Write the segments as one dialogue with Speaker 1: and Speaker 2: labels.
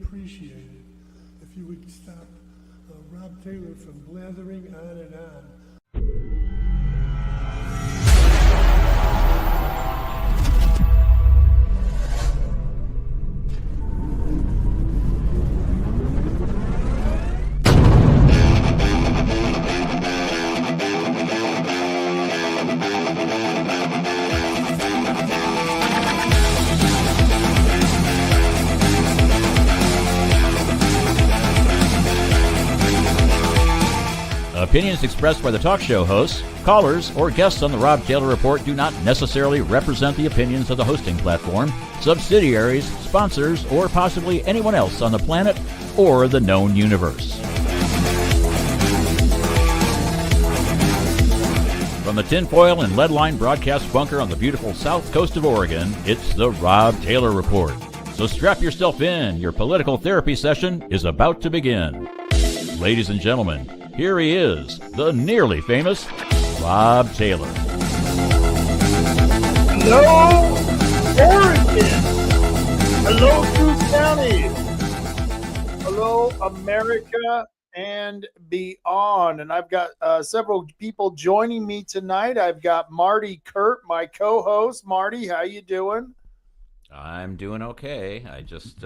Speaker 1: appreciate it if you would stop Rob Taylor from blathering on and on.
Speaker 2: Opinions expressed by the talk show hosts, callers, or guests on the Rob Taylor Report do not necessarily represent the opinions of the hosting platform, subsidiaries, sponsors, or possibly anyone else on the planet or the known universe. From the tinfoil and lead-lined broadcast bunker on the beautiful south coast of Oregon, it's the Rob Taylor Report. So strap yourself in. Your political therapy session is about to begin. Ladies and gentlemen, here he is, the nearly famous Rob Taylor.
Speaker 3: Hello, Oregon. Hello, Coos County. Hello, America and beyond. And I've got several people joining me tonight. I've got Marty Kuhrt, my co-host. Marty, how you doing?
Speaker 2: I'm doing okay. I just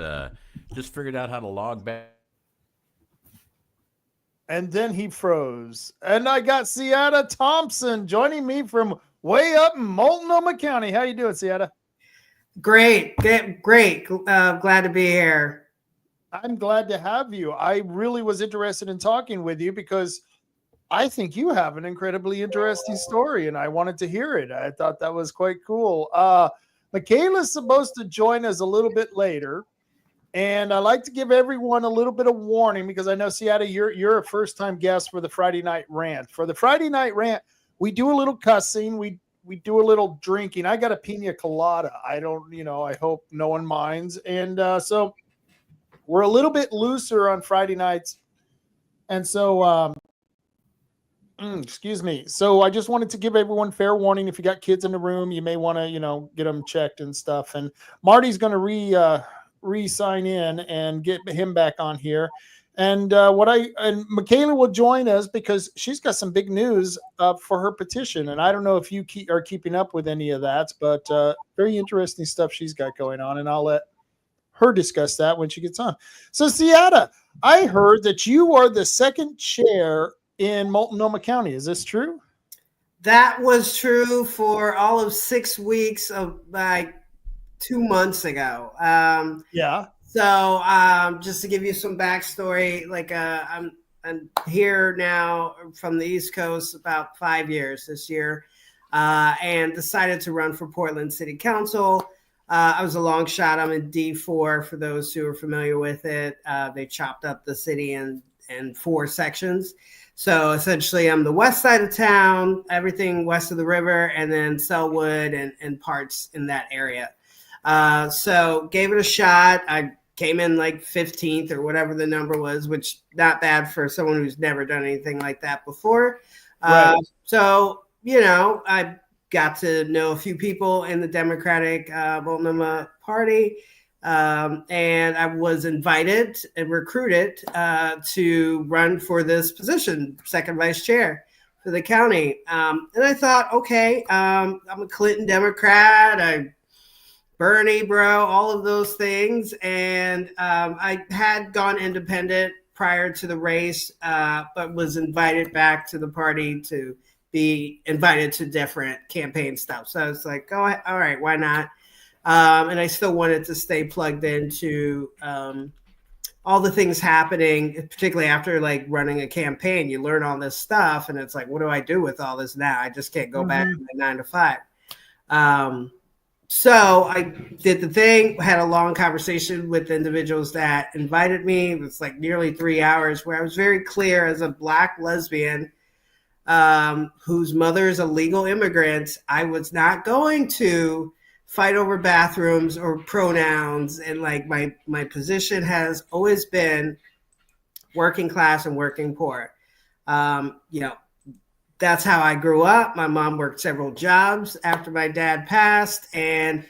Speaker 2: figured out how to log back.
Speaker 3: And then he froze. And I got Ciatta Thompson joining me from way up in Multnomah County. How you doing, Ciatta?
Speaker 4: Great. Glad to be here.
Speaker 3: I'm glad to have you. I really was interested in talking with you because I think you have an incredibly interesting story, and I wanted to hear it. I thought that was quite cool. Michaela's supposed to join us a little bit later. And I like to give everyone a little bit of warning because I know, Ciatta, you're a first-time guest for the Friday Night Rant. For the Friday Night Rant, we do a little cussing. We do a little drinking. I got a pina colada. I hope no one minds. And so we're a little bit looser on Friday nights. And so, excuse me. So I just wanted to give everyone fair warning. If you got kids in the room, you may want to, get them checked and stuff. And Marty's going to re-sign in and get him back on here. And Michaela will join us because she's got some big news for her petition. And I don't know if you are keeping up with any of that, but very interesting stuff she's got going on. And I'll let her discuss that when she gets on. So, Ciatta, I heard that you are the second chair in Multnomah County. Is this true?
Speaker 4: That was true for all of 6 weeks of 2 months ago.
Speaker 3: Yeah.
Speaker 4: So just to give you some backstory, I'm here now from the East Coast about 5 years this year, and decided to run for Portland City Council. I was a long shot. I'm in D4 for those who are familiar with it. They chopped up the city in 4 sections. So essentially I'm the west side of town, everything west of the river, and then Sellwood and parts in that area. So gave it a shot. I came in 15th or whatever the number was, which not bad for someone who's never done anything like that before.
Speaker 3: Right.
Speaker 4: So, I got to know a few people in the Democratic Multnomah Party. And I was invited and recruited to run for this position, second vice chair for the county. And I thought, okay, I'm a Clinton Democrat. Bernie, bro, all of those things. And I had gone independent prior to the race, but was invited back to the party to be invited to different campaign stuff. So I was like, all right, why not? And I still wanted to stay plugged into all the things happening, particularly after running a campaign. You learn all this stuff, and it's like, what do I do with all this now? I just can't go back to my 9 to 5. So I did the thing, had a long conversation with individuals that invited me. It was nearly 3 hours where I was very clear as a Black lesbian whose mother is a legal immigrant. I was not going to fight over bathrooms or pronouns. And my position has always been working class and working poor. That's how I grew up. My mom worked several jobs after my dad passed. And,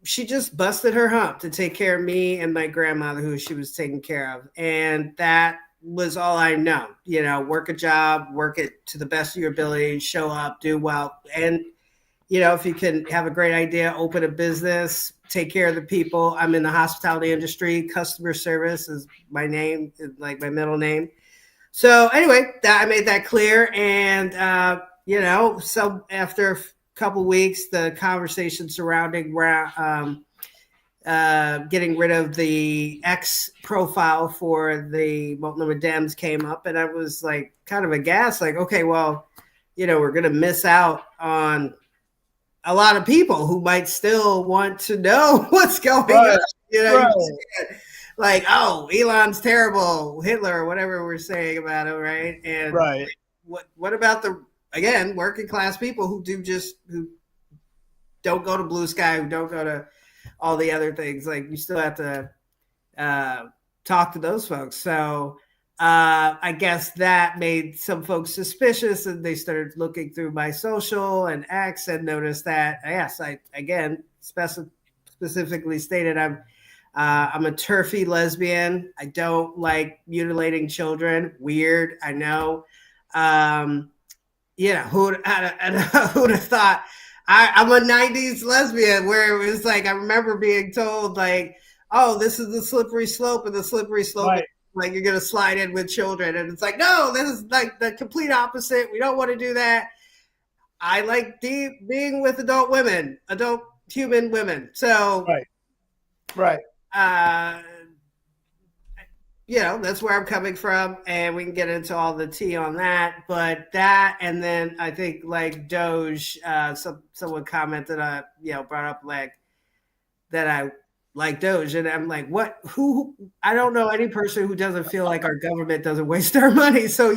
Speaker 4: she just busted her hump to take care of me and my grandmother, who she was taking care of. And that was all I know, work a job, work it to the best of your ability, show up, do well. And, if you can have a great idea, open a business, take care of the people. I'm in the hospitality industry. Customer service is my name, like my middle name. So anyway, I made that clear. And, so after a couple weeks, the conversation surrounding getting rid of the X profile for the Multnomah Dems came up. And I was like kind of aghast, like, okay, well, we're going to miss out on a lot of people who might still want to know what's going on. Like, oh, Elon's terrible, Hitler, or whatever we're saying about him, right? And what about the working class people who don't go to Blue Sky, who don't go to all the other things? Like, you still have to talk to those folks. So I guess that made some folks suspicious, and they started looking through my social and X and noticed that, yes, I again specifically stated I'm a turfy lesbian. I don't like mutilating children. Weird, I know. Who'd have thought? I'm a 90s lesbian where it was like, I remember being told like, oh, this is the slippery slope, and the slippery slope is like you're going to slide in with children. And it's like, no, this is like the complete opposite. We don't want to do that. I like being with adult human women. So, that's where I'm coming from, and we can get into all the tea on that. But that, and then I think like Doge, someone commented, brought up like that I like Doge, and I'm like, what? Who? I don't know any person who doesn't feel like our government doesn't waste our money. So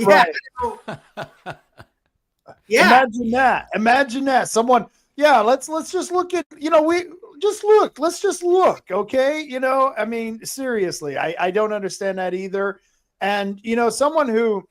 Speaker 3: Imagine that. Someone, let's just look at, let's just look. Okay. I mean, seriously, I don't understand that either. And, someone who,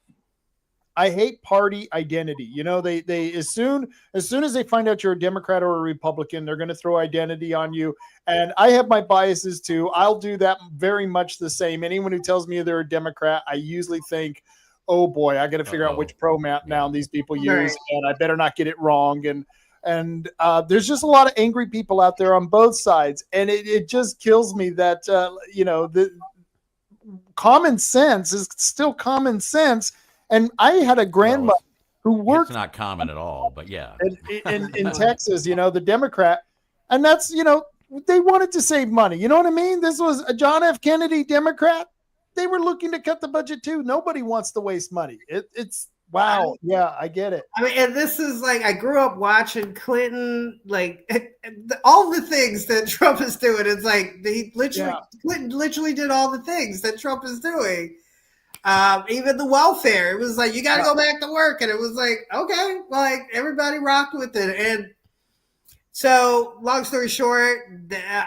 Speaker 3: I hate party identity. They as soon as they find out you're a Democrat or a Republican, they're going to throw identity on you. And I have my biases too. I'll do that very much the same. Anyone who tells me they're a Democrat, I usually think, oh boy, I got to figure out which pronoun these people use, and I better not get it wrong. And there's just a lot of angry people out there on both sides, and it just kills me that the common sense is still common sense. And I had a grandmother who worked.
Speaker 2: It's not common at all, but yeah.
Speaker 3: In Texas, the Democrat, and that's, they wanted to save money. You know what I mean? This was a John F. Kennedy Democrat. They were looking to cut the budget too. Nobody wants to waste money. It's wow. Yeah, I get it.
Speaker 4: I mean, and this is like, I grew up watching Clinton, like all the things that Trump is doing. It's like Clinton literally did all the things that Trump is doing. Even the welfare, it was like, you got to go back to work. And it was like, okay, like everybody rocked with it. And so long story short,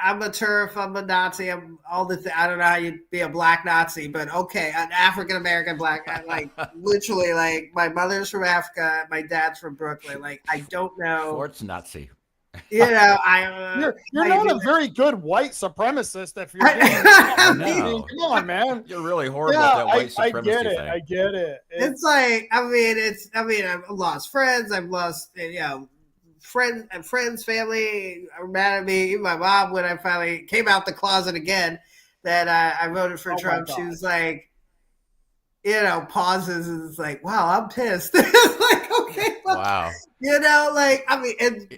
Speaker 4: I'm a TERF, I'm a Nazi, I'm all the I don't know how you'd be a black Nazi, but okay, an African-American black, like literally, like my mother's from Africa, my dad's from Brooklyn. Like, I don't know.
Speaker 2: Schwartz Nazi.
Speaker 3: You're not a very good white supremacist if you're come on, man.
Speaker 2: You're really horrible at that white supremacy thing.
Speaker 3: I get it.
Speaker 4: It's like, I've lost friends. I've lost, friends, family are mad at me. Even my mom, when I finally came out the closet again, that I voted for Trump, she was like, pauses and it's like, wow, I'm pissed. Like, okay, well, wow.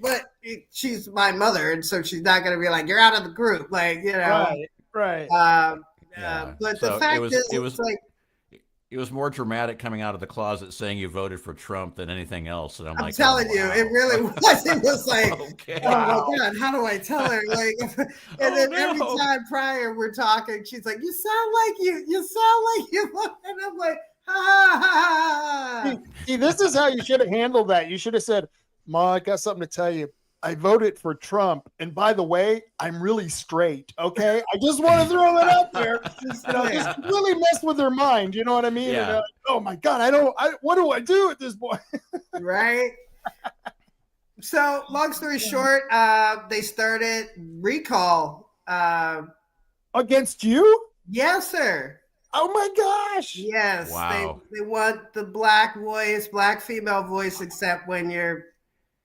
Speaker 4: But she's my mother, and so she's not going to be like, you're out of the group. Like,
Speaker 3: Right.
Speaker 4: But so the fact
Speaker 2: it was more dramatic coming out of the closet saying you voted for Trump than anything else. And I'm
Speaker 4: telling you, it really was. It was like, okay. Oh my God, how do I tell her? Like, and then every time prior we're talking, she's like, you sound like you. And I'm like,
Speaker 3: See, this is how you should have handled that. You should have said, Ma, I got something to tell you. I voted for Trump, and by the way, I'm really straight. Okay, I just want to throw it out there. Just really mess with their mind. You know what I mean?
Speaker 2: Yeah.
Speaker 3: And, oh my God, what do I do at this point?
Speaker 4: Right. So long story short, they started recall.
Speaker 3: Against you?
Speaker 4: Yes, sir.
Speaker 3: Oh my gosh.
Speaker 4: Yes,
Speaker 2: Wow.
Speaker 4: they want the black voice, black female voice, except when you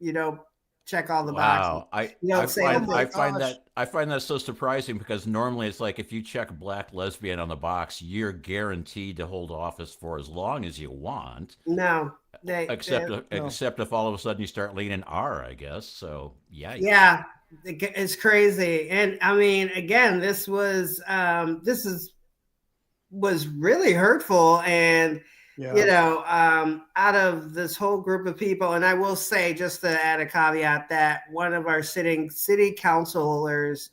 Speaker 4: know, check all the boxes.
Speaker 2: Wow. I
Speaker 4: You
Speaker 2: I
Speaker 4: don't say
Speaker 2: find
Speaker 4: the
Speaker 2: I
Speaker 4: thing.
Speaker 2: find
Speaker 3: gosh.
Speaker 2: that I find that so surprising because normally it's like if you check black lesbian on the box, you're guaranteed to hold office for as long as you want,
Speaker 4: No, they
Speaker 3: No.
Speaker 2: except if all of a sudden you start leaning R, I guess. So, yikes.
Speaker 4: yeah, it's crazy. And I mean, again, this was really hurtful. And
Speaker 3: Yeah.
Speaker 4: out of this whole group of people, and I will say, just to add a caveat, that one of our sitting city councilors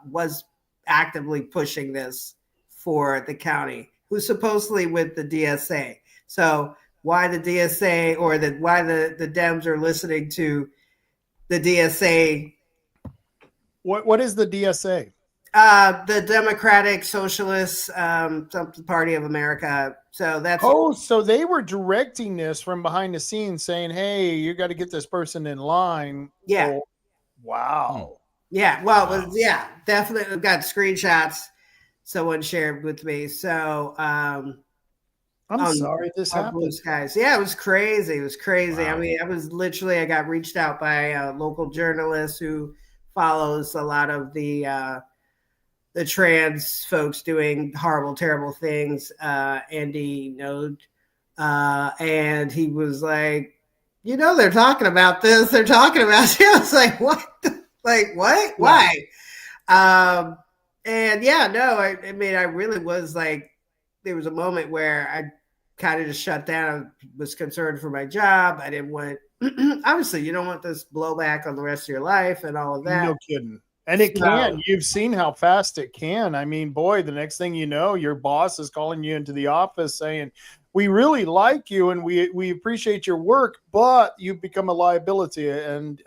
Speaker 4: was actively pushing this for the county, who's supposedly with the DSA. So why the DSA or why the Dems are listening to the DSA,
Speaker 3: What is the DSA?
Speaker 4: the Democratic Socialist something Party of America. So that's
Speaker 3: Oh, so they were directing this from behind the scenes saying, hey, you got to get this person in line.
Speaker 4: yeah.
Speaker 3: Oh, wow.
Speaker 4: Yeah, well, it
Speaker 2: Wow.
Speaker 4: was, yeah, definitely got screenshots someone shared with me. So,
Speaker 3: I'm
Speaker 4: on
Speaker 3: sorry this
Speaker 4: our Blue
Speaker 3: happened.
Speaker 4: Skies. Yeah, it was crazy. It was crazy. I
Speaker 2: Wow.
Speaker 4: mean, I got reached out by a local journalist who follows a lot of the trans folks doing horrible, terrible things. Andy Node, and he was like, they're talking about this. They're talking about it. I was like, what? Like what? Why? And yeah, no, I mean, I really was like, there was a moment where I kind of just shut down. I was concerned for my job. I didn't want, obviously, you don't want this blowback on the rest of your life and all of that.
Speaker 3: No kidding. And it
Speaker 4: So-
Speaker 3: can. You've seen how fast it can. I mean, boy, the next thing you know, your boss is calling you into the office saying, we really like you and we appreciate your work, but you've become a liability. And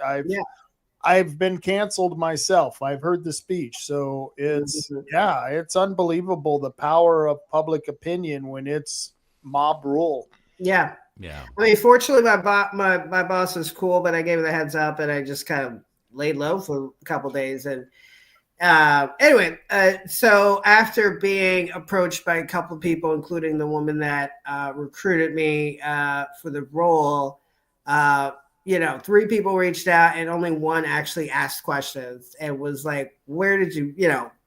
Speaker 3: I've been canceled myself. I've heard the speech. So it's it's unbelievable the power of public opinion when it's mob rule.
Speaker 4: Yeah.
Speaker 2: Yeah.
Speaker 4: I mean, fortunately, my boss was cool, but I gave her the heads up, and I just kind of laid low for a couple of days. And anyway, so after being approached by a couple of people, including the woman that recruited me for the role, 3 people reached out, and only one actually asked questions and was like, "Where did you,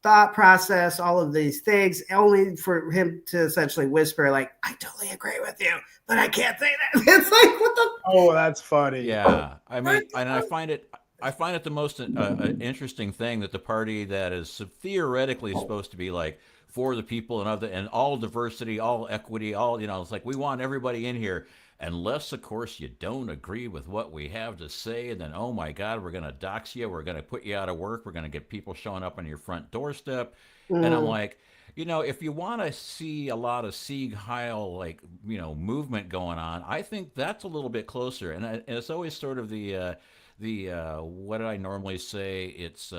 Speaker 4: thought process, all of these things," only for him to essentially whisper, like, "I totally agree with you, but I can't say that." It's like, what the?
Speaker 3: Oh, that's funny.
Speaker 2: Yeah. I mean, and I find it the most interesting thing that the party that is theoretically supposed to be like for the people and all diversity, all equity, all, it's like we want everybody in here. Unless, of course, you don't agree with what we have to say, and then, oh my God, we're going to dox you, we're going to put you out of work, we're going to get people showing up on your front doorstep. And I'm like, if you want to see a lot of Sieg Heil, movement going on, I think that's a little bit closer. And it's always sort of the what did I normally say? It's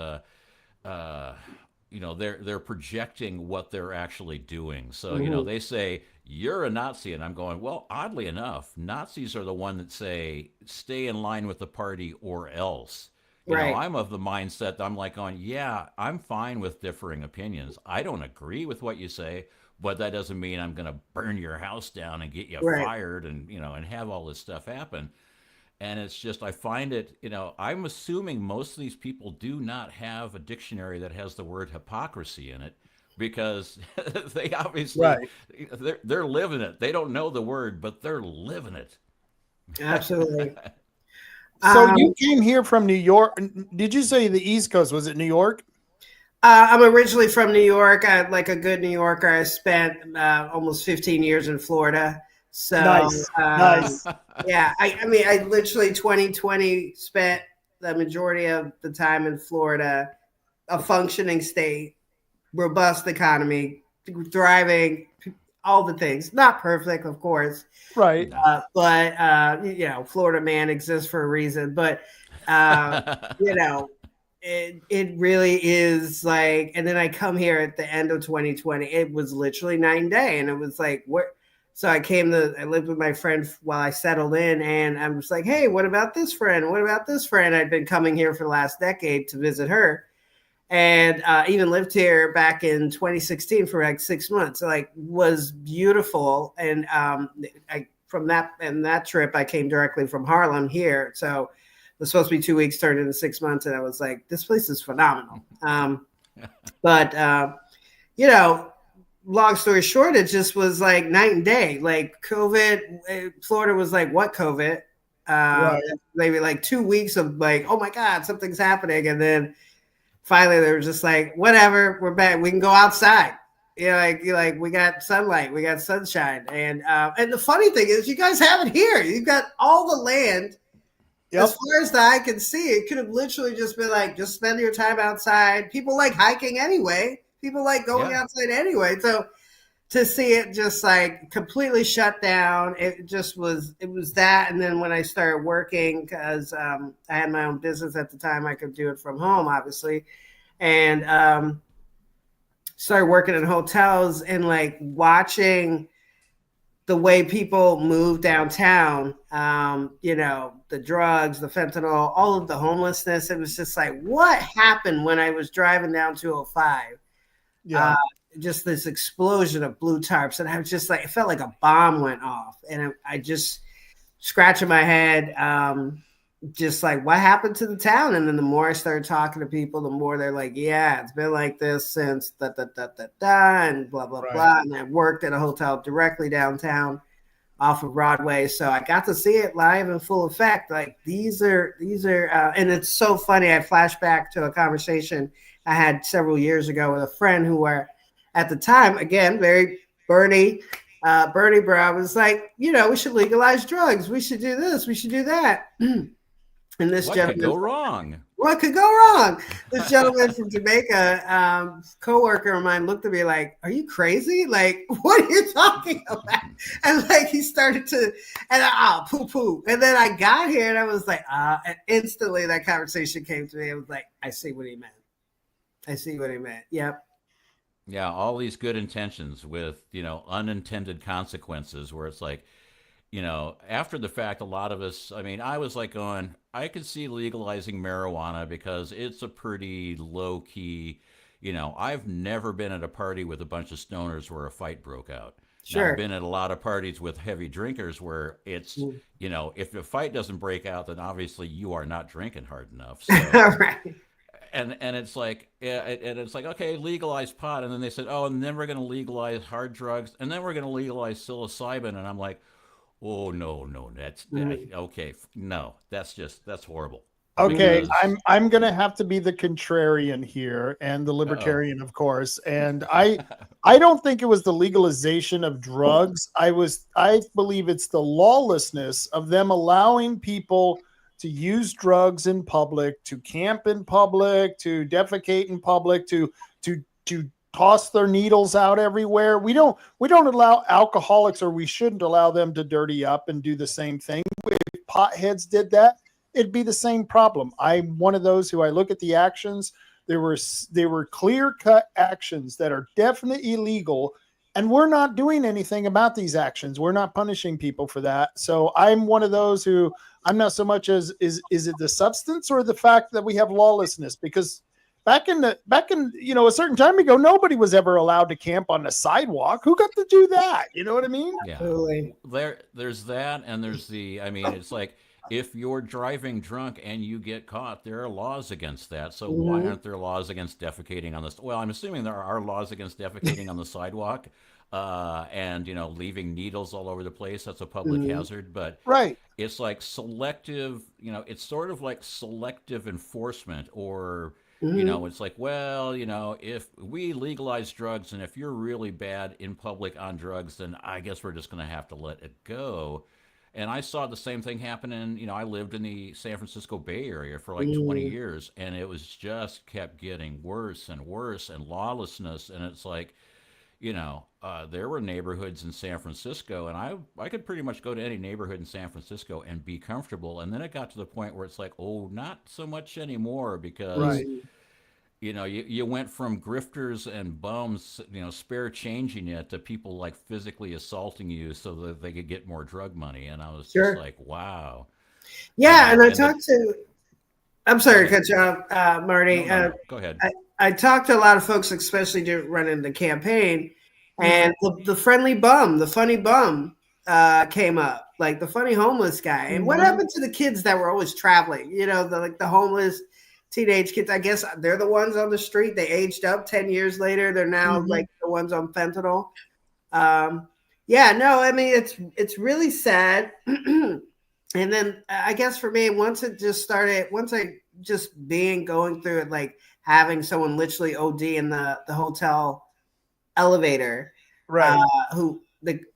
Speaker 2: they're projecting what they're actually doing. So they say you're a Nazi, and I'm going, well, oddly enough, Nazis are the one that say stay in line with the party or else.
Speaker 4: Right.
Speaker 2: I'm of the mindset that I'm like going, yeah, I'm fine with differing opinions. I don't agree with what you say, but that doesn't mean I'm going to burn your house down and get you fired and and have all this stuff happen. And it's just, I find it, I'm assuming most of these people do not have a dictionary that has the word hypocrisy in it, because they obviously, they're living it. They don't know the word, but they're living it.
Speaker 4: Absolutely.
Speaker 3: So you came here from New York. Did you say the East Coast? Was it New York?
Speaker 4: I'm originally from New York. Like a good New Yorker, I spent almost 15 years in Florida. So
Speaker 3: Nice.
Speaker 4: yeah, I mean, I literally 2020 spent the majority of the time in Florida, a functioning state, robust economy, thriving, all the things. Not perfect, of course,
Speaker 3: Right.
Speaker 4: but Florida man exists for a reason. But it really is like. And then I come here at the end of 2020. It was literally night and day, and it was like, what? So I lived with my friend while I settled in, and I was like, hey, what about this friend? What about this friend? I'd been coming here for the last decade to visit her, and even lived here back in 2016 for like 6 months. So like, was beautiful. And from that trip, I came directly from Harlem here. So it was supposed to be 2 weeks, turned into 6 months. And I was like, this place is phenomenal. But long story short, it just was like night and day. Like COVID, Florida was like, what COVID?
Speaker 3: Right.
Speaker 4: Maybe like 2 weeks of like, oh my God, something's happening. And then finally they were just like, whatever, we're back. We can go outside. You're like, we got sunlight, we got sunshine. And the funny thing is, you guys have it here. You've got all the land. Yep. As far as the eye can see, it could have literally just been like, just spend your time outside. People like hiking anyway. People like going outside anyway. So to see it just like completely shut down, it was that. And then when I started working, because I had my own business at the time, I could do it from home, obviously. And started working in hotels and like watching the way people move downtown, the drugs, the fentanyl, all of the homelessness. It was just like, what happened when I was driving down 205? Yeah. Just this explosion of blue tarps. And I was just like, it felt like a bomb went off. And I just scratching my head, just like, what happened to the town? And then the more I started talking to people, the more they're like, yeah, it's been like this since and blah, blah, blah. And I worked at a hotel directly downtown off of Broadway. So I got to see it live in full effect. Like these are, and it's so funny. I flash back to a conversation I had several years ago with a friend who were at the time, again, very Bernie Brown was like, we should legalize drugs. We should do this. We should do that. And this
Speaker 2: what could go wrong?
Speaker 4: What could go wrong? This gentleman from Jamaica, coworker of mine, looked at me like, "Are you crazy? Like, what are you talking about?" And like he started to, and poo. And then I got here, and I was like, and instantly that conversation came to me. I was like, "I see what he meant. I see what he meant." Yep.
Speaker 2: Yeah, all these good intentions with unintended consequences, where it's like, after the fact, a lot of us, I mean, I was like going, I could see legalizing marijuana because it's a pretty low key, I've never been at a party with a bunch of stoners where a fight broke out.
Speaker 4: Sure.
Speaker 2: Now, I've been at a lot of parties with heavy drinkers where it's, if the fight doesn't break out, then obviously you are not drinking hard enough. So,
Speaker 4: right.
Speaker 2: And it's like, okay, legalize pot. And then they said, oh, and then we're going to legalize hard drugs. And then we're going to legalize psilocybin. And I'm like, oh no, that's okay. No, that's horrible.
Speaker 3: Okay, because I'm gonna have to be the contrarian here and the libertarian, of course. And I don't think it was the legalization of drugs. I believe it's the lawlessness of them allowing people to use drugs in public, to camp in public, to defecate in public, to toss their needles out everywhere. We don't allow alcoholics, or we shouldn't allow them to dirty up and do the same thing. If potheads did that, it'd be the same problem. I'm one of those who I look at the actions. There were clear-cut actions that are definitely illegal, and we're not doing anything about these actions. We're not punishing people for that. So I'm one of those who I'm not so much as is it the substance or the fact that we have lawlessness? Because back in a certain time ago, nobody was ever allowed to camp on the sidewalk. Who got to do that? You know what I mean?
Speaker 2: Yeah. There's that, and there's it's like, if you're driving drunk and you get caught, there are laws against that. So why aren't there laws against defecating on this? Well, I'm assuming there are laws against defecating on the sidewalk, and leaving needles all over the place. That's a public hazard. But
Speaker 3: right,
Speaker 2: it's like selective. It's sort of like selective enforcement, or it's like, well, if we legalize drugs, and if you're really bad in public on drugs, then I guess we're just going to have to let it go. And I saw the same thing happen I lived in the San Francisco Bay Area for like 20 years, and it was just kept getting worse and worse, and lawlessness. And it's like, there were neighborhoods in San Francisco, and I could pretty much go to any neighborhood in San Francisco and be comfortable. And then it got to the point where it's like, oh, not so much anymore, because you went from grifters and bums, spare changing it to people like physically assaulting you so that they could get more drug money. And I was just
Speaker 4: Sure.
Speaker 2: like, wow,
Speaker 4: Yeah, and I
Speaker 2: and the,
Speaker 4: talked to. I'm
Speaker 2: go
Speaker 4: sorry to
Speaker 2: ahead.
Speaker 4: cut you off,
Speaker 2: No,
Speaker 4: Marty.
Speaker 2: no, no. Go ahead.
Speaker 4: I talked to a lot of folks, especially running the campaign,
Speaker 3: Mhm.
Speaker 4: and the friendly bum, the funny bum, came up, like the funny homeless guy. And what
Speaker 3: Mhm.
Speaker 4: happened to the kids that were always traveling? The homeless teenage kids. I guess they're the ones on the street. They aged up 10 years later. They're now
Speaker 3: Mhm.
Speaker 4: like the ones on fentanyl. Um, yeah, no, I mean it's really sad. And then I guess for me, once I just going through it, like having someone literally OD in the hotel elevator,
Speaker 3: Right.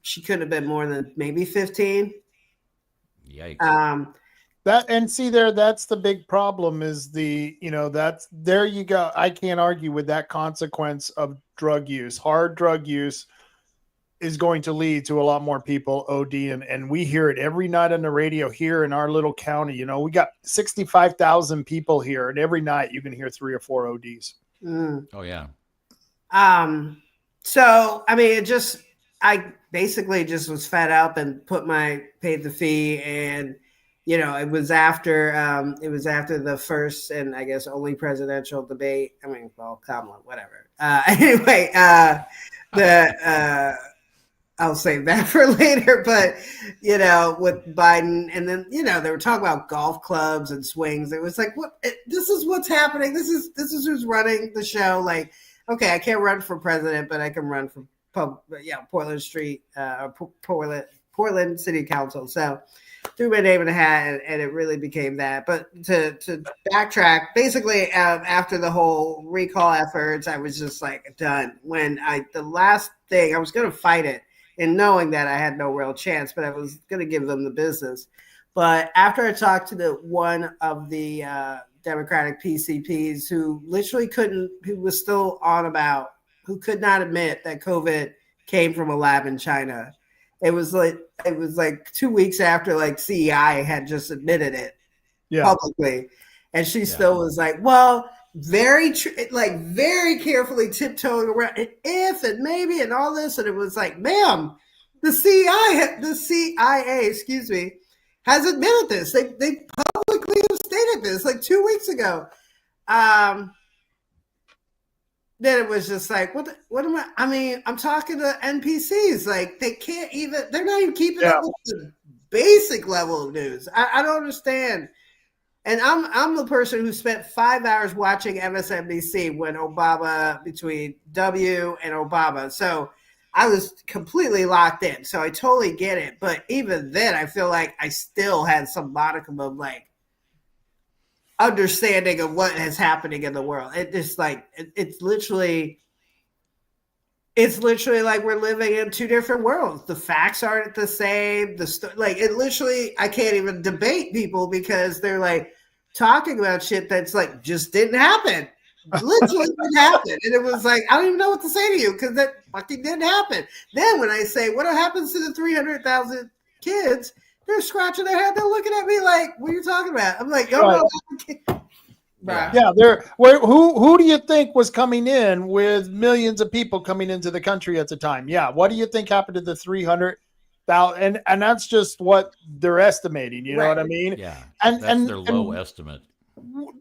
Speaker 4: she couldn't have been more than maybe 15.
Speaker 2: Yikes.
Speaker 4: Um,
Speaker 3: That's the big problem is that's there you go. I can't argue with that consequence of drug use. Hard drug use is going to lead to a lot more people ODing, and we hear it every night on the radio here in our little county. We got 65,000 people here, and every night you can hear 3 or 4 ODs.
Speaker 4: mm.
Speaker 2: Oh yeah.
Speaker 4: So I mean, I basically just was fed up and paid the fee, and it was after the first and I guess only presidential debate. I mean, well, Kamala, whatever. Anyway, the I'll save that for later. But with Biden, and then they were talking about golf clubs and swings. It was like, this is what's happening. This is who's running the show. Like, okay, I can't run for president, but I can run for Portland Street, Portland City Council. So threw my name in a hat, and it really became that. But to backtrack, basically, after the whole recall efforts, I was just like done. The last thing I was going to fight it, and knowing that I had no real chance, but I was going to give them the business. But after I talked to one of the Democratic PCPs who literally who was still on about, who could not admit that COVID came from a lab in China. It was like 2 weeks after like CEI had just admitted it publicly. And she still was like, well, very carefully tiptoeing around if and maybe and all this. And it was like, ma'am, the CIA, excuse me, has admitted this. They publicly have stated this like 2 weeks ago. Then it was just like, what am I mean, I'm talking to NPCs. Like they're not even keeping up with the basic level of news. I don't understand. And I'm the person who spent 5 hours watching MSNBC between W and Obama. So I was completely locked in. So I totally get it. But even then, I feel like I still had some modicum of like understanding of what is happening in the world. It just like it's literally like we're living in two different worlds. The facts aren't the same. I can't even debate people because they're like talking about shit that's like just didn't happen. Literally didn't happen. And it was like, I don't even know what to say to you because that fucking didn't happen. Then when I say, what happens to the 300,000 kids? They're scratching their head. They're looking at me like, what are you talking about? I'm like, yo,
Speaker 3: yeah. Who do you think was coming in with millions of people coming into the country at the time? Yeah. What do you think happened to the 300,000? And that's just what they're estimating. You know what I mean?
Speaker 2: Yeah.
Speaker 3: And
Speaker 2: that's their low estimate.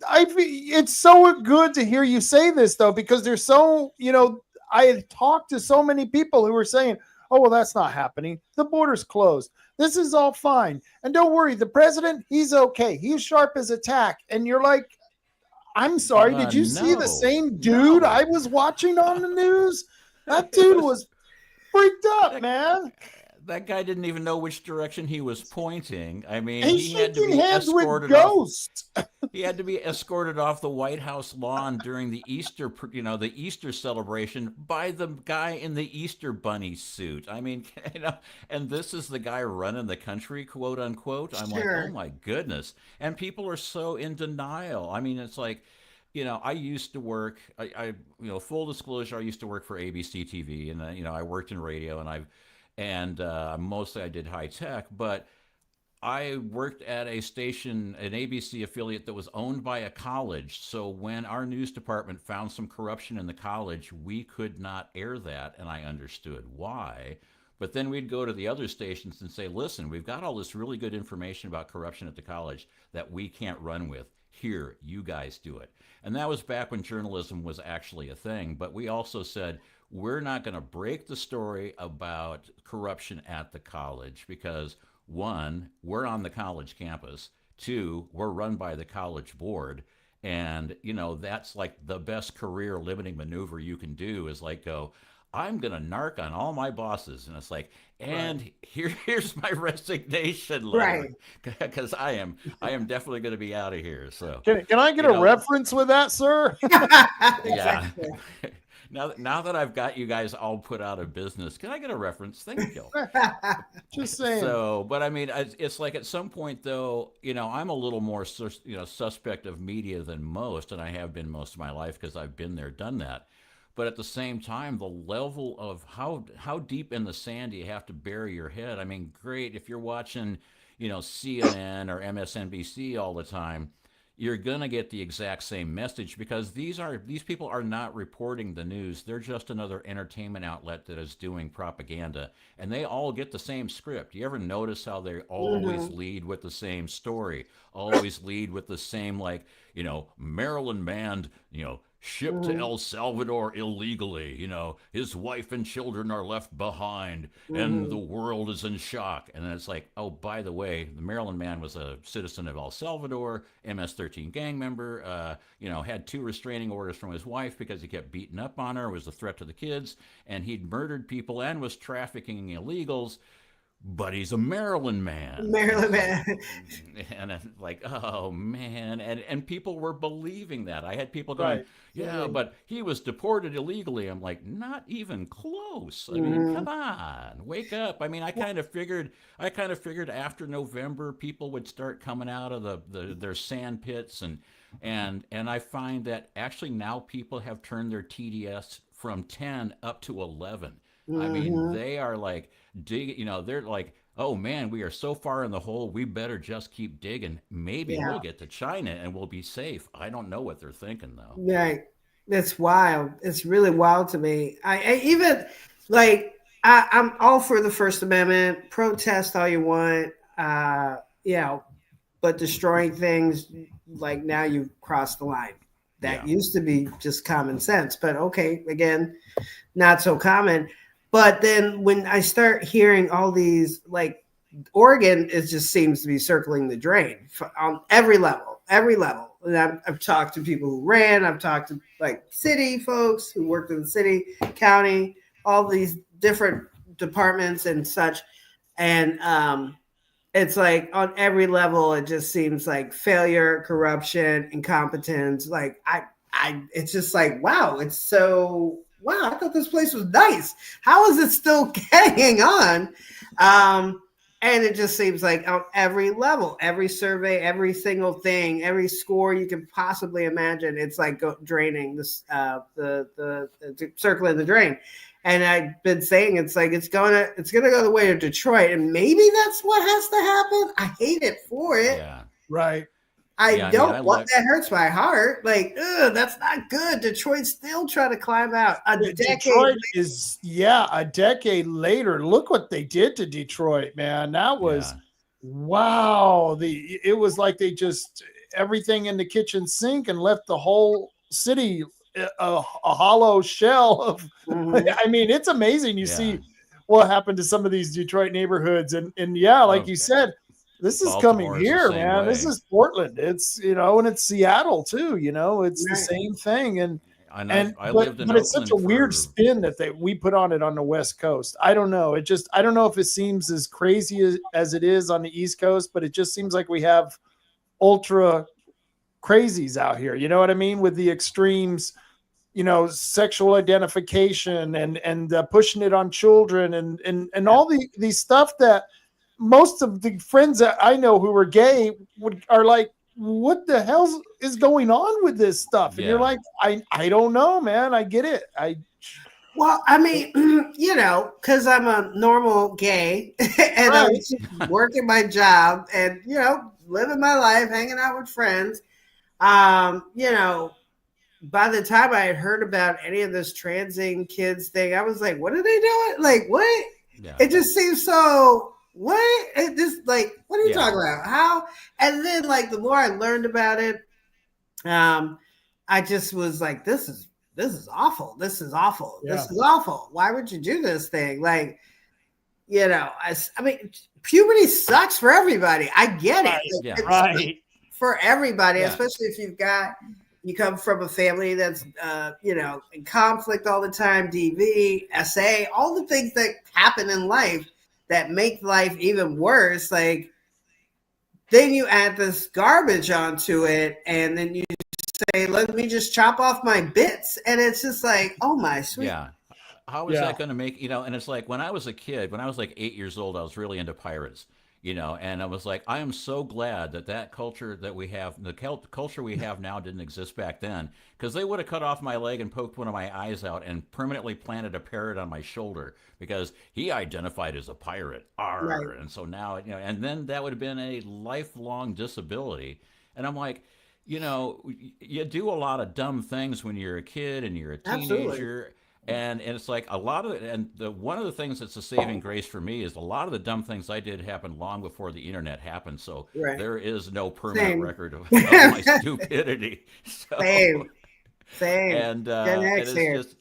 Speaker 3: It's so good to hear you say this though, because there's I had talked to so many people who were saying, oh, well, that's not happening. The border's closed. This is all fine. And don't worry, the president, he's okay. He's sharp as a tack. And you're like, I'm sorry, did you see the same dude I was watching on the news? That dude was freaked up, man.
Speaker 2: That guy didn't even know which direction he was pointing. I mean,
Speaker 3: He's
Speaker 2: he had to
Speaker 3: shaking
Speaker 2: be
Speaker 3: hands
Speaker 2: escorted
Speaker 3: with
Speaker 2: off.
Speaker 3: ghosts.
Speaker 2: He had to be escorted off the White House lawn during the the Easter celebration by the guy in the Easter bunny suit. I mean, and this is the guy running the country, quote unquote. I'm like, oh my goodness. And people are so in denial. I mean, it's like, I used to work, full disclosure, I used to work for ABC TV, and I worked in radio, and mostly I did high tech, but I worked at a station, an ABC affiliate that was owned by a college. So when our news department found some corruption in the college, we could not air that, and I understood why. But then we'd go to the other stations and say, listen, we've got all this really good information about corruption at the college that we can't run with. Here, you guys do it. And that was back when journalism was actually a thing. But we also said, we're not going to break the story about corruption at the college because, one, we're on the college campus. Two, we're run by the college board. And, that's like the best career limiting maneuver you can do is like go, I'm going to narc on all my bosses. And it's like, and here's my resignation letter. Because I am definitely going to be out of here. So
Speaker 3: can I get a reference with that, sir?
Speaker 2: Yeah. Now that I've got you guys all put out of business, can I get a reference? Thank you.
Speaker 3: Just saying.
Speaker 2: So, but I mean, it's like at some point though, I'm a little more, suspect of media than most, and I have been most of my life because I've been there, done that. But at the same time, the level of how deep in the sand do you have to bury your head? I mean, great if you're watching, CNN or MSNBC all the time, you're gonna get the exact same message because these people are not reporting the news. They're just another entertainment outlet that is doing propaganda, and they all get the same script. You ever notice how they always lead with the same story, always lead with the same Maryland man, shipped to El Salvador illegally, his wife and children are left behind and the world is in shock. And then it's like, oh, by the way, the Maryland man was a citizen of El Salvador, MS-13 gang member, had 2 restraining orders from his wife because he kept beating up on her, was a threat to the kids, and he'd murdered people and was trafficking illegals. But he's a Maryland man.
Speaker 4: Maryland man.
Speaker 2: And I'm like, oh man. And people were believing that. I had people going, yeah, but he was deported illegally. I'm like, not even close. I mean, come on, wake up. I mean, I kind of figured after November people would start coming out of their sand pits and I find that actually now people have turned their TDS from 10 up to 11. I mean, they are like digging, they're like, oh man, we are so far in the hole, we better just keep digging. Maybe we'll get to China and we'll be safe. I don't know what they're thinking though.
Speaker 4: Right. That's wild. It's really wild to me. I'm all for the First Amendment, protest all you want, but destroying things, like now you've crossed the line. That used to be just common sense, but okay, again, not so common. But then when I start hearing all these, like Oregon, it just seems to be circling the drain on every level. And I've talked to people who ran. I've talked to like city folks who worked in the city, county, all these different departments and such. And it's like on every level, it just seems like failure, corruption, incompetence. Like it's just like, wow, it's so. Wow, I thought this place was nice. How is it still hanging on? And it just seems like on every level, every survey, every single thing, every score you can possibly imagine, it's like draining this, the circling the drain. And I've been saying it's gonna go the way of Detroit, and maybe that's what has to happen. I hate it for it.
Speaker 3: Yeah, right.
Speaker 4: That hurts my heart. Like, that's not good. Detroit still trying to climb out.
Speaker 3: Detroit is a decade later. Look what they did to Detroit, man. That was wow. It was like they just everything in the kitchen sink and left the whole city a hollow shell of. I mean, it's amazing. You see what happened to some of these Detroit neighborhoods, and like you said. This is coming here, man. This is Portland. It's and it's Seattle too. It's the same thing. And I lived in Oakland, it's such a weird spin that we put on it on the West Coast. I don't know. I don't know if it seems as crazy as it is on the East Coast, but it just seems like we have ultra crazies out here. You know what I mean? With the extremes, sexual identification and pushing it on children and all these stuff that. Most of the friends that I know who are gay are like, what the hell is going on with this stuff? And you're like, I don't know, man. I get it.
Speaker 4: Well, I mean, because I'm a normal gay and I'm
Speaker 3: Right.
Speaker 4: just working my job and, living my life, hanging out with friends. You know, by the time I had heard about any of this transing kids thing, I was like, what are they doing? Like, what?
Speaker 2: Yeah.
Speaker 4: It just seems so, what? It just like, what are you
Speaker 2: Yeah.
Speaker 4: talking about? How? And then, like, the more I learned about it, I just was like, this is awful. This is awful.
Speaker 3: Yeah.
Speaker 4: This is awful. Why would you do this thing? Like, I mean, puberty sucks for everybody. I get it.
Speaker 3: Right.
Speaker 4: Like,
Speaker 2: Yeah.
Speaker 4: it's
Speaker 3: Right.
Speaker 4: for everybody,
Speaker 2: Yeah.
Speaker 4: especially if you come from a family that's, in conflict all the time, DV, SA, all the things that happen in life that make life even worse. Like, then you add this garbage onto it, and then you say, let me just chop off my bits. And it's just like, oh my sweet.
Speaker 2: Yeah. How is
Speaker 3: Yeah.
Speaker 2: that going to make, and it's like when I was a kid, when I was like 8 years old, I was really into pirates, and I was like, I am so glad that that culture that we have, the culture we have now didn't exist back then, because they would have cut off my leg and poked one of my eyes out and permanently planted a parrot on my shoulder because he identified as a pirate. Arr.
Speaker 4: Right.
Speaker 2: And so now, and then that would have been a lifelong disability. And I'm like, you do a lot of dumb things when you're a kid and you're a
Speaker 4: Absolutely.
Speaker 2: teenager. And it's like a lot of it, and one of the things that's a saving grace for me is a lot of the dumb things I did happen long before the internet happened. So
Speaker 4: Right.
Speaker 2: there is no permanent
Speaker 4: Same.
Speaker 2: record of my stupidity. So,
Speaker 4: Same.
Speaker 2: and
Speaker 4: Gen X
Speaker 2: it's
Speaker 4: here.
Speaker 2: just,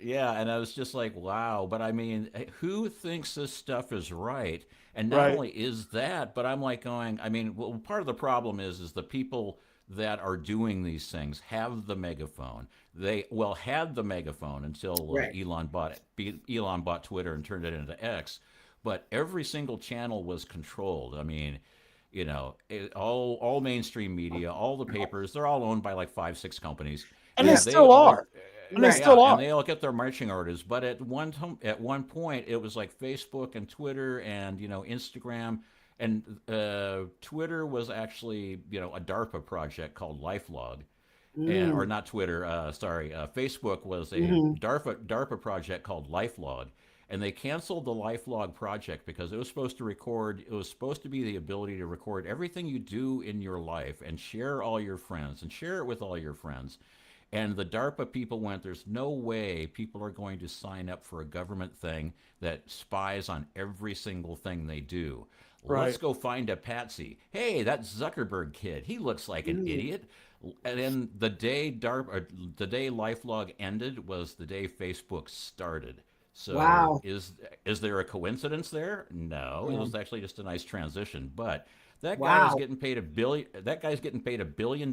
Speaker 2: yeah, and I was just like, wow. But I mean, who thinks this stuff is right? And not
Speaker 3: Right.
Speaker 2: only is that, but I'm like going, I mean, well, part of the problem is the people that are doing these things have the megaphone. They had the megaphone until
Speaker 4: Right.
Speaker 2: Elon bought Twitter and turned it into X. But every single channel was controlled. I mean, all mainstream media, all the papers, they're all owned by like 5, 6 companies.
Speaker 3: And
Speaker 4: Yeah.
Speaker 3: they still are. And they
Speaker 4: Right.
Speaker 3: still are.
Speaker 2: And they all get their marching orders. But at one point, it was like Facebook and Twitter and Instagram. And Twitter was actually a DARPA project called LifeLog, or not Twitter. Facebook was a DARPA project called LifeLog, and they canceled the LifeLog project because it was supposed to record. It was supposed to be the ability to record everything you do in your life and share all your friends and share it with all your friends. And the DARPA people went, there's no way people are going to sign up for a government thing that spies on every single thing they do.
Speaker 3: Right.
Speaker 2: Let's go find a patsy. Hey, that Zuckerberg kid, he looks like an idiot. And then the day LifeLog ended was the day Facebook started. So
Speaker 4: Wow.
Speaker 2: is there a coincidence there? No, it was actually just a nice transition. But that
Speaker 4: Wow.
Speaker 2: guy's getting paid $1 billion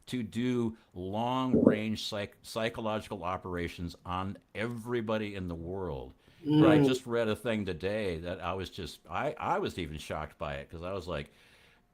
Speaker 2: to do long range psychological operations on everybody in the world. But I just read a thing today that I was even shocked by it because I was like,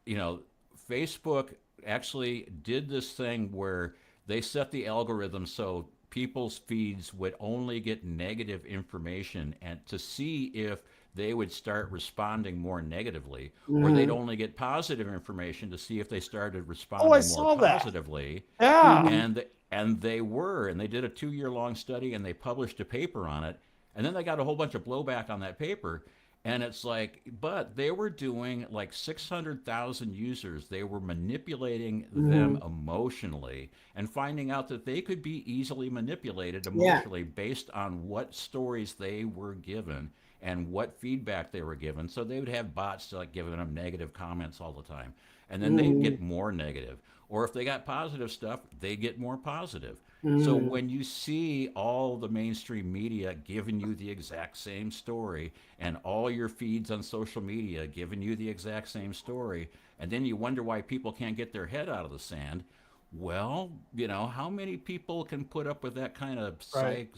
Speaker 2: Facebook actually did this thing where they set the algorithm so people's feeds would only get negative information and to see if they would start responding more negatively, or they'd only get positive information to see if they started responding more
Speaker 3: saw that.
Speaker 2: positively.
Speaker 3: Yeah.
Speaker 2: And they were, and they did a 2-year long study and they published a paper on it. And then they got a whole bunch of blowback on that paper. And it's like, but they were doing like 600,000 users. They were manipulating them emotionally and finding out that they could be easily manipulated emotionally based on what stories they were given and what feedback they were given. So they would have bots like giving them negative comments all the time. And then they'd get more negative. Or if they got positive stuff, they get more positive. So when you see all the mainstream media giving you the exact same story and all your feeds on social media giving you the exact same story, and then you wonder why people can't get their head out of the sand, well, how many people can put up with that kind of
Speaker 3: Right.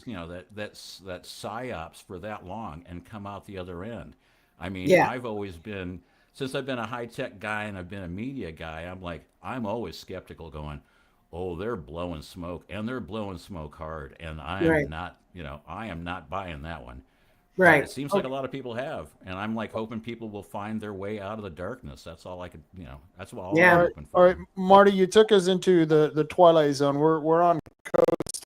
Speaker 2: that psyops for that long and come out the other end? I mean,
Speaker 4: Yeah.
Speaker 2: I've always been, since I've been a high tech guy and I've been a media guy, I'm always skeptical going, oh, they're blowing smoke and they're blowing smoke hard. And I am
Speaker 4: Right.
Speaker 2: not, I am not buying that one.
Speaker 4: Right.
Speaker 2: It seems like a lot of people have, and I'm like hoping people will find their way out of the darkness. That's all I could, that's all
Speaker 4: Yeah.
Speaker 2: I'm
Speaker 3: All right,
Speaker 2: hoping
Speaker 3: all
Speaker 2: for.
Speaker 3: right, Marty, you took us into the twilight zone. We're on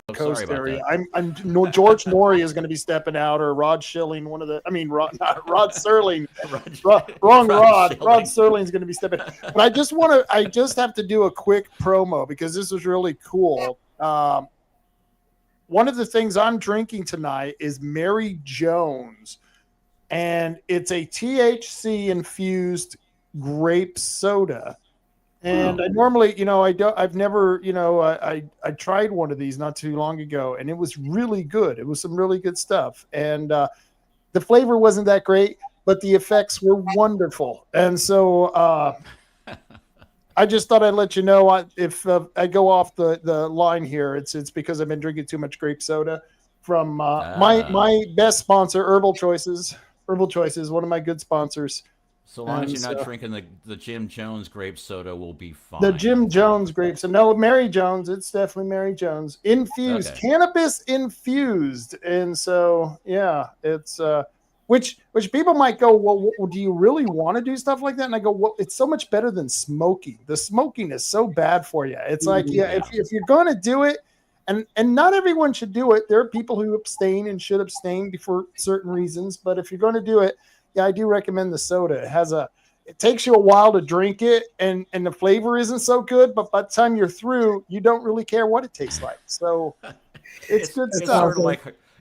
Speaker 2: Oh, sorry
Speaker 3: coast
Speaker 2: about
Speaker 3: area.
Speaker 2: that.
Speaker 3: I'm no, George Norrie is going to be stepping out, or Rod Schilling, not Rod Serling. Wrong Rod. Rod
Speaker 2: Schilling.
Speaker 3: Serling's going to be stepping. But I just have to do a quick promo because this was really cool. One of the things I'm drinking tonight is Mary Jones, and it's a THC infused grape soda. And I normally, I've never, I tried one of these not too long ago, and it was really good. It was some really good stuff. And the flavor wasn't that great, but the effects were wonderful. And so I just thought I'd let you know if I go off the line here, it's because I've been drinking too much grape soda from my best sponsor, Herbal Choices. Herbal Choices, one of my good sponsors.
Speaker 2: So long as you're not drinking the Jim Jones grape soda, will be fine.
Speaker 3: The Jim Jones grape soda. No, Mary Jones. It's definitely Mary Jones. Infused. Okay. Cannabis infused. And so, yeah, it's which people might go, well, do you really want to do stuff like that? And I go, well, it's so much better than smoking. The smoking is so bad for you. It's like, if you're going to do it, and not everyone should do it. There are people who abstain and should abstain for certain reasons. But if you're going to do it, yeah, I do recommend the soda. It takes you a while to drink it, and the flavor isn't so good, but by the time you're through, you don't really care what it tastes like. So it's good stuff.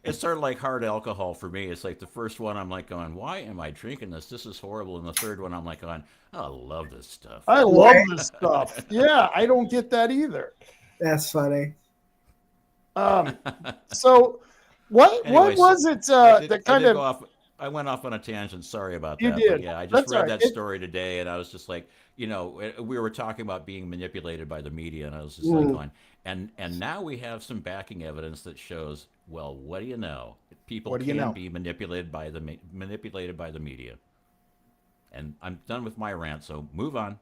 Speaker 2: It's sort of like hard alcohol for me. It's like the first one I'm like going, why am I drinking this? This is horrible. And the third one I'm like going, oh, I love this stuff.
Speaker 3: I love this stuff. Yeah, I don't get that either.
Speaker 4: That's funny.
Speaker 3: So what was it that kind of...
Speaker 2: I went off on a tangent. Sorry about that.
Speaker 3: You did.
Speaker 2: But yeah, I just read that story today, and I was just like, we were talking about being manipulated by the media, and I was just like going, and now we have some backing evidence that shows, well, what do you know? People can be manipulated by the media. And I'm done with my rant, so move on.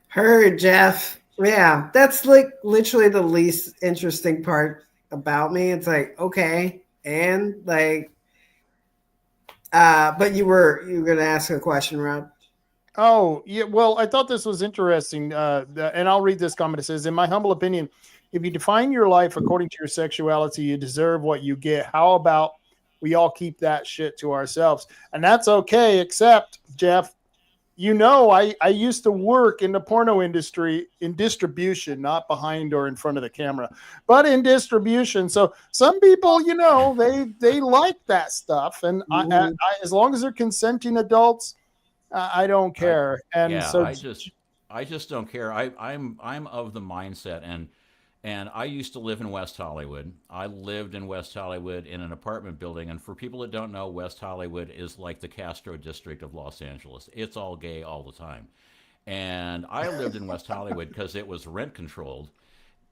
Speaker 4: Heard, Jeff. Yeah, that's like literally the least interesting part about me. It's like, okay, and like, but you were gonna ask a question, Rob.
Speaker 3: Oh, yeah. Well, I thought this was interesting, and I'll read this comment. It says, in my humble opinion, if you define your life according to your sexuality, you deserve what you get. How about we all keep that shit to ourselves? And that's okay, except, Jeff, I used to work in the porno industry in distribution, not behind or in front of the camera, but in distribution. So some people, they like that stuff. And I, as long as they're consenting adults, I don't care.
Speaker 2: I just don't care. I'm of the mindset, and I used to live in West Hollywood. I lived in West Hollywood in an apartment building. And for people that don't know, West Hollywood is like the Castro district of Los Angeles. It's all gay all the time. And I lived in West Hollywood because it was rent controlled.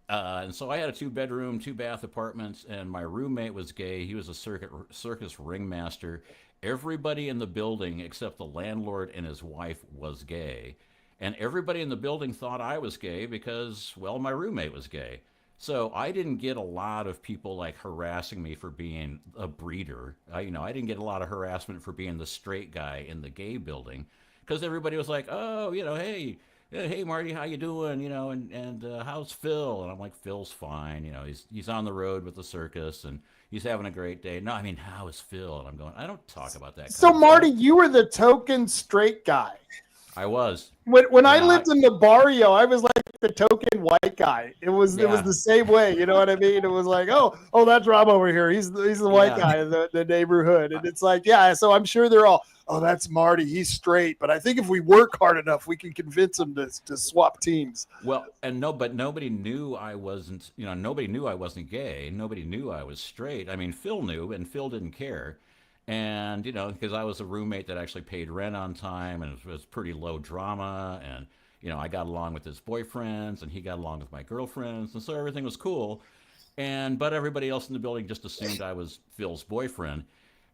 Speaker 2: And so I had a 2-bedroom, 2-bath apartment, and my roommate was gay. He was a circus ringmaster. Everybody in the building except the landlord and his wife was gay. And everybody in the building thought I was gay because, well, my roommate was gay. So I didn't get a lot of people like harassing me for being a breeder. I didn't get a lot of harassment for being the straight guy in the gay building because everybody was like, oh, hey, Marty, how you doing? And how's Phil? And I'm like, Phil's fine. He's on the road with the circus and he's having a great day. No, I mean, how is Phil? And I'm going, I don't talk about that.
Speaker 3: So Marty, you were the token straight guy.
Speaker 2: I was.
Speaker 3: When I lived in the barrio, I was like the token white guy. It was the same way. You know what I mean? It was like, oh, that's Rob over here. He's the white guy in the neighborhood. And it's like, yeah, so I'm sure they're all, oh, that's Marty. He's straight. But I think if we work hard enough, we can convince him to swap teams.
Speaker 2: Well, but nobody knew I wasn't, nobody knew I wasn't gay. Nobody knew I was straight. I mean, Phil knew, and Phil didn't care. And, because I was a roommate that actually paid rent on time and it was pretty low drama. And, I got along with his boyfriends and he got along with my girlfriends. And so everything was cool. But everybody else in the building just assumed I was Phil's boyfriend.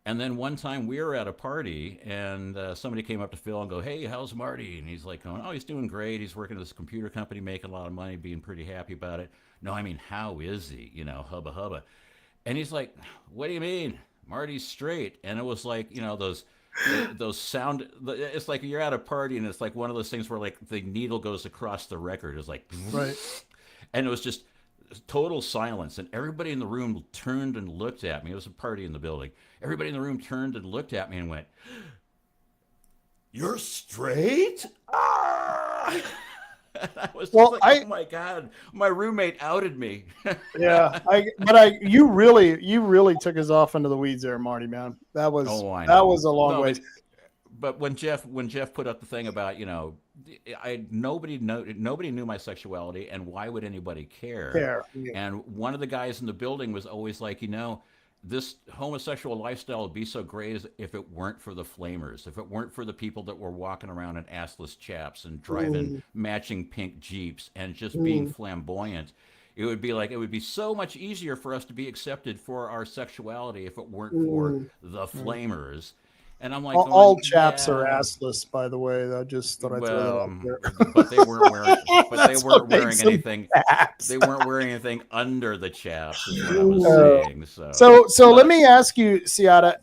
Speaker 2: And then one time we were at a party, and somebody came up to Phil and go, "Hey, how's Marty?" And he's like, going, "Oh, he's doing great. He's working at this computer company, making a lot of money, being pretty happy about it." No, I mean, how is he? Hubba hubba. And he's like, "What do you mean? Marty's straight." And it was like, those sound. It's like you're at a party, and it's like one of those things where like the needle goes across the record. It's like,
Speaker 3: Right.
Speaker 2: and it was just total silence, and everybody in the room turned and looked at me. It was a party in the building. Everybody in the room turned and looked at me and went, "You're straight?" Ah! And I was just like, "Oh my God, my roommate outed me."
Speaker 3: Yeah, you really took us off into the weeds there, Marty, man. That was that was a long way.
Speaker 2: But when Jeff put up the thing about nobody knew my sexuality, and why would anybody care?
Speaker 3: Yeah.
Speaker 2: And one of the guys in the building was always like, this homosexual lifestyle would be so great if it weren't for the flamers, if it weren't for the people that were walking around in assless chaps and driving matching pink Jeeps and just being flamboyant. It would be so much easier for us to be accepted for our sexuality if it weren't for the flamers. And I'm like,
Speaker 3: all chaps are assless, by the way. I just thought I'd throw that out there.
Speaker 2: But they weren't wearing. But they weren't wearing anything. They weren't wearing anything under the chaps. Is what I was saying.
Speaker 3: So let me ask you, Ciatta,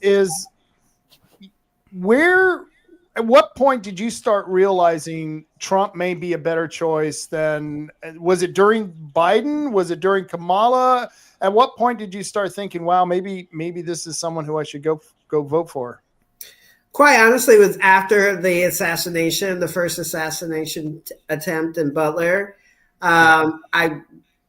Speaker 3: at what point did you start realizing Trump may be a better choice than? Was it during Biden? Was it during Kamala? At what point did you start thinking, wow, maybe this is someone who I should go vote for?
Speaker 4: Quite honestly, it was after the first assassination attempt in Butler.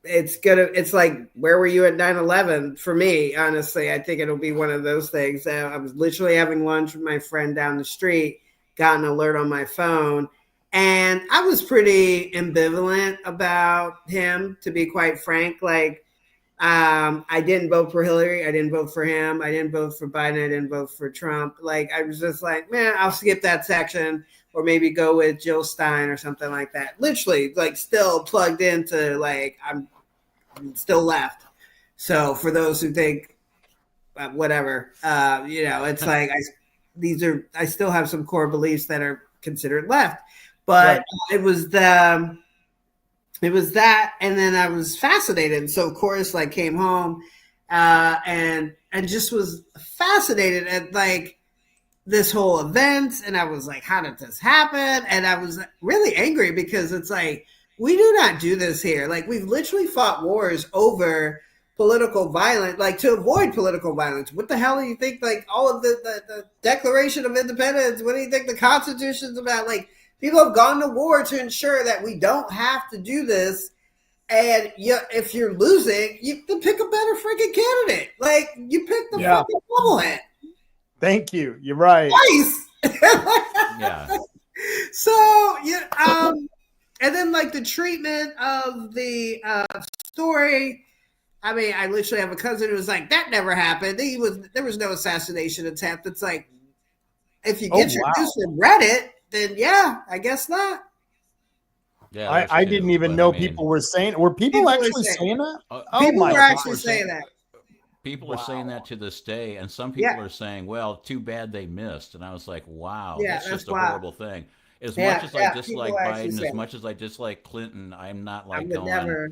Speaker 4: It's like, where were you at 9/11 for me? Honestly, I think it'll be one of those things. I was literally having lunch with my friend down the street, got an alert on my phone, and I was pretty ambivalent about him, to be quite frank. Like, I didn't vote for Hillary. I didn't vote for him. I didn't vote for Biden. I didn't vote for Trump. Like, I was just like, man, I'll skip that section, or maybe go with Jill Stein or something like that. Literally, like, still plugged into, like, I'm still left. So for those who think whatever, it's like I still have some core beliefs that are considered left, but right. It was that, and then I was fascinated. So of course, like, came home and just was fascinated at like this whole event. And I was like, how did this happen? And I was really angry because it's like, we do not do this here. Like, we've literally fought wars over political violence, like, to avoid political violence. What the hell do you think? Like, all of the Declaration of Independence, what do you think the Constitution's about? Like, people have gone to war to ensure that we don't have to do this. And if you're losing, you can pick a better freaking candidate. Like, you pick the fucking bubblehead.
Speaker 3: Thank you. You're right.
Speaker 4: Nice.
Speaker 2: Yeah.
Speaker 4: So, and then, like, the treatment of the story. I mean, I literally have a cousin who was like, that never happened. There was no assassination attempt. It's like, if you get your news from Reddit, then yeah, I guess not.
Speaker 2: Yeah,
Speaker 3: I didn't even know people were saying. Were people actually saying that?
Speaker 4: People were actually saying that.
Speaker 2: People are saying that to this day, and some people are saying, "Well, too bad they missed." And I was like, "Wow, that's just a horrible thing." As much as I dislike Biden, as much as I dislike Clinton, I'm not like going.
Speaker 4: Never.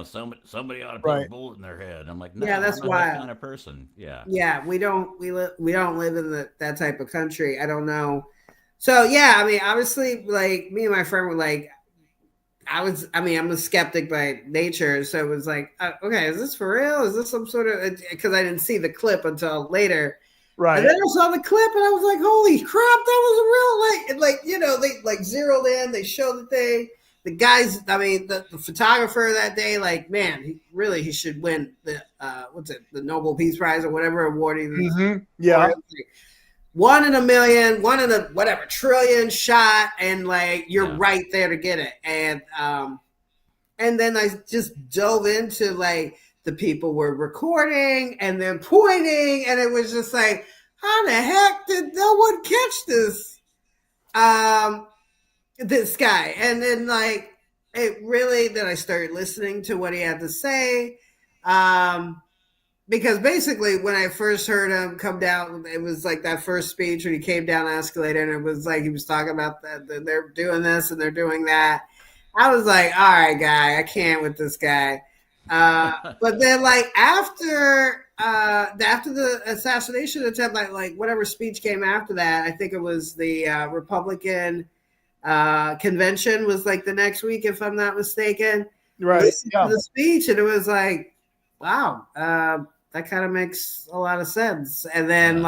Speaker 2: Somebody ought to put a bullet in their head. I'm like, no,
Speaker 4: that's
Speaker 2: I'm not that kind of person. Yeah.
Speaker 4: Yeah, we don't live in that type of country. I don't know. So yeah, I mean, obviously, like, me and my friend were like, I'm a skeptic by nature. So it was like, okay, is this for real? Is this some sort of, because I didn't see the clip until later. Right. And then I saw the clip and I was like, holy crap, that was a real, they like zeroed in, they showed the thing. The guys, I mean, the photographer that day, like, man, he should win the, the Nobel Peace Prize or whatever award he was.
Speaker 3: Mm-hmm. Yeah.
Speaker 4: 1 in a million, 1 in a trillion shot, and like, you're right there to get it. And then I just dove into, like, the people were recording and then pointing, and it was just like, how the heck did no one catch this? This guy. And then, like, then I started listening to what he had to say. And because basically when I first heard him come down, it was like that first speech when he came down the escalator, and it was like he was talking about that they're doing this and they're doing that. I was like, all right, guy, I can't with this guy. But then, like after the assassination attempt, like whatever speech came after that, I think it was the Republican convention was like the next week, if I'm not mistaken.
Speaker 3: Right. Yeah.
Speaker 4: The speech, and it was like, wow, that kind of makes a lot of sense. And then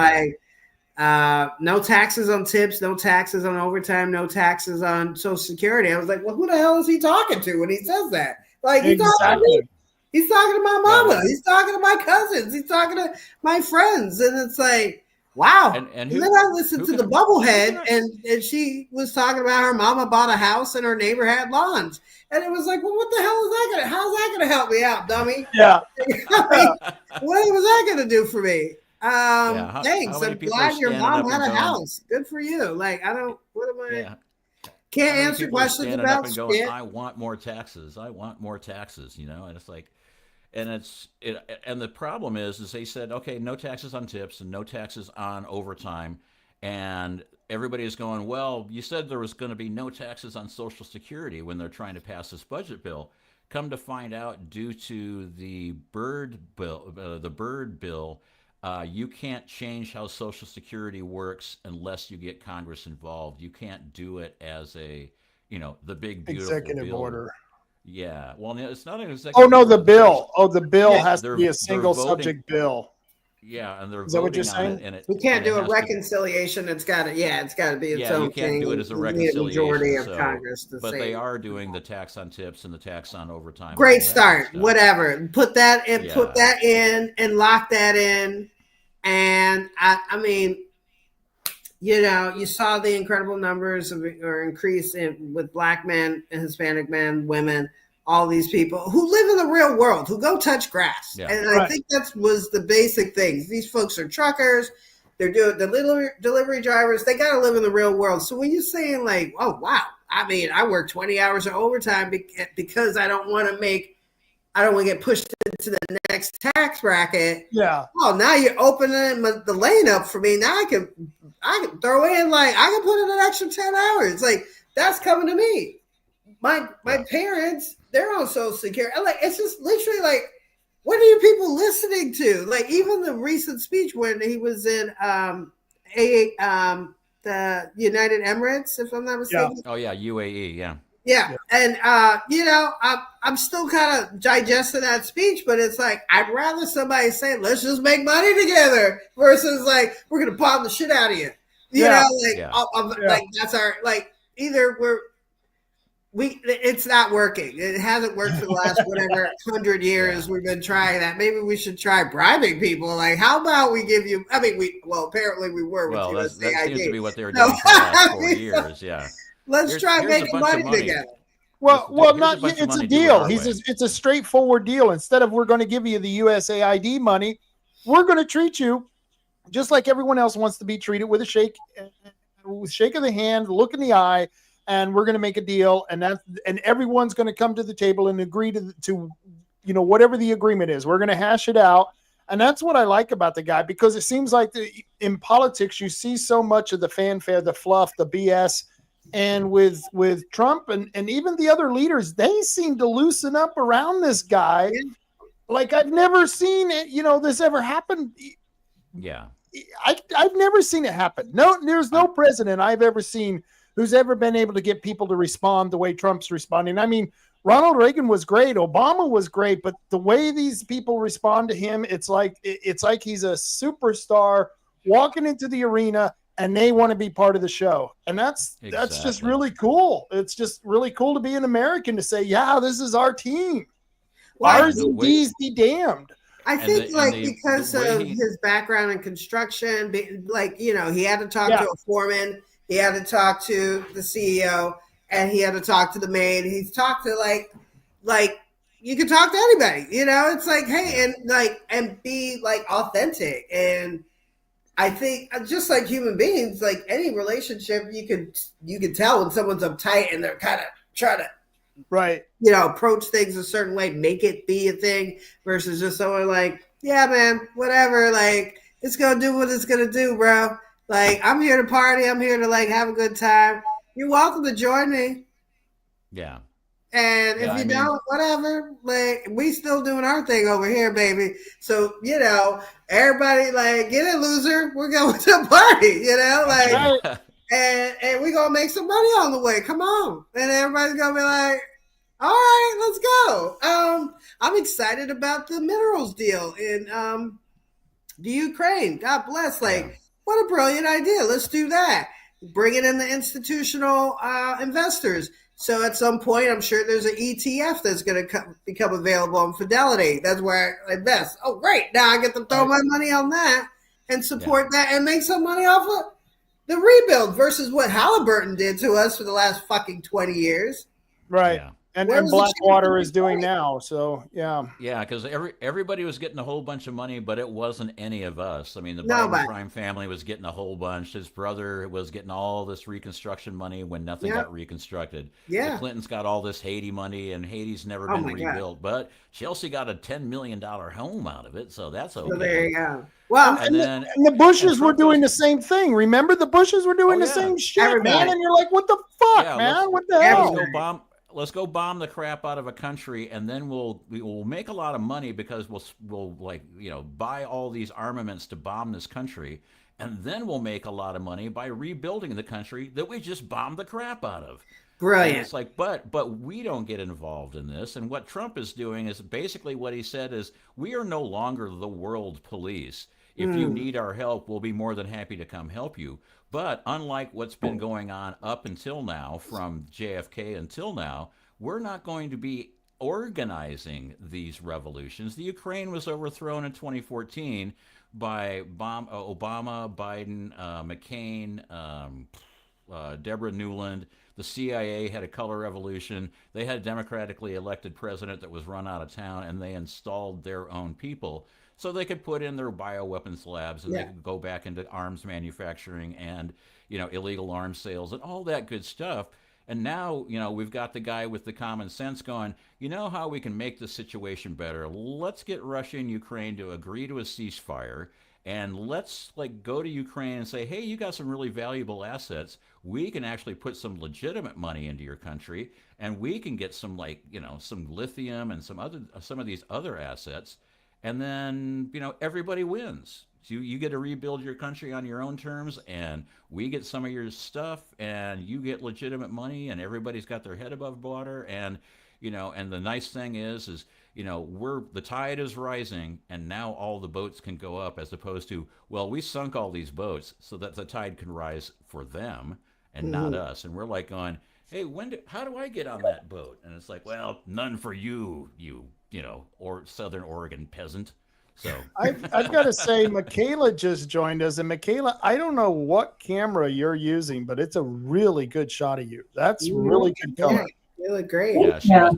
Speaker 4: no taxes on tips, no taxes on overtime, no taxes on Social Security. I was like, well, who the hell is he talking to when he says that? Like, he's talking to me. He's talking to my mama. Yeah. He's talking to my cousins. He's talking to my friends. And it's like, wow. And then I listened to the Bubblehead, and she was talking about her mama bought a house and her neighbor had lawns. And it was like, well, what the hell is that how's that gonna help me out, dummy?
Speaker 3: Yeah.
Speaker 4: I mean, what was that gonna do for me? Thanks. I'm glad your mom had a house. Good for you. Like, I don't, what am I? Yeah. Can't answer questions about shit.
Speaker 2: I want more taxes. I want more taxes, and it's like, and the problem is they said, okay, no taxes on tips and no taxes on overtime. And everybody is going, well, you said there was going to be no taxes on Social Security when they're trying to pass this budget bill. Come to find out, due to the Byrd bill, you can't change how Social Security works unless you get Congress involved. You can't do it as the big, beautiful
Speaker 3: executive
Speaker 2: bill.
Speaker 3: Order.
Speaker 2: Yeah. Well, it's not an executive
Speaker 3: order.
Speaker 2: The
Speaker 3: bill. The bill has to be a single subject bill.
Speaker 2: Yeah, and they're
Speaker 3: Is that what you're
Speaker 2: voting
Speaker 3: saying?
Speaker 2: on it.
Speaker 4: We can't do a reconciliation. It's got to be its own thing.
Speaker 2: Yeah, you can't do it as a reconciliation.
Speaker 4: Majority of Congress to
Speaker 2: but
Speaker 4: say.
Speaker 2: They are doing the tax on tips and the tax on overtime.
Speaker 4: Great start. Whatever. Put that in. Yeah. Put that in and lock that in. And I mean, you saw the incredible numbers or increase with Black men and Hispanic men, women, all these people who live in the real world, who go touch grass. Yeah. And I think that was the basic things. These folks are truckers. They're doing delivery drivers. They got to live in the real world. So when you're saying like, oh, wow, I mean, I work 20 hours of overtime because I don't want to get pushed into the next tax bracket.
Speaker 3: Yeah.
Speaker 4: Oh, now you're opening the lane up for me. Now I can throw in I can put in an extra 10 hours. Like, that's coming to me. My parents, they're on Social Security. Like, it's just literally like, what are you people listening to? Like, even the recent speech when he was in the United Emirates, if I'm not mistaken.
Speaker 2: Yeah. Oh yeah, UAE. Yeah.
Speaker 4: Yeah. And I'm still kind of digesting that speech, but it's like, I'd rather somebody say, let's just make money together versus like, we're gonna palm the shit out of you. Like that's our, like, either it's not working. It hasn't worked for the last 100 years. We've been trying that. Maybe we should try bribing people. Like, how about we give you? I mean, apparently we were.
Speaker 2: Well, that seems to be what they were doing for the last 4 years. Yeah.
Speaker 4: Let's try making money together.
Speaker 3: Well, not. It's a deal. It's a straightforward deal. Instead of we're going to give you the USAID money, we're going to treat you just like everyone else wants to be treated, with a shake of the hand, look in the eye. And we're going to make a deal, and everyone's going to come to the table and agree to whatever the agreement is. We're going to hash it out, and that's what I like about the guy, because it seems like in politics you see so much of the fanfare, the fluff, the BS, and with Trump and even the other leaders, they seem to loosen up around this guy. Like, I've never seen it. This ever happen.
Speaker 2: Yeah,
Speaker 3: I've never seen it happen. No, there's no president I've ever seen who's ever been able to get people to respond the way Trump's responding. I mean, Ronald Reagan was great. Obama was great. But the way these people respond to him, it's like he's a superstar walking into the arena and they want to be part of the show. And that's just really cool. It's just really cool to be an American, to say, yeah, this is our team. Ours and D's be damned.
Speaker 4: I think because of his background in construction, he had to talk to a foreman. He had to talk to the CEO, and he had to talk to the maid. He's talked to like you can talk to anybody, it's like, hey, and be like authentic. And I think just like human beings, like any relationship, you can tell when someone's uptight and they're kind of trying to approach things a certain way, make it be a thing, versus just someone like, yeah, man, whatever. Like, it's gonna do what it's gonna do, bro. Like, I'm here to party. I'm here to like have a good time. You're welcome to join me.
Speaker 2: Yeah.
Speaker 4: And
Speaker 2: Yeah,
Speaker 4: if
Speaker 2: I
Speaker 4: you
Speaker 2: mean,
Speaker 4: don't, whatever. Like, we still doing our thing over here, baby. So, you know, everybody like, get it, loser. We're going to the party, you know, like,
Speaker 2: yeah.
Speaker 4: and we're gonna make some money on the way. Come on. And everybody's gonna be like, all right, let's go. I'm excited about the minerals deal in the Ukraine. God bless.
Speaker 2: Yeah.
Speaker 4: Like, what a brilliant idea. Let's do that. Bring it in the institutional investors. So at some point, I'm sure there's an ETF that's going to become available on Fidelity. That's where I invest. Oh, great. Now I get to throw my money on that and support that and make some money off of the rebuild versus what Halliburton did to us for the last fucking 20 years.
Speaker 3: Right.
Speaker 2: Yeah.
Speaker 3: And Blackwater is doing now. So, yeah.
Speaker 2: Yeah, because everybody was getting a whole bunch of money, but it wasn't any of us. I mean, the
Speaker 4: Nobody.
Speaker 2: Biden crime family was getting a whole bunch. His brother was getting all this reconstruction money when nothing
Speaker 4: Yeah.
Speaker 2: got reconstructed.
Speaker 4: Yeah.
Speaker 2: The Clintons got all this Haiti money, and Haiti's never
Speaker 4: Oh
Speaker 2: been
Speaker 4: my God.
Speaker 2: rebuilt. But Chelsea got a $10 million home out of it, so that's okay.
Speaker 4: So there you go. Well,
Speaker 2: And then
Speaker 3: And the Bushes were
Speaker 2: Trump
Speaker 3: doing the
Speaker 2: goes-
Speaker 3: same thing. Remember, the Bushes were doing
Speaker 2: Oh,
Speaker 3: the
Speaker 2: yeah.
Speaker 3: same shit,
Speaker 4: Everybody.
Speaker 3: man. And you're like, what the fuck,
Speaker 2: Yeah,
Speaker 3: man? What the
Speaker 2: let's
Speaker 3: hell?
Speaker 2: go bomb. Let's go bomb the crap out of a country, and then we'll make a lot of money because we'll like buy all these armaments to bomb this country, and then we'll make a lot of money by rebuilding the country that we just bombed the crap out of. And
Speaker 4: brilliant.
Speaker 2: it's like, but we don't get involved in this. And what Trump is doing is basically what he said is, we are no longer the world police. If you need our help, we'll be more than happy to come help you. But unlike what's been going on up until now, from JFK until now, we're not going to be organizing these revolutions. The Ukraine was overthrown in 2014 by Obama, Biden, McCain, Deborah Nuland. The CIA had a color revolution. They had a democratically elected president that was run out of town, and they installed their own people so they could put in their bioweapons labs, and they could go back into arms manufacturing and illegal arms sales and all that good stuff. And now, we've got the guy with the common sense going, how we can make the situation better? Let's get Russia and Ukraine to agree to a ceasefire, and let's go to Ukraine and say, hey, you got some really valuable assets. We can actually put some legitimate money into your country, and we can get some some lithium and some of these other assets, and then everybody wins. You get to rebuild your country on your own terms, and we get some of your stuff, and you get legitimate money, and everybody's got their head above water. And and the nice thing is the tide is rising, and now all the boats can go up, as opposed to, well, we sunk all these boats so that the tide can rise for them and not us. And we're like going, hey, how do I get on that boat? And it's like, well, none for you, or Southern Oregon peasant. So
Speaker 3: I've got to say, Michaela just joined us, and Michaela, I don't know what camera you're using, but it's a really good shot of you. That's really good color.
Speaker 4: You look great.
Speaker 2: Yeah,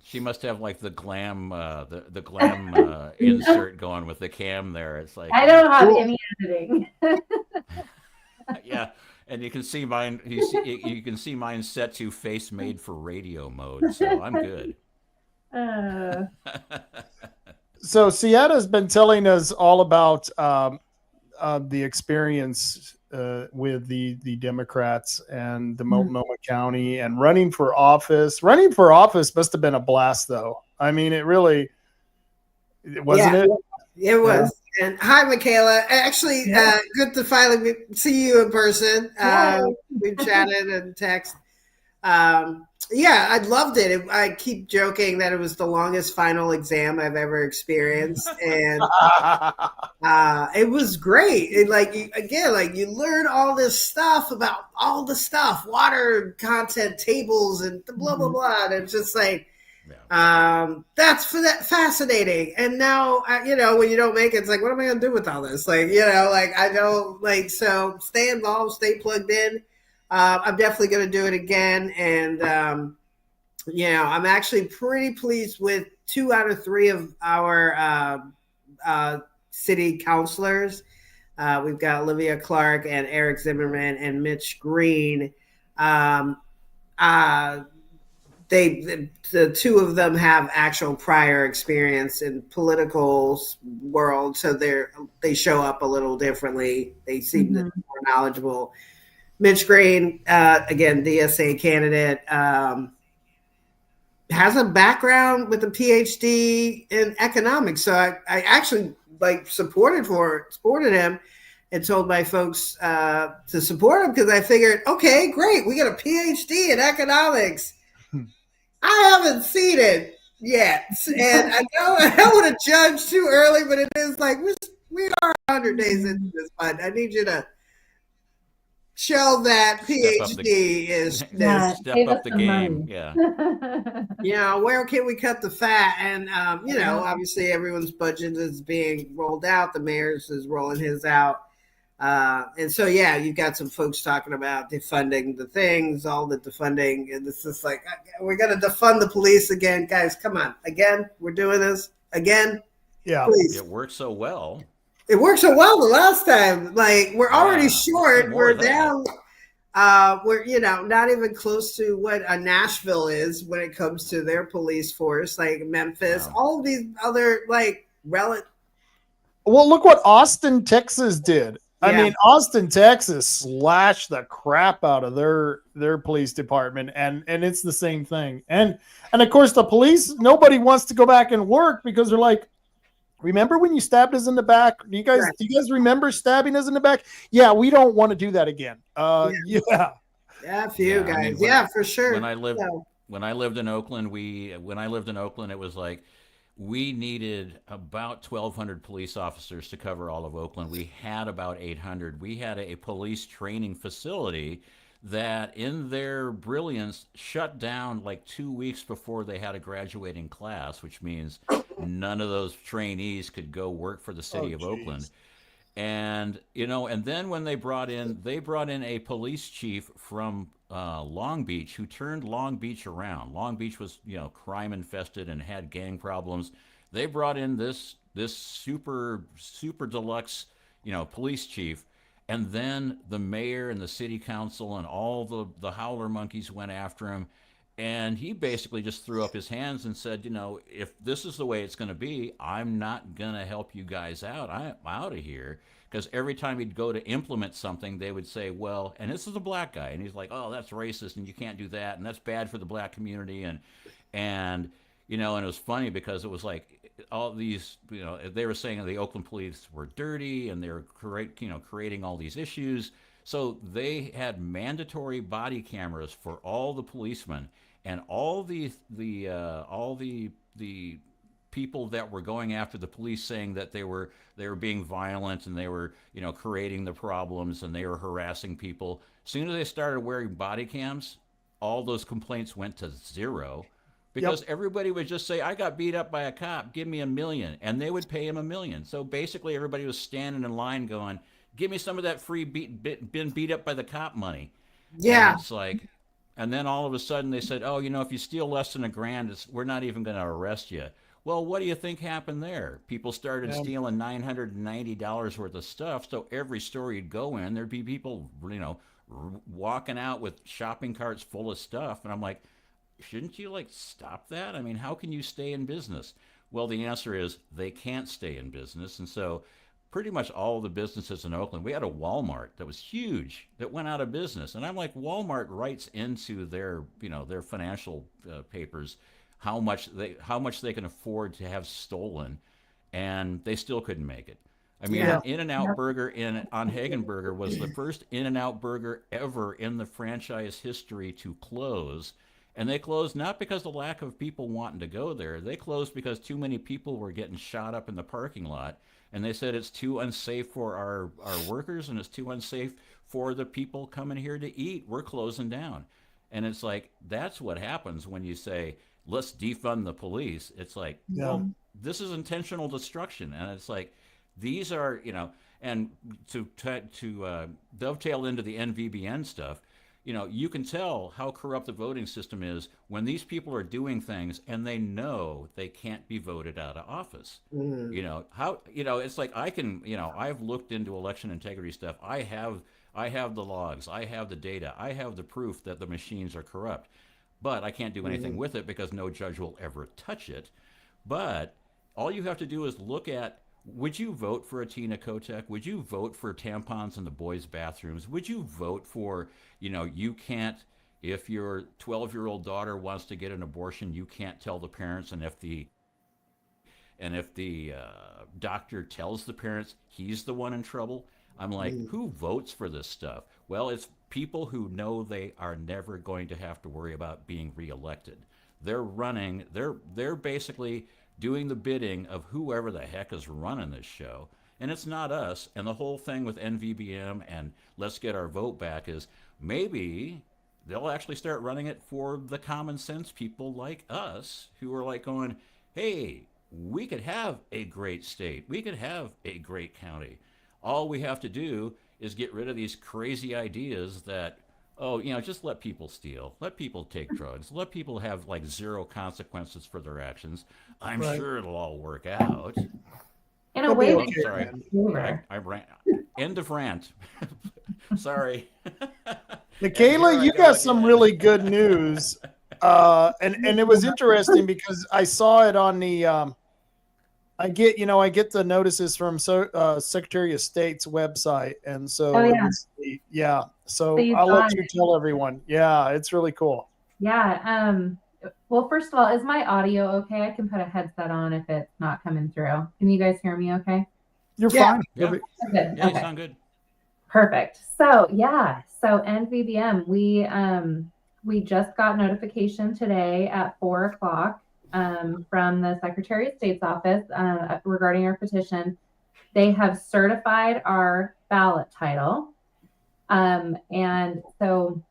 Speaker 2: she must have the glam, the glam insert going with the cam there. It's like,
Speaker 5: I don't have any editing.
Speaker 2: yeah, and you can see mine. You can see mine set to face made for radio mode, so I'm good.
Speaker 3: So Ciatta's been telling us all about the experience with the Democrats and the Multnomah County and running for office. Running for office must have been a blast, though. I mean, it wasn't it?
Speaker 4: It was. Yeah. And hi, Michaela. Actually, good to finally see you in person. We've chatted and text. I loved it. I keep joking that it was the longest final exam I've ever experienced, and it was great. You learn all this stuff about all the stuff, water content tables, and blah blah blah. And it's just that's fascinating. And now, when you don't make it, it's like, what am I going to do with all this? I don't so stay involved, stay plugged in. I'm definitely going to do it again. And, I'm actually pretty pleased with 2 out of 3 of our city councilors. We've got Olivia Clark and Eric Zimmerman and Mitch Green. the two of them have actual prior experience in political world, so they show up a little differently. They seem more knowledgeable. Mitch Green, again, DSA candidate, has a background with a PhD in economics. So I actually supported him and told my folks to support him, because I figured, okay, great, we got a PhD in economics. I haven't seen it yet, and I know I don't want to judge too early, but it is like we are 100 days into this, but I need you to show that PhD is
Speaker 2: step up the game. Yeah.
Speaker 4: Where can we cut the fat? And obviously everyone's budget is being rolled out. The mayor's is rolling his out. And so, you've got some folks talking about defunding the things, all the defunding. And it's just like, we're going to defund the police again. Guys, come on. Again, we're doing this again.
Speaker 3: Yeah.
Speaker 4: Please.
Speaker 2: It worked so well.
Speaker 4: It worked so well the last time. Like, we're already short. We're down. We're, not even close to what a Nashville is when it comes to their police force, like Memphis, all of these other, relative.
Speaker 3: Well, look what Austin, Texas did. I mean, Austin, Texas slashed the crap out of their police department, and it's the same thing. And of course, the police, nobody wants to go back and work because they're like, remember when you stabbed us in the back? Do you guys remember stabbing us in the back? Yeah, we don't want to do that again.
Speaker 4: Yeah, for you guys. For sure.
Speaker 2: When I lived in Oakland, it was like we needed about 1,200 police officers to cover all of Oakland. We had about 800. We had a police training facility that, in their brilliance, shut down like 2 weeks before they had a graduating class, which means none of those trainees could go work for the city of Oakland. And and then when they brought in a police chief from Long Beach, who turned Long Beach around. Long Beach was crime infested and had gang problems. They brought in this super deluxe police chief. And then the mayor and the city council and all the howler monkeys went after him. And he basically just threw up his hands and said, if this is the way it's going to be, I'm not going to help you guys out. I'm out of here. Because every time he'd go to implement something, they would say, well, and this is a black guy. And he's like, oh, that's racist and you can't do that. And that's bad for the black community. And it was funny because it was like all these, they were saying the Oakland police were dirty and they were creating all these issues. So they had mandatory body cameras for all the policemen, and all the people that were going after the police, saying that they were being violent and they were creating the problems and they were harassing people. As soon as they started wearing body cams, all those complaints went to zero. Because everybody would just say, I got beat up by a cop, give me $1 million. And they would pay him $1 million. So basically everybody was standing in line going, give me some of that free been beat up by the cop money.
Speaker 4: Yeah.
Speaker 2: And it's like, and then all of a sudden they said, oh, if you steal less than $1,000, we're not even going to arrest you. Well, what do you think happened there? People started stealing $990 worth of stuff. So every store you'd go in, there'd be people, walking out with shopping carts full of stuff. And I'm like, shouldn't you stop that? I mean, how can you stay in business? Well, the answer is they can't stay in business. And so pretty much all the businesses in Oakland, we had a Walmart that was huge that went out of business. And I'm like, Walmart writes into their financial papers how much they can afford to have stolen, and they still couldn't make it. I mean, In-N-Out Burger on Hagenberger was the first In-N-Out Burger ever in the franchise history to close. And they closed not because of the lack of people wanting to go there. They closed because too many people were getting shot up in the parking lot. And they said it's too unsafe for our workers and it's too unsafe for the people coming here to eat. We're closing down. And it's like, that's what happens when you say, let's defund the police. It's like, well, this is intentional destruction. And it's like, these are, and to dovetail into the NVBN stuff, you can tell how corrupt the voting system is when these people are doing things and they know they can't be voted out of office. It's like I've looked into election integrity stuff. I have the logs. I have the data. I have the proof that the machines are corrupt. but I can't do anything with it because no judge will ever touch it. But all you have to do is look at, would you vote for a Tina Kotek? Would you vote for tampons in the boys' bathrooms? Would you vote for, you can't, if your 12-year-old daughter wants to get an abortion, you can't tell the parents, and if the doctor tells the parents, he's the one in trouble. I'm like, who votes for this stuff? Well, it's people who know they are never going to have to worry about being reelected. They're running, they're basically doing the bidding of whoever the heck is running this show. And it's not us. And the whole thing with NVBM and let's get our vote back is maybe they'll actually start running it for the common sense people like us who are like going, hey, we could have a great state. We could have a great county. All we have to do is get rid of these crazy ideas that, just let people steal, let people take drugs, let people have like zero consequences for their actions. I'm sure it'll all work out.
Speaker 5: In a way,
Speaker 2: I'm sorry. I ran. End of rant. Sorry.
Speaker 3: Michaela, you got some really good news. And it was interesting because I saw it on the I get the notices from Secretary of State's website, and so So I'll let you tell everyone. Yeah, it's really cool.
Speaker 5: Yeah. Well, first of all, is my audio okay? I can put a headset on if it's not coming through. Can you guys hear me okay?
Speaker 3: You're fine.
Speaker 2: Yeah.
Speaker 5: Good.
Speaker 2: Yeah,
Speaker 5: Okay.
Speaker 2: you sound good.
Speaker 5: Perfect. So NVBM, we just got notification today at 4:00 from the Secretary of State's office regarding our petition. They have certified our ballot title. And so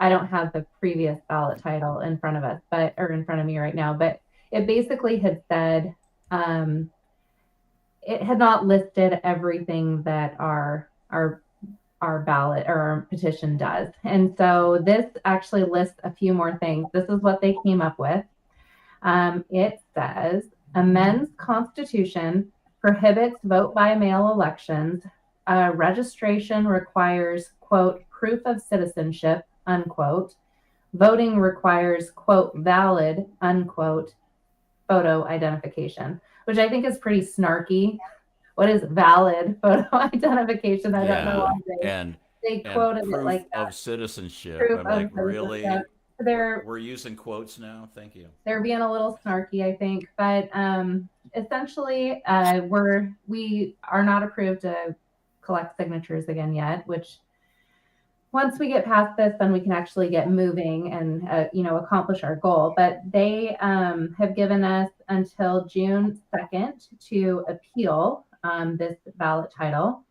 Speaker 5: I don't have the previous ballot title in front of us, or in front of me right now, but it basically had said, it had not listed everything that our ballot or our petition does. And so this actually lists a few more things. This is what they came up with. It says, amends Constitution, prohibits vote by mail elections, registration requires, quote, proof of citizenship, unquote. Voting requires, quote, valid, unquote, photo identification, which I think is pretty snarky. What is valid photo identification? I don't know why they quoted it like that.
Speaker 2: Of citizenship.
Speaker 5: Proof
Speaker 2: I'm like,
Speaker 5: of
Speaker 2: really?
Speaker 5: citizenship.
Speaker 2: We're using quotes now. Thank you.
Speaker 5: They're being a little snarky, I think, but essentially, we are not approved to collect signatures again yet, which once we get past this, then we can actually get moving and accomplish our goal. But they have given us until June 2nd to appeal this ballot title,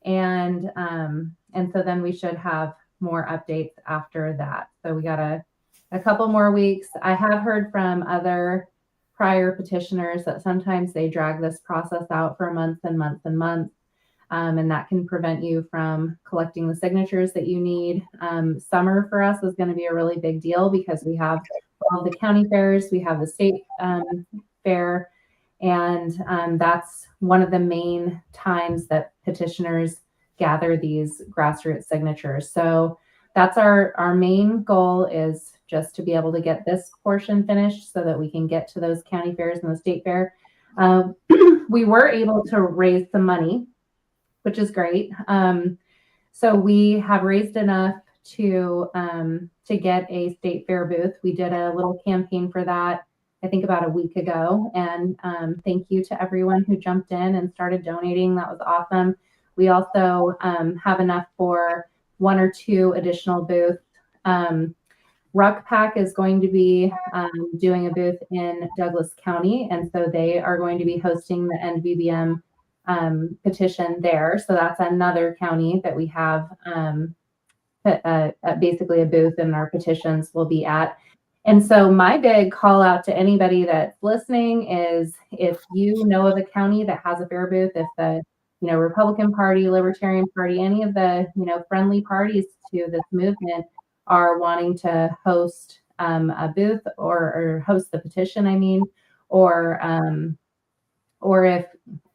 Speaker 5: and so then we should have more updates after that. So we got a couple more weeks. I have heard from other prior petitioners that sometimes they drag this process out for months and months and months. And that can prevent you from collecting the signatures that you need. Summer for us is going to be a really big deal because we have all the county fairs, we have the state fair, and that's one of the main times that petitioners gather these grassroots signatures. So that's our main goal, is just to be able to get this portion finished so that we can get to those county fairs and the state fair. We were able to raise some money, which is great. So we have raised enough to get a state fair booth. We did a little campaign for that, I think about a week ago. And thank you to everyone who jumped in and started donating. That was awesome. We also have enough for 1 or 2 additional booths. Ruck Pack is going to be doing a booth in Douglas County. And so they are going to be hosting the NVBM petition there. So that's another county that we have basically a booth and our petitions will be at. And so my big call out to anybody that's listening is, if you know of a county that has a fair booth, if the Republican Party, Libertarian Party, any of the friendly parties to this movement are wanting to host a booth or host the petition, or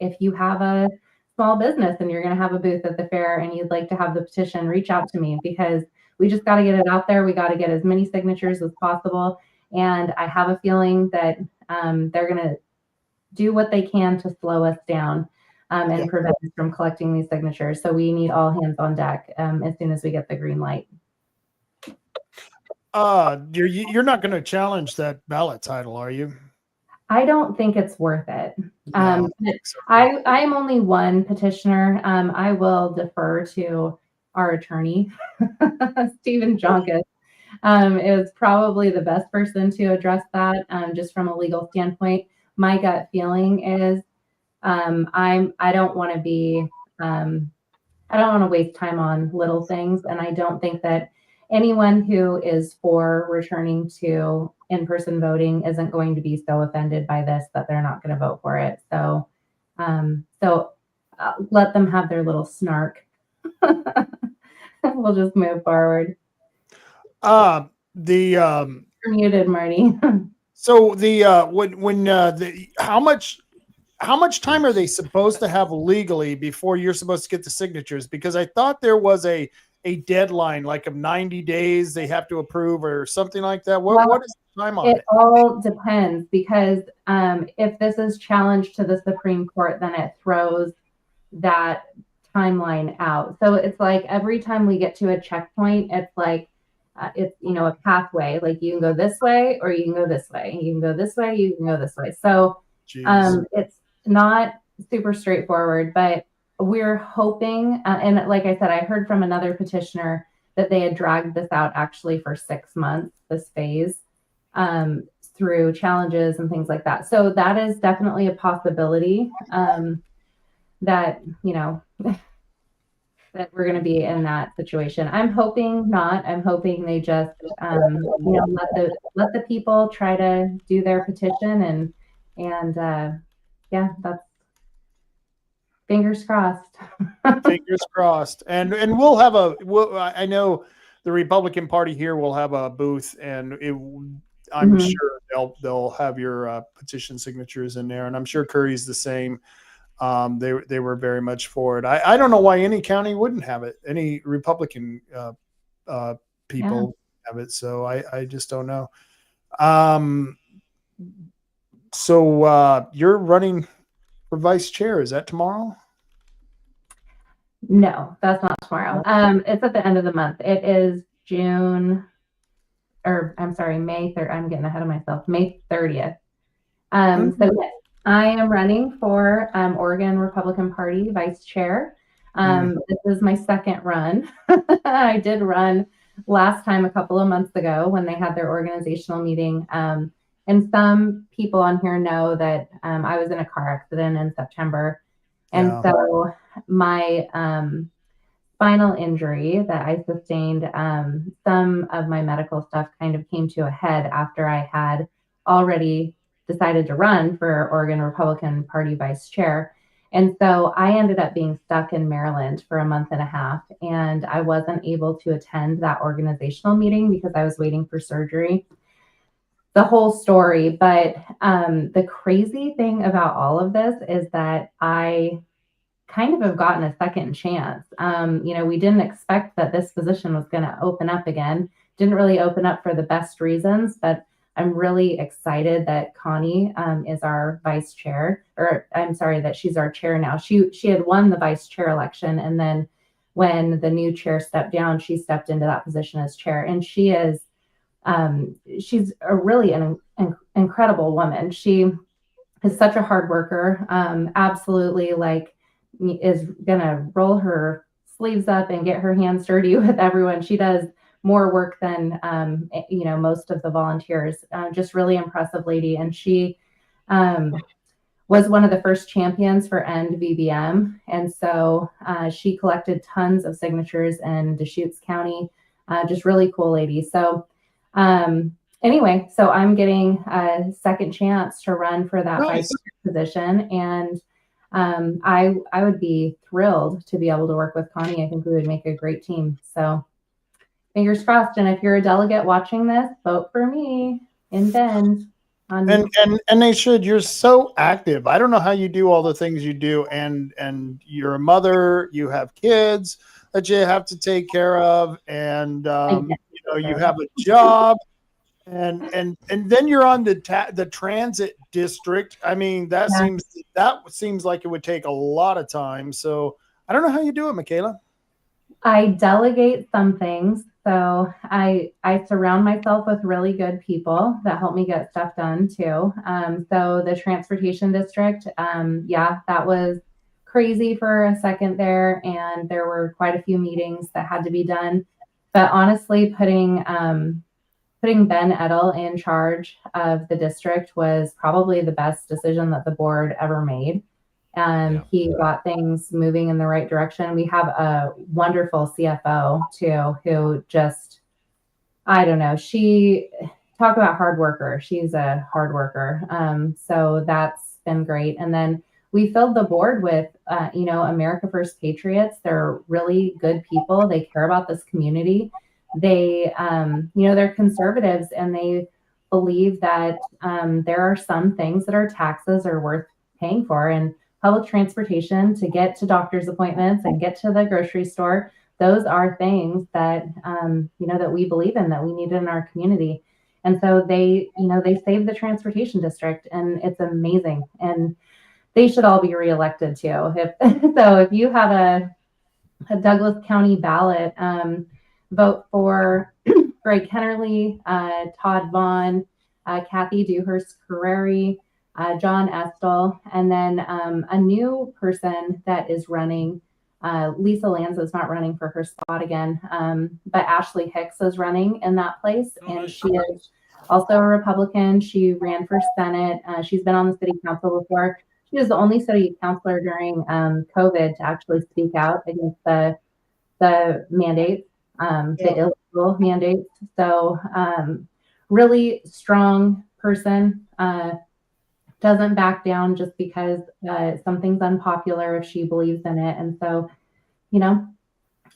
Speaker 5: if you have a small business and you're going to have a booth at the fair and you'd like to have the petition, reach out to me, because we just got to get it out there. We got to get as many signatures as possible. And I have a feeling that they're going to do what they can to slow us down and prevent us from collecting these signatures. So we need all hands on deck as soon as we get the green light.
Speaker 3: You're not going to challenge that ballot title, are you?
Speaker 5: I don't think it's worth it.
Speaker 3: No,
Speaker 5: I am only one petitioner. I will defer to our attorney, Stephen Jonkus. Is probably the best person to address that just from a legal standpoint. My gut feeling is I don't want to be I don't want to waste time on little things, and I don't think that anyone who is for returning to in-person voting isn't going to be so offended by this that they're not going to vote for it. So let them have their little snark. We'll just move forward. You're muted, Marty.
Speaker 3: So how much time are they supposed to have legally before you're supposed to get the signatures? Because I thought there was a deadline, like of 90 days they have to approve or something like that. What is the time on it?
Speaker 5: It all depends, because if this is challenged to the Supreme Court, then it throws that timeline out. So it's like every time we get to a checkpoint, it's like it's a pathway. Like you can go this way or you can go this way. You can go this way, you can go this way. So it's not super straightforward, but we're hoping, and like I said, I heard from another petitioner that they had dragged this out actually for 6 months, this phase, through challenges and things like that. So that is definitely a possibility that, that we're going to be in that situation. I'm hoping not. I'm hoping they just, let the people try to do their petition and that's fingers crossed.
Speaker 3: Fingers crossed. And I know the Republican Party here will have a booth, and I'm sure they'll have your petition signatures in there, and I'm sure Curry's the same. They were very much for it. I don't know why any county wouldn't have it. Any Republican people have it. So I just don't know. So you're running for vice chair. Is that tomorrow?
Speaker 5: No, that's not tomorrow. It's at the end of the month. It is May 3rd. I'm getting ahead of myself. May 30th. So yes, I am running for Oregon Republican Party vice chair. This is my second run. I did run last time a couple of months ago when they had their organizational meeting. And some people on here know that I was in a car accident in September. And so my spinal injury that I sustained, some of my medical stuff kind of came to a head after I had already decided to run for Oregon Republican Party vice chair. And so I ended up being stuck in Maryland for a month and a half, and I wasn't able to attend that organizational meeting because I was waiting for surgery. The whole story. But the crazy thing about all of this is that I kind of have gotten a second chance. We didn't expect that this position was going to open up again. Didn't really open up for the best reasons, but I'm really excited that Connie is our vice chair, or I'm sorry, that she's our chair now. She had won the vice chair election, and then when the new chair stepped down, she stepped into that position as chair, and she is she's a really an incredible woman. She is such a hard worker, absolutely is gonna roll her sleeves up and get her hands dirty with everyone. She does more work than most of the volunteers. Just really impressive lady, and she was one of the first champions for End VBM, and so she collected tons of signatures in Deschutes County. Just really cool lady. So anyway, so I'm getting a second chance to run for that vice position, and I would be thrilled to be able to work with Connie. I think we would make a great team. So fingers crossed. And if you're a delegate watching this, vote for me in Bend.
Speaker 3: And they should. You're so active. I don't know how you do all the things you do, and you're a mother. You have kids. that you have to take care of, and
Speaker 5: get
Speaker 3: you have a job, and then you're on the transit district. I mean, that seems like it would take a lot of time. So I don't know how you do it, Michaela.
Speaker 5: I delegate some things. So I surround myself with really good people that help me get stuff done too. So the transportation district, that was crazy for a second there, and there were quite a few meetings that had to be done. But honestly, putting Ben Edel in charge of the district was probably the best decision that the board ever made. He got things moving in the right direction. We have a wonderful CFO too, who just, I don't know, talk about hard worker. She's a hard worker. So that's been great. And then we filled the board with, America First Patriots. They're really good people. They care about this community. They, they're conservatives, and they believe that there are some things that our taxes are worth paying for. And public transportation to get to doctor's appointments and get to the grocery store, those are things that, that we believe in, that we need in our community. And so they saved the transportation district, and it's amazing. And they should all be reelected too. If you have a Douglas County ballot, vote for Greg Kennerly, Todd Vaughn, Kathy Dewhurst-Carreri, John Estel, and then a new person that is running. Lisa Lanza is not running for her spot again, but Ashley Hicks is running in that place, and she is also a Republican. She ran for Senate. She's been on the city council before. She was the only city councilor during COVID to actually speak out against the mandates, the illegal mandates. So really strong person. Doesn't back down just because something's unpopular if she believes in it. And so,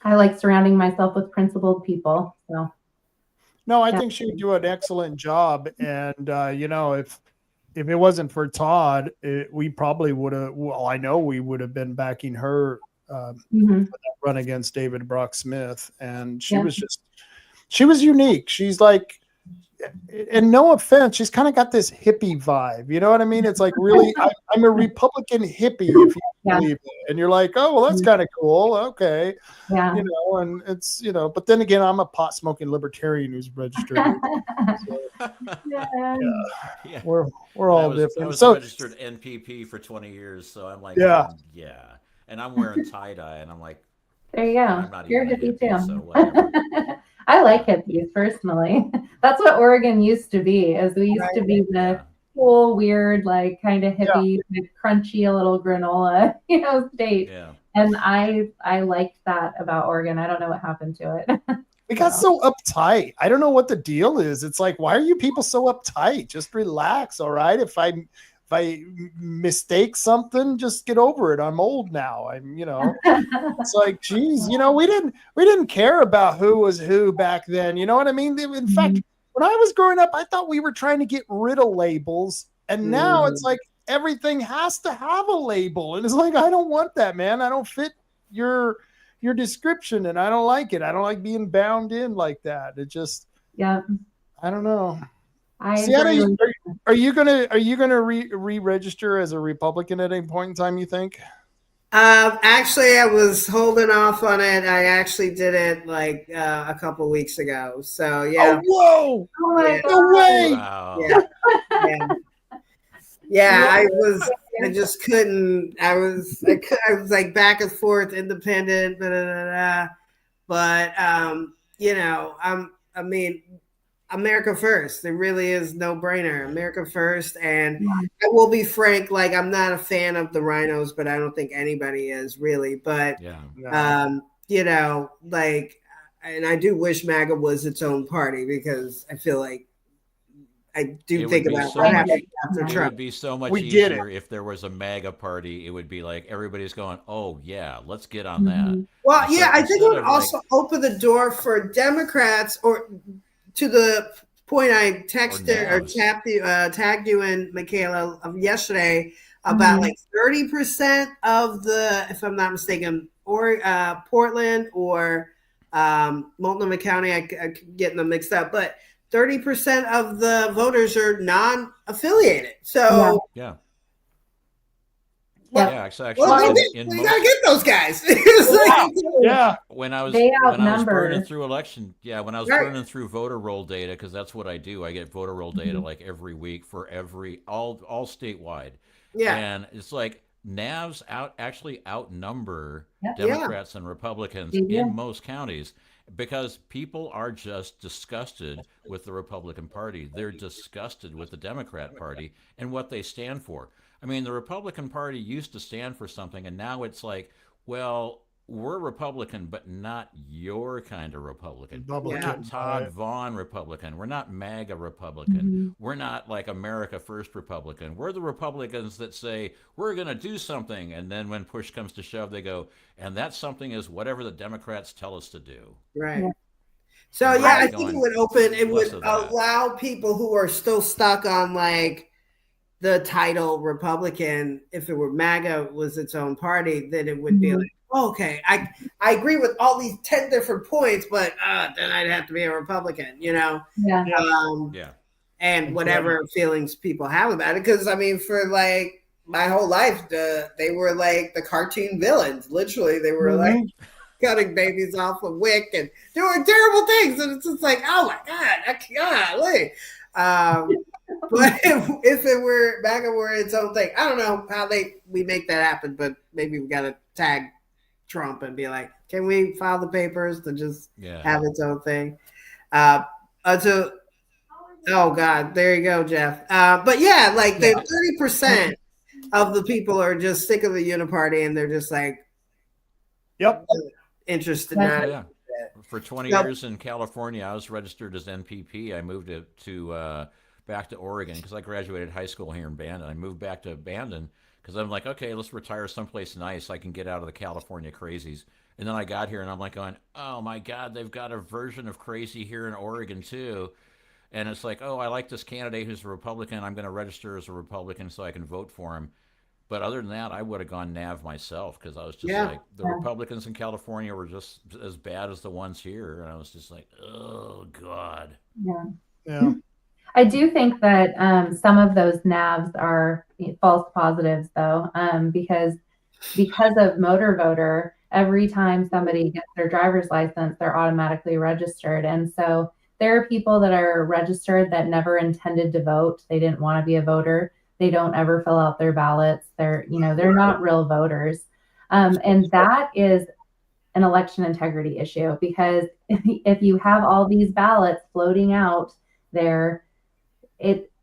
Speaker 5: I like surrounding myself with principled people. So,
Speaker 3: no, I think she'd do an excellent job. And, if it wasn't for Todd, we probably would have, I know we would have been backing her for that run against David Brock Smith. And she was unique. She's like, and no offense, she's kind of got this hippie vibe. You know what I mean? It's like, really, I'm a Republican hippie, if you believe it. And you're like, oh, well, that's kind of cool. Okay.
Speaker 5: Yeah.
Speaker 3: And it's, but then again, I'm a pot smoking libertarian who's registered. We're all different.
Speaker 6: I was
Speaker 3: So
Speaker 6: registered NPP for 20 years. So I'm like,
Speaker 3: yeah.
Speaker 6: And I'm wearing tie-dye, and I'm like,
Speaker 5: there you go.
Speaker 6: I'm not
Speaker 5: You're
Speaker 6: even
Speaker 5: hippie too.
Speaker 6: So whatever.
Speaker 5: I like hippies personally. That's what Oregon used to be. We used to be the cool, weird, like kind of hippie, crunchy, a little granola, state.
Speaker 6: Yeah.
Speaker 5: And I liked that about Oregon. I don't know what happened to it.
Speaker 3: We got so uptight. I don't know what the deal is. It's like, why are you people so uptight? Just relax, all right? If I mistake something, just get over it. I'm old now. It's like, geez, we didn't care about who was who back then. You know what I mean? In fact, when I was growing up, I thought we were trying to get rid of labels. And now it's like everything has to have a label. And it's like, I don't want that, man. I don't fit your description, and I don't like it. I don't like being bound in like that. It just, I don't know. Ciatta, are you gonna re-register as a Republican at any point in time, you think?
Speaker 4: Actually, I was holding off on it. I actually did it like a couple of weeks ago. So yeah.
Speaker 3: Oh, whoa!
Speaker 5: Oh my God.
Speaker 3: No way!
Speaker 6: Wow.
Speaker 4: Yeah. I just couldn't. I was like back and forth, independent, but America first. It really is no brainer. America first. And I will be frank, like I'm not a fan of the rhinos, but I don't think anybody is really. But and I do wish MAGA was its own party, because I feel like I do think about what happened after Trump.
Speaker 6: It would be so much easier if there was a MAGA party. It would be like everybody's going, oh yeah, let's get on that.
Speaker 4: Well, I think it would also open the door for Democrats, or to the point I texted or tagged you in, Michaela, yesterday, about like 30% of the, if I'm not mistaken, Portland or Multnomah County. I keep getting them mixed up, but 30% of the voters are non-affiliated. So
Speaker 6: Yeah.
Speaker 4: Well,
Speaker 6: Yeah, actually,
Speaker 4: well,
Speaker 6: in
Speaker 4: we
Speaker 6: most,
Speaker 4: gotta get those guys. It's like,
Speaker 3: Yeah.
Speaker 6: when I was
Speaker 5: They
Speaker 6: burning through when I was
Speaker 4: Right.
Speaker 6: burning through voter roll data, because that's what I do. I get voter roll data like every week for all statewide.
Speaker 4: yeah,
Speaker 6: And it's like NAVs actually outnumber
Speaker 5: Yep.
Speaker 6: Democrats and Republicans
Speaker 5: They do.
Speaker 6: in most counties because people are just disgusted with the Republican Party. They're disgusted with the Democrat Party and what they stand for. I mean, the Republican Party used to stand for something, and now it's like, well, we're Republican, but not your kind of Republican. We're
Speaker 3: Republican,
Speaker 6: not Todd
Speaker 3: right.
Speaker 6: Vaughn Republican. We're not MAGA Republican. We're not like America First Republican. We're the Republicans that say, we're going to do something. And then when push comes to shove, they go, and that something is whatever the Democrats tell us to do.
Speaker 4: right.
Speaker 5: Yeah.
Speaker 4: So
Speaker 6: And
Speaker 4: yeah, I
Speaker 6: Bernie's
Speaker 4: think
Speaker 6: going,
Speaker 4: it would open. It
Speaker 6: less
Speaker 4: would
Speaker 6: of that.
Speaker 4: allow people who are still stuck on like the title Republican. If it were MAGA was its own party, then it would be like, oh, okay, I agree with all these 10 different points, but then I'd have to be a Republican, you know.
Speaker 5: Yeah.
Speaker 6: Yeah.
Speaker 4: And whatever feelings people have about it, because I mean, for like my whole life, they were like the cartoon villains. Literally, they were like cutting babies off a wick and doing terrible things, and it's just like, oh my god, but if it were MAGA were its own thing, I don't know how we make that happen, but maybe we got to tag Trump and be like, can we file the papers to just have its own thing? So, oh God, there you go, Jeff. But yeah, like the 30% of the people are just sick of the uniparty, and they're just like,
Speaker 3: Yep.
Speaker 4: interested
Speaker 5: Yeah.
Speaker 4: in that.
Speaker 6: Yeah. For 20 years in California, I was registered as NPP. I moved to back to Oregon because I graduated high school here in Bandon. I moved back to Bandon because I'm like, okay, let's retire someplace nice. I can get out of the California crazies. And then I got here and I'm like going, oh my God, they've got a version of crazy here in Oregon too. And it's like, oh, I like this candidate who's a Republican. I'm going to register as a Republican so I can vote for him. But other than that, I would have gone NAV myself because I was just like, the Republicans in California were just as bad as the ones here. And I was just like, oh, God.
Speaker 3: Yeah.
Speaker 5: I do think that some of those NAVs are false positives, though, because of motor voter, every time somebody gets their driver's license, they're automatically registered. And so there are people that are registered that never intended to vote. They didn't want to be a voter. They don't ever fill out their ballots. They're not real voters. And that is an election integrity issue, because if you have all these ballots floating out there,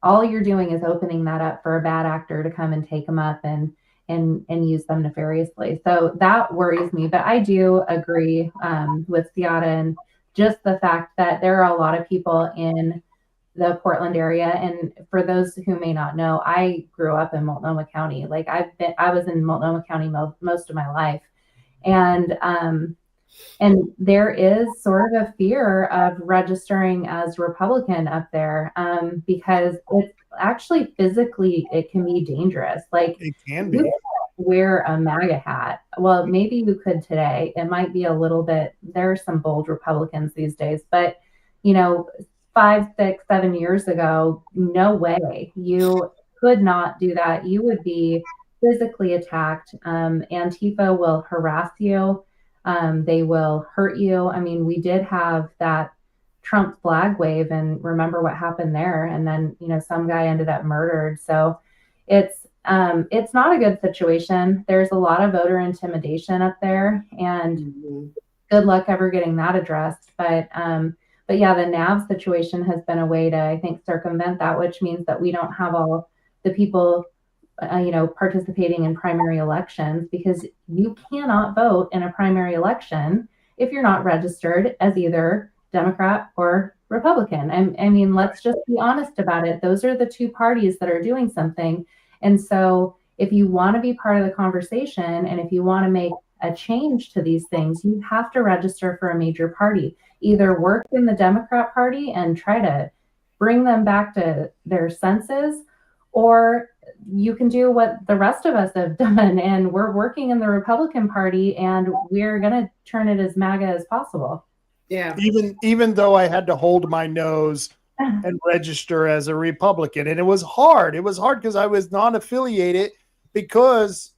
Speaker 5: all you're doing is opening that up for a bad actor to come and take them up and use them nefariously. So that worries me. But I do agree with Ciatta, and just the fact that there are a lot of people in the Portland area. And for those who may not know, I grew up in Multnomah County. Like I was in Multnomah County most of my life. And there is sort of a fear of registering as Republican up there because it's actually physically, it can be dangerous. Like
Speaker 3: It can
Speaker 5: you
Speaker 3: be.
Speaker 5: can't wear a MAGA hat. Well, maybe you could today. It might be a little bit, there are some bold Republicans these days, but 5, 6, 7 years ago, no way. You could not do that. You would be physically attacked. Antifa will harass you. They will hurt you. I mean, we did have that Trump flag wave, and remember what happened there. And then, some guy ended up murdered. So it's not a good situation. There's a lot of voter intimidation up there, and good luck ever getting that addressed. But yeah, the NAV situation has been a way to, I think, circumvent that, which means that we don't have all the people, participating in primary elections, because you cannot vote in a primary election if you're not registered as either Democrat or Republican. I mean, let's just be honest about it. Those are the two parties that are doing something. And so if you want to be part of the conversation, and if you want to make a change to these things, you have to register for a major party. Either work in the Democrat Party and try to bring them back to their senses, or you can do what the rest of us have done, and we're working in the Republican Party, and we're going to turn it as MAGA as possible.
Speaker 4: Yeah.
Speaker 3: Even though I had to hold my nose and register as a Republican, and it was hard. It was hard because I was non-affiliated, because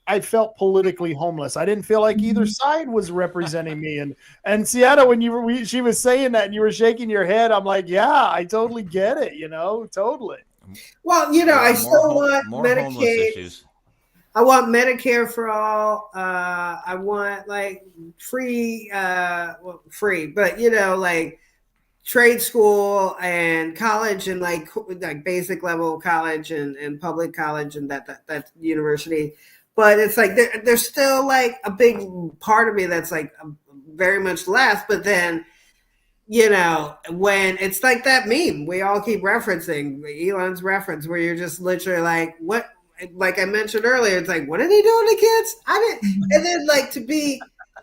Speaker 3: I felt politically homeless. I didn't feel like either side was representing me. And Ciatta, when she was saying that and you were shaking your head, I'm like, yeah, I totally get it. Totally.
Speaker 4: Well, I still want Medicaid. I want Medicare for all. I want like free, but like trade school and college, and like basic level college and public college and that university. But it's like there's still like a big part of me that's like very much left. But then, when it's like that meme we all keep referencing, Elon's reference, where you're just literally like, what? Like I mentioned earlier, it's like, what are they doing to kids? I didn't. And then like to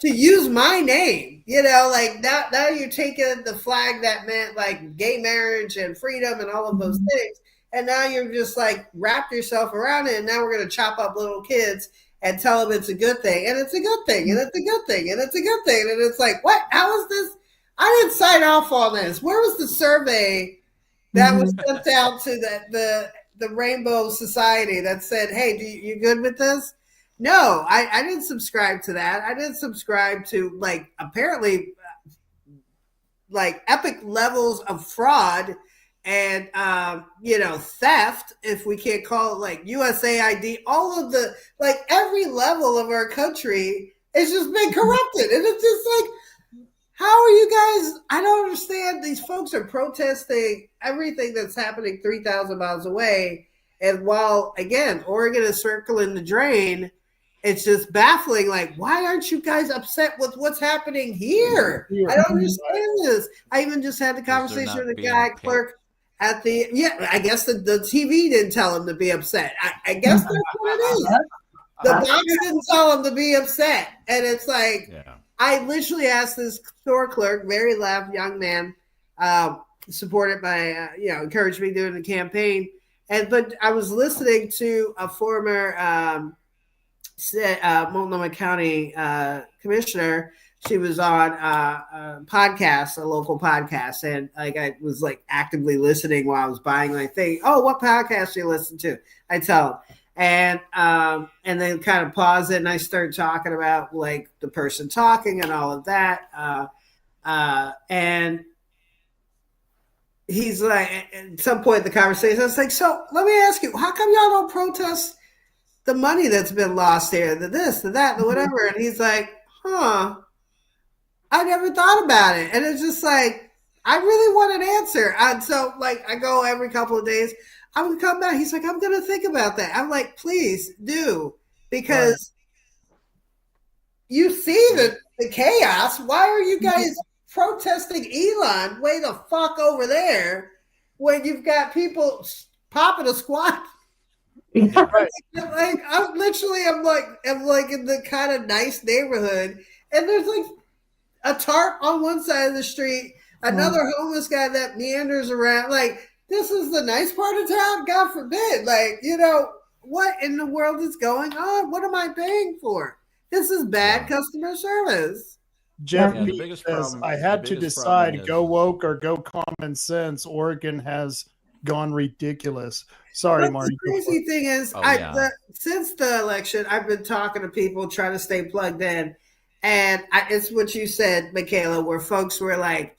Speaker 4: use my name, like now you're taking the flag that meant like gay marriage and freedom and all of those things. And now you're just like wrapped yourself around it. And now we're going to chop up little kids and tell them it's a good thing. And it's a good thing. And it's a good thing. And it's a good thing. And it's like, what? How is this? I didn't sign off on this. Where was the survey that was sent out to the Rainbow Society that said, hey, you good with this? No, I didn't subscribe to that. I didn't subscribe to like apparently like epic levels of fraud and theft, if we can't call it like USAID, all of the like every level of our country has just been corrupted. And it's just like, how are you guys? I don't understand. These folks are protesting everything that's happening 3,000 miles away. And while, again, Oregon is circling the drain, it's just baffling. Like, why aren't you guys upset with what's happening here? I don't understand this. I even just had the conversation with a guy clerk at I guess the TV didn't tell him to be upset. I guess that's what it is. The box didn't tell him to be upset. And it's like, I literally asked this store clerk, very loud young man, supported by, encouraged me during the campaign. But I was listening to a former Multnomah County commissioner. She was on a podcast, a local podcast, and like I was like actively listening while I was buying my thing. Oh, what podcast do you listen to? I tell them, and then kind of pause it, and I start talking about like the person talking and all of that, and he's like, at some point in the conversation, I was like, so let me ask you, how come y'all don't protest the money that's been lost here, the this, the that, the whatever? And he's like, I never thought about it. And it's just like, I really want an answer. And so like, I go every couple of days, I would come back. He's like, I'm going to think about that. I'm like, please do, because you see the chaos. Why are you guys protesting Elon way the fuck over there when you've got people popping a squat? Like I'm like in the kind of nice neighborhood, and there's like a tarp on one side of the street, another homeless guy that meanders around. Like, this is the nice part of town. God forbid. Like, what in the world is going on? What am I paying for? This is bad customer service.
Speaker 3: Jeff P says, I had to decide, go woke or go common sense. Oregon has gone ridiculous. Sorry, Marty.
Speaker 4: The crazy thing is, since the election, I've been talking to people trying to stay plugged in. And it's what you said, Michaela, where folks were like,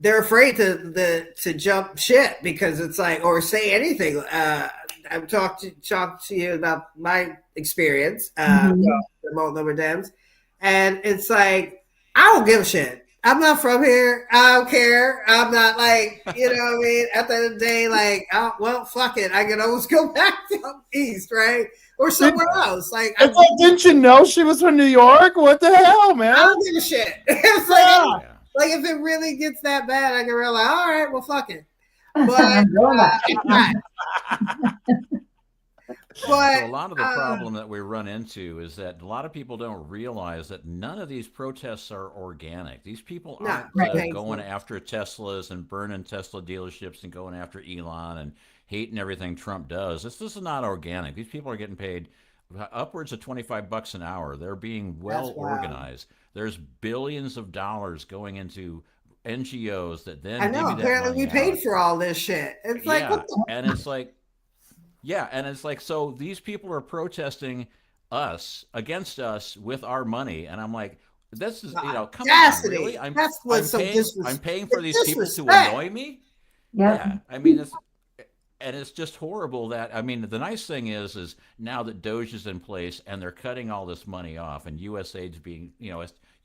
Speaker 4: they're afraid to jump shit because it's like, or say anything. I've talked to you about my experience, the Multnomah Dems. And it's like, I don't give a shit. I'm not from here. I don't care. I'm not like, you know what I mean? At the end of the day, like, oh, well, fuck it. I can always go back down east, right? Or somewhere else. Like,
Speaker 3: didn't you know she was from New York? What the hell, man?
Speaker 4: I don't give a shit. It's like if it really gets that bad, I can realize, all right, well, fuck it. But But
Speaker 6: So a lot of the problem that we run into is that a lot of people don't realize that none of these protests are organic. These people
Speaker 4: no,
Speaker 6: aren't
Speaker 4: thank
Speaker 6: going
Speaker 4: you.
Speaker 6: after Teslas and burning Tesla dealerships and going after Elon and hating everything Trump does. This is not organic. These people are getting paid upwards of $25 an hour. They're being
Speaker 4: That's
Speaker 6: well
Speaker 4: wild.
Speaker 6: organized. There's billions of dollars going into NGOs that
Speaker 4: I
Speaker 6: then
Speaker 4: know.
Speaker 6: divvy that
Speaker 4: Apparently, we
Speaker 6: money
Speaker 4: paid
Speaker 6: out.
Speaker 4: for all this shit. It's like, what
Speaker 6: Yeah,
Speaker 4: the?
Speaker 6: and it's like yeah, and it's like, so these people are protesting us against us with our money, and I'm like, this is, come on, really?
Speaker 4: Audacity. That's what's so
Speaker 6: I'm paying for these people to
Speaker 4: disrespect.
Speaker 6: annoy me?
Speaker 5: Yep.
Speaker 6: Yeah, I mean, it's just horrible that, I mean, the nice thing is now that Doge is in place and they're cutting all this money off, and USAID's being,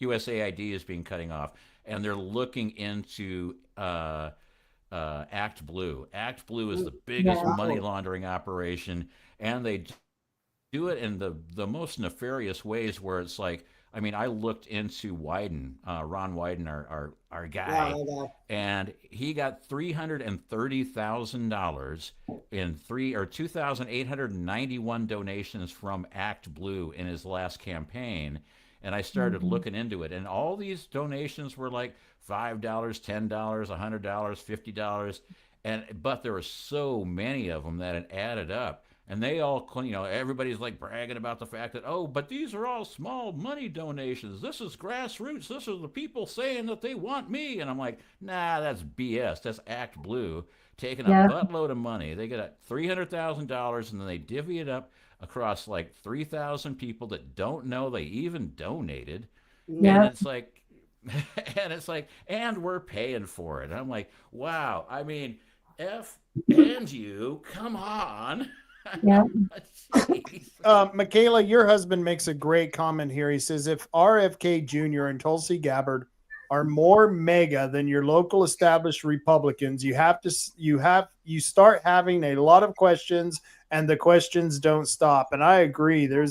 Speaker 6: USAID is being cutting off, and they're looking into Act Blue. Act Blue is the biggest
Speaker 5: Yeah.
Speaker 6: money laundering operation, and they do it in the most nefarious ways. Where it's like, I mean, I looked into Wyden, Ron Wyden, our guy, and he got $330,000 in 2,891 donations from Act Blue in his last campaign. And I started looking into it, and all these donations were like $5, $10, $100, $50, but there were so many of them that it added up, and they all, everybody's like bragging about the fact that, oh, but these are all small money donations. This is grassroots. This is the people saying that they want me, and I'm like, nah, that's BS. That's Act Blue taking a buttload of money. They get $300,000, and then they divvy it up across like 3,000 people that don't know they even donated.
Speaker 5: Yeah.
Speaker 6: And it's like, and we're paying for it. And I'm like, wow. I mean, F and you, come on.
Speaker 5: Yeah.
Speaker 3: Michaela, your husband makes a great comment here. He says, if RFK Jr. and Tulsi Gabbard are more mega than your local established Republicans, you start having a lot of questions, and the questions don't stop. And I agree. I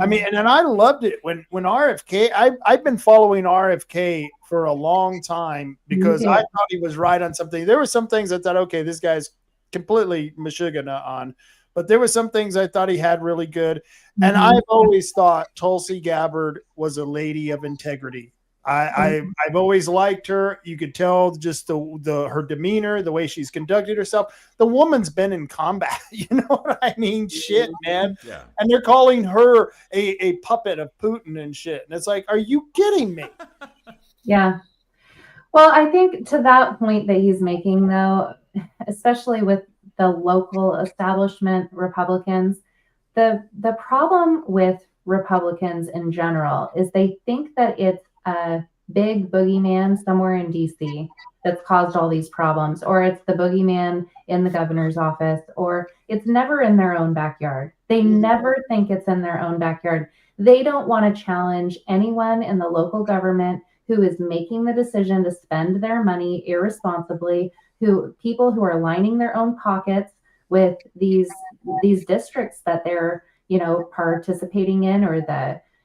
Speaker 3: mean, and I loved it when RFK, I've been following RFK for a long time because I thought he was right on something. There were some things I thought, okay, this guy's completely Meshuggah on, but there were some things I thought he had really good. And I've always thought Tulsi Gabbard was a lady of integrity. I've always liked her. You could tell just her demeanor, the way she's conducted herself. The woman's been in combat. You know what I mean? Shit, man.
Speaker 6: Yeah.
Speaker 3: And they're calling her a puppet of Putin and shit. And it's like, are you kidding me?
Speaker 5: Yeah. Well, I think to that point that he's making, though, especially with the local establishment Republicans, the problem with Republicans in general is they think that it's a big boogeyman somewhere in DC that's caused all these problems, or it's the boogeyman in the governor's office, or it's never in their own backyard. They never think it's in their own backyard. They don't want to challenge anyone in the local government who is making the decision to spend their money irresponsibly, people who are lining their own pockets with these districts that they're, participating in, or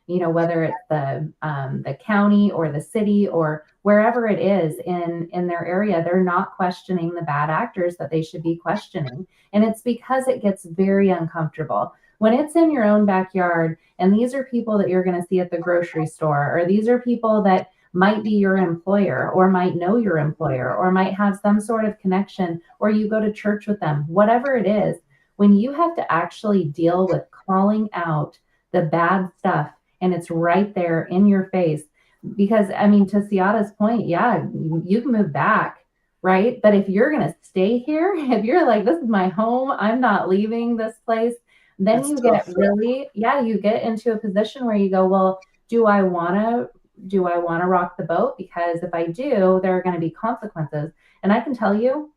Speaker 5: whether it's the county or the city or wherever it is in their area. They're not questioning the bad actors that they should be questioning. And it's because it gets very uncomfortable. When it's in your own backyard, and these are people that you're going to see at the grocery store, or these are people that might be your employer, or might know your employer, or might have some sort of connection, or you go to church with them, whatever it is, when you have to actually deal with calling out the bad stuff, and it's right there in your face. Because, I mean, to Ciatta's point, yeah, you can move back, right? But if you're going to stay here, if you're like, this is my home, I'm not leaving this place, then you get you get into a position where you go, well, do I want to rock the boat? Because if I do, there are going to be consequences. And I can tell you,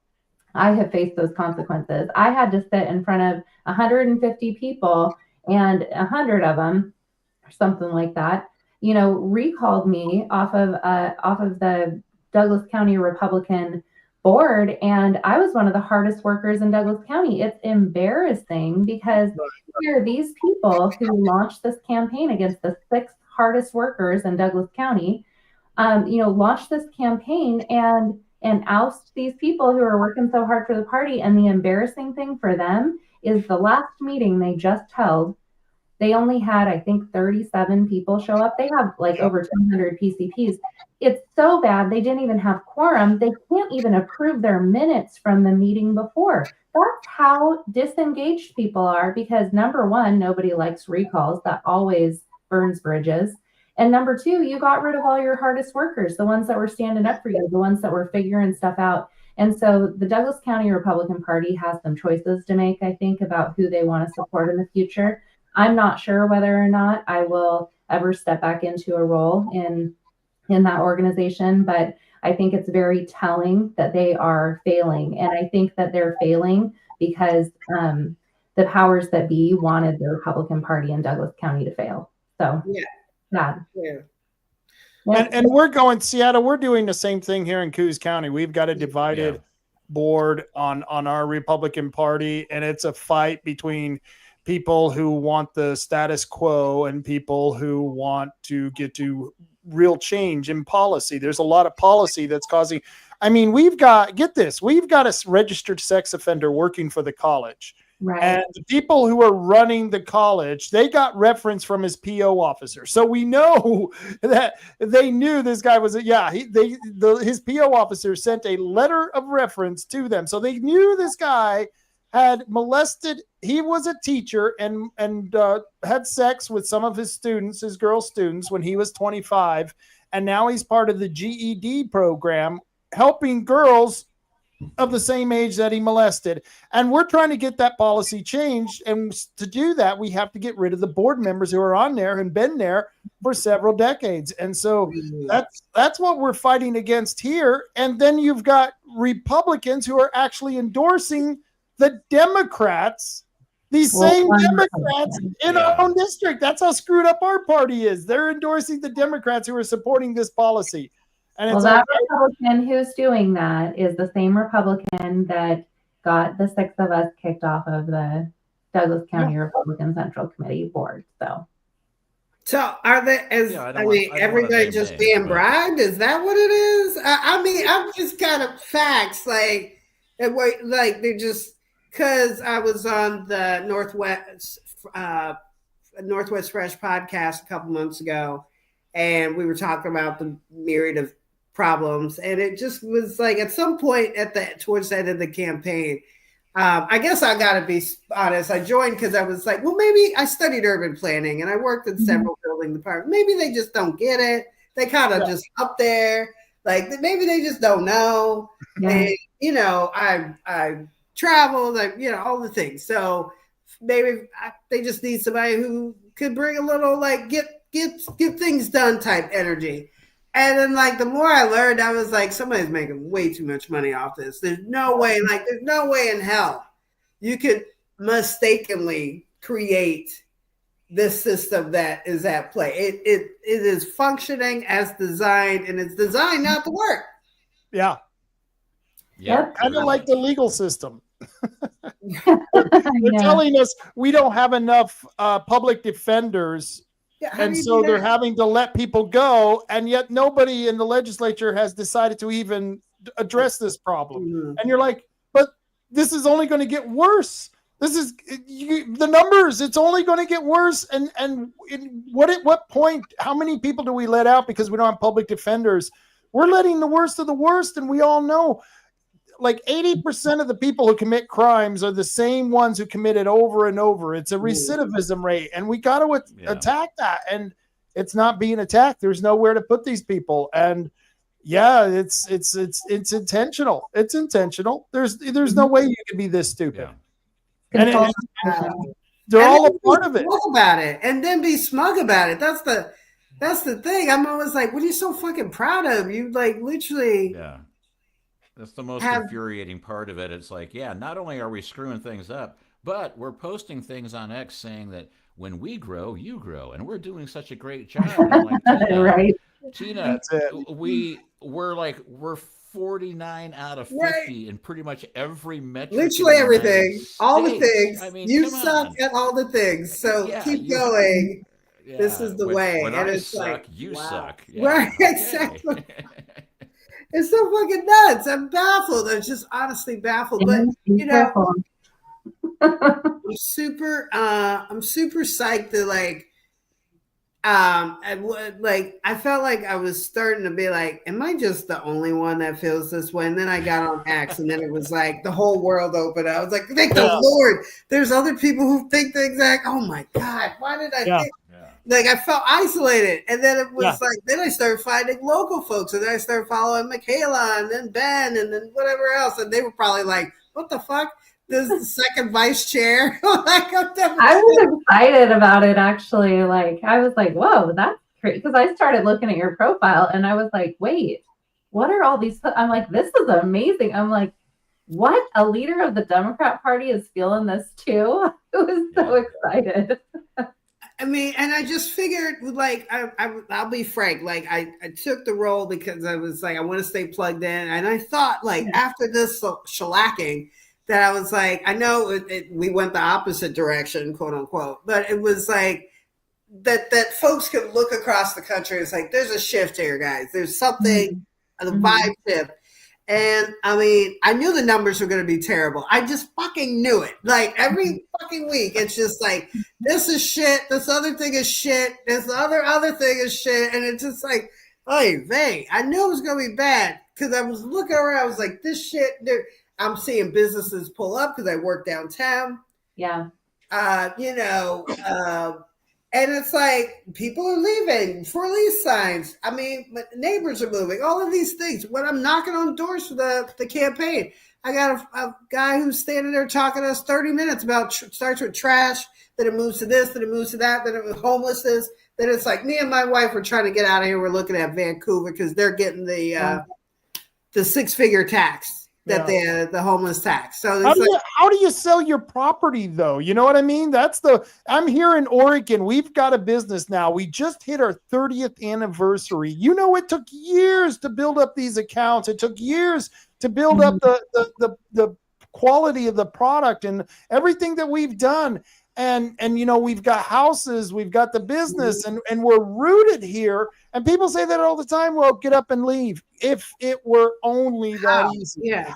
Speaker 5: I have faced those consequences. I had to sit in front of 150 people, and 100 of them, or something like that, recalled me off of the Douglas County Republican board. And I was one of the hardest workers in Douglas County. It's embarrassing because here are these people who launched this campaign against the 6 hardest workers in Douglas County, launched this campaign and oust these people who are working so hard for the party. And the embarrassing thing for them is the last meeting they just held, they only had, I think, 37 people show up. They have like over 200 PCPs. It's so bad they didn't even have quorum. They can't even approve their minutes from the meeting before. That's how disengaged people are, because number one, nobody likes recalls. That always burns bridges. And number two, you got rid of all your hardest workers, the ones that were standing up for you, the ones that were figuring stuff out. And so the Douglas County Republican Party has some choices to make, I think, about who they want to support in the future. I'm not sure whether or not I will ever step back into a role in that organization, but I think it's very telling that they are failing. And I think that they're failing because the powers that be wanted the Republican Party in Douglas County to fail. So sad.
Speaker 3: And we're going, Ciatta, we're doing the same thing here in Coos County. We've got a divided board on our Republican Party, and it's a fight between people who want the status quo and people who want to get to real change in policy. There's a lot of policy that's causing, I mean, we've got a registered sex offender working for the college.
Speaker 5: Right.
Speaker 3: And the people who are running the college, they got reference from his PO officer. So we know that they knew this guy was his PO officer sent a letter of reference to them. So they knew this guy had molested. He was a teacher and had sex with some of his students, his girl students, when he was 25. And now he's part of the GED program, helping girls of the same age that he molested. And we're trying to get that policy changed. And to do that, we have to get rid of the board members who are on there and been there for several decades. And so that's what we're fighting against here. And then you've got Republicans who are actually endorsing the Democrats, these same Democrats in our own district. That's how screwed up our party is. They're endorsing the Democrats who are supporting this policy. And it's
Speaker 5: that Republican who's doing that is the same Republican that got the six of us kicked off of the Douglas County Republican Central Committee board.
Speaker 4: So are they, everybody just being bribed? Is that what it is? I mean, I'm just kind of facts, like they're just, because I was on the Northwest Fresh podcast a couple months ago, and we were talking about the myriad of problems, and it just was like at some point towards the end of the campaign, I guess I gotta be honest, I joined because I was like, well, maybe I studied urban planning and I worked in several building departments. Maybe they just don't get it. They kind of just up there, like maybe they just don't know. And I traveled, all the things. So maybe they just need somebody who could bring a little get things done type energy. And then the more I learned, I was like, somebody's making way too much money off this. There's no way in hell you could mistakenly create this system that is at play. It is functioning as designed, and it's designed not to work.
Speaker 3: Yeah.
Speaker 5: Yep.
Speaker 3: Kind of like the legal system. They're telling us we don't have enough public defenders.
Speaker 4: Yeah,
Speaker 3: and so they're having to let people go, and yet nobody in the legislature has decided to even address this problem. Mm-hmm. And you're like, but this is only going to get worse. This is the numbers. It's only going to get worse. And at what point, how many people do we let out because we don't have public defenders? We're letting the worst of the worst, and we all know. 80% of the people who commit crimes are the same ones who commit it over and over. It's a recidivism rate, and we got to attack that. And it's not being attacked. There's nowhere to put these people. And it's intentional. It's intentional. There's no way you can be this stupid.
Speaker 5: Yeah.
Speaker 3: And they're all a part of it.
Speaker 4: About it, and then be smug about it. That's the thing. I'm always like, what are you so fucking proud of? You literally.
Speaker 6: Yeah. That's the most infuriating part of it. It's like, not only are we screwing things up, but we're posting things on X saying that when we grow, you grow, and we're doing such a great job. And I'm like, Tina,
Speaker 5: right.
Speaker 6: Tina, we're 49 out of 50 in pretty much every metric.
Speaker 4: Literally everything, all the things. I mean, you suck at all the things. So keep going. Yeah. This is the way.
Speaker 6: When
Speaker 4: and
Speaker 6: I
Speaker 4: it's
Speaker 6: suck, you suck.
Speaker 4: Yeah, right, exactly. It's so fucking nuts. I'm baffled. I'm just honestly baffled. But I'm super psyched to I felt like I was starting to be like, am I just the only one that feels this way? And then I got on X, and then it was like the whole world opened up. I was like, thank the Lord, there's other people who think the exact. Oh my God, why did I think? Like I felt isolated, and then it was like then I started finding local folks, and then I started following Michaela, and then Ben, and then whatever else, and they were probably like, "What the fuck? This is the second vice chair." Like
Speaker 5: I was excited about it actually. Like I was like, "Whoa, that's great!" Because I started looking at your profile, and I was like, "Wait, what are all these?" I'm like, "This is amazing." I'm like, "What? A leader of the Democrat Party is feeling this too?" I was so excited.
Speaker 4: I mean, and I just figured, like, I'll be frank, like, I took the role because I was like, I want to stay plugged in. And I thought, like, after this shellacking, that I was like, I know we went the opposite direction, quote unquote, but it was like that folks could look across the country. It's like, there's a shift here, guys. There's something, the vibe shift. And I mean, I knew the numbers were going to be terrible. I just fucking knew it. Like every fucking week, it's just like, this is shit. This other thing is shit. This other thing is shit. And it's just like, hey, man, I knew it was going to be bad because I was looking around. I was like, this shit, I'm seeing businesses pull up because I work downtown.
Speaker 5: Yeah.
Speaker 4: And it's like people are leaving for lease signs. I mean, neighbors are moving. All of these things. When I'm knocking on doors for the campaign, I got a guy who's standing there talking to us 30 minutes about starts with trash, then it moves to this, then it moves to that, then it was homelessness. Then it's like me and my wife are trying to get out of here. We're looking at Vancouver because they're getting the 6-figure tax. That the homeless tax. So
Speaker 3: how do you sell your property though? You know what I mean? I'm here in Oregon. We've got a business now. We just hit our 30th anniversary. You know, it took years to build up these accounts. It took years to build up the quality of the product and everything that we've done. And you know, we've got houses, we've got the business, and we're rooted here. And people say that all the time. Well, get up and leave. If it were only that easy.
Speaker 4: Yeah.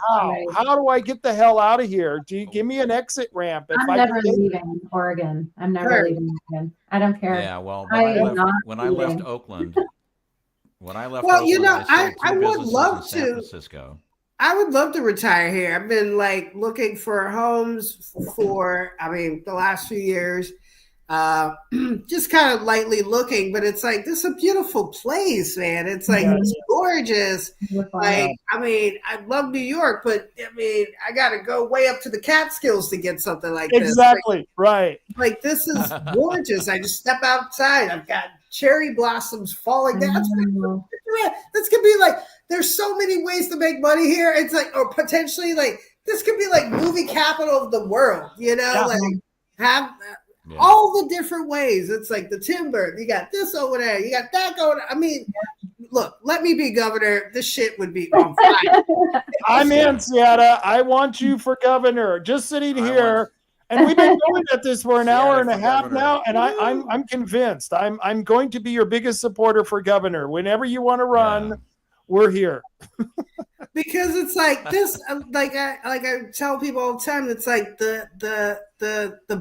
Speaker 3: How do I get the hell out of here? Do you give me an exit ramp?
Speaker 5: I'm never leaving Oregon. I'm never leaving Oregon. I don't care.
Speaker 6: Yeah, well, when I left Oakland,
Speaker 4: I would love
Speaker 6: San Francisco.
Speaker 4: I would love to retire here. I've been like looking for homes for, the last few years, just kind of lightly looking, but it's like, this is a beautiful place, man. It's like, it's gorgeous. Like, I love New York, but I got to go way up to the Catskills to get something like this.
Speaker 3: Exactly. Right.
Speaker 4: Like, this is gorgeous. I just step outside. I've got cherry blossoms falling down. This could be like, there's so many ways to make money here. It's like, or potentially like, this could be like movie capital of the world, you know, like have all the different ways. It's like the timber, you got this over there, you got that going. Look, let me be governor. This shit would be on fire.
Speaker 3: I'm in, Ciatta. I want you for governor. Just sitting here. And we've been going at this for an hour and a half now, and I'm convinced. I'm going to be your biggest supporter for governor. Whenever you want to run, we're here.
Speaker 4: Because it's like this, like I tell people all the time, it's like the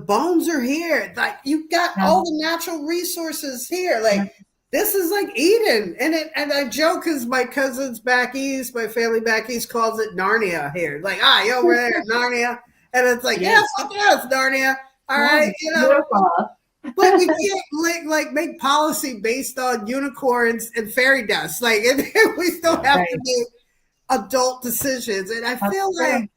Speaker 4: bones are here. Like you've got all the natural resources here. Like this is like Eden, and I joke because my cousins back east, my family back east calls it Narnia here. Like you over there in Narnia. And it's like, it's Narnia. All right, you know. But we can't like make policy based on unicorns and fairy dust. Like, and we still have to make adult decisions. And I feel like,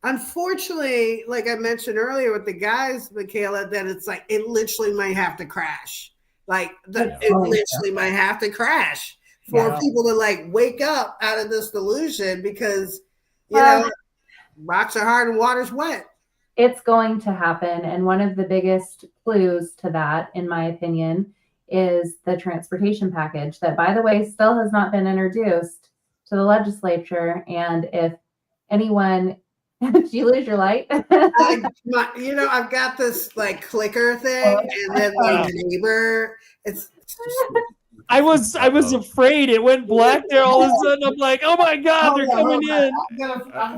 Speaker 4: unfortunately, like I mentioned earlier with the guys, Michaela, that it's like it literally might have to crash. Like, it literally might have to crash for people to like wake up out of this delusion because you know. Rocks are hard and water's wet.
Speaker 5: It's going to happen. And one of the biggest clues to that, in my opinion, is the transportation package that, by the way, still has not been introduced to the legislature. And if anyone, did you lose your light?
Speaker 4: I've got this like clicker thing and then my neighbor,
Speaker 3: I was afraid it went black there all of a sudden. I'm like, oh my God, they're coming in.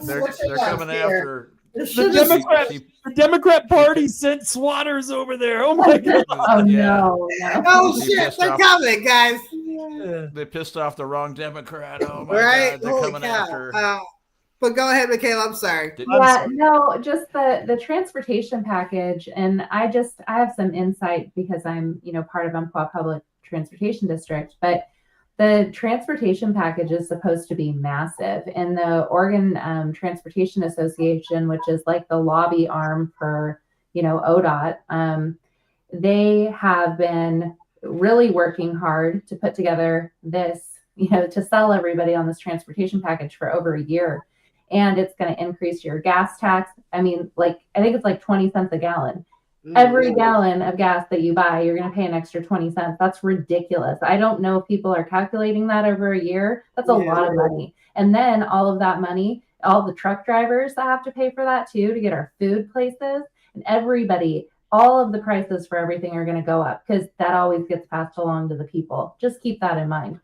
Speaker 6: They're coming after
Speaker 4: It should have-
Speaker 3: The Democrat Party sent swatters over there. Oh my God.
Speaker 5: Oh no.
Speaker 4: Oh
Speaker 6: They
Speaker 4: shit,
Speaker 6: pissed
Speaker 4: they're
Speaker 6: off-
Speaker 4: coming, guys.
Speaker 6: They pissed off the wrong Democrat. Oh my
Speaker 4: Right?
Speaker 6: God, they're
Speaker 4: Holy
Speaker 6: coming
Speaker 4: cow.
Speaker 6: after.
Speaker 4: But go ahead, Michaela. I'm sorry.
Speaker 6: Did-
Speaker 3: I'm
Speaker 5: Yeah,
Speaker 3: sorry.
Speaker 5: no, just the transportation package, and I have some insight because I'm part of Umpqua Public Transportation District, but the transportation package is supposed to be massive, and the Oregon Transportation Association, which is like the lobby arm for ODOT, they have been really working hard to put together this, to sell everybody on this transportation package for over a year. And it's going to increase your gas tax. I mean, I think it's like 20 cents a gallon. Every gallon of gas that you buy, you're going to pay an extra 20 cents. That's ridiculous. I don't know if people are calculating that over a year. That's a lot of money. And then all of that money, all the truck drivers that have to pay for that too, to get our food places, and everybody, all of the prices for everything are going to go up because that always gets passed along to the people. Just keep that in mind.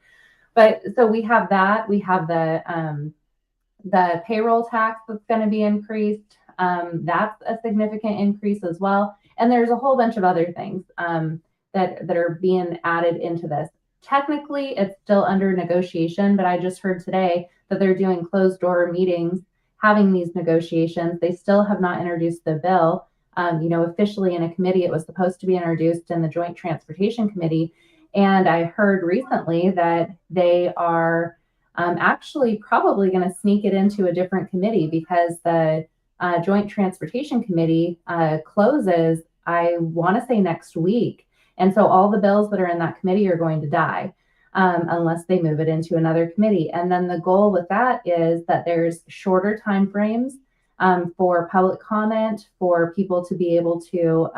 Speaker 5: But so we have that. We have the payroll tax that's going to be increased. That's a significant increase as well. And there's a whole bunch of other things that are being added into this. Technically, it's still under negotiation, but I just heard today that they're doing closed door meetings, having these negotiations. They still have not introduced the bill. Officially in a committee, it was supposed to be introduced in the Joint Transportation Committee. And I heard recently that they are actually probably going to sneak it into a different committee because the Joint Transportation Committee closes, I want to say next week. And so all the bills that are in that committee are going to die unless they move it into another committee. And then the goal with that is that there's shorter time frames for public comment, for people to be able to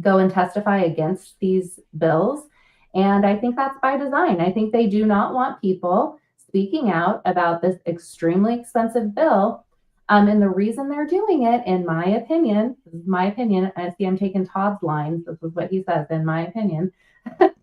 Speaker 5: go and testify against these bills. And I think that's by design. I think they do not want people speaking out about this extremely expensive bill. And the reason they're doing it, in my opinion, I see I'm taking Todd's lines. This is what he says, in my opinion.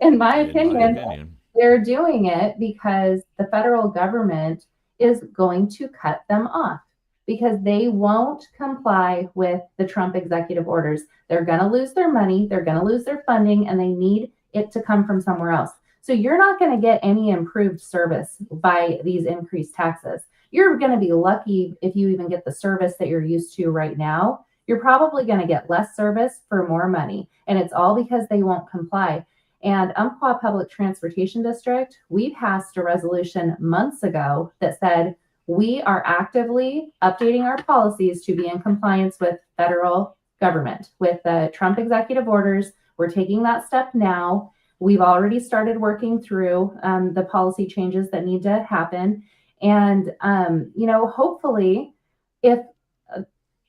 Speaker 5: in my opinion, they're doing it because the federal government is going to cut them off because they won't comply with the Trump executive orders. They're going to lose their money, they're going to lose their funding, and they need it to come from somewhere else. So you're not going to get any improved service by these increased taxes. You're going to be lucky if you even get the service that you're used to right now. You're probably going to get less service for more money. And it's all because they won't comply. And Umpqua Public Transportation District, we passed a resolution months ago that said we are actively updating our policies to be in compliance with federal government, with the Trump executive orders. We're taking that step now. We've already started working through the policy changes that need to happen. And, hopefully if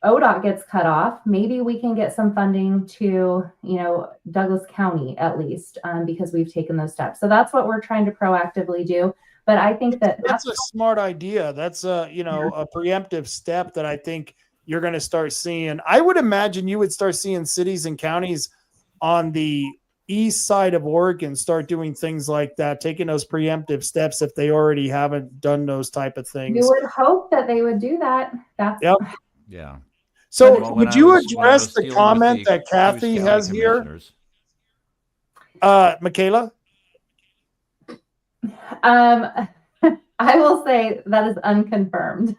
Speaker 5: ODOT gets cut off, maybe we can get some funding to, Douglas County at least, because we've taken those steps. So that's what we're trying to proactively do. But I think
Speaker 3: that's a smart idea. That's a preemptive step that I think you're going to start seeing. I would imagine you would start seeing cities and counties on the east side of Oregon start doing things like that, taking those preemptive steps if they already haven't done those type of things.
Speaker 5: You would hope that they would do that.
Speaker 6: Yeah.
Speaker 3: So would you address the comment that Kathy has here? Michaela?
Speaker 5: I will say that is unconfirmed.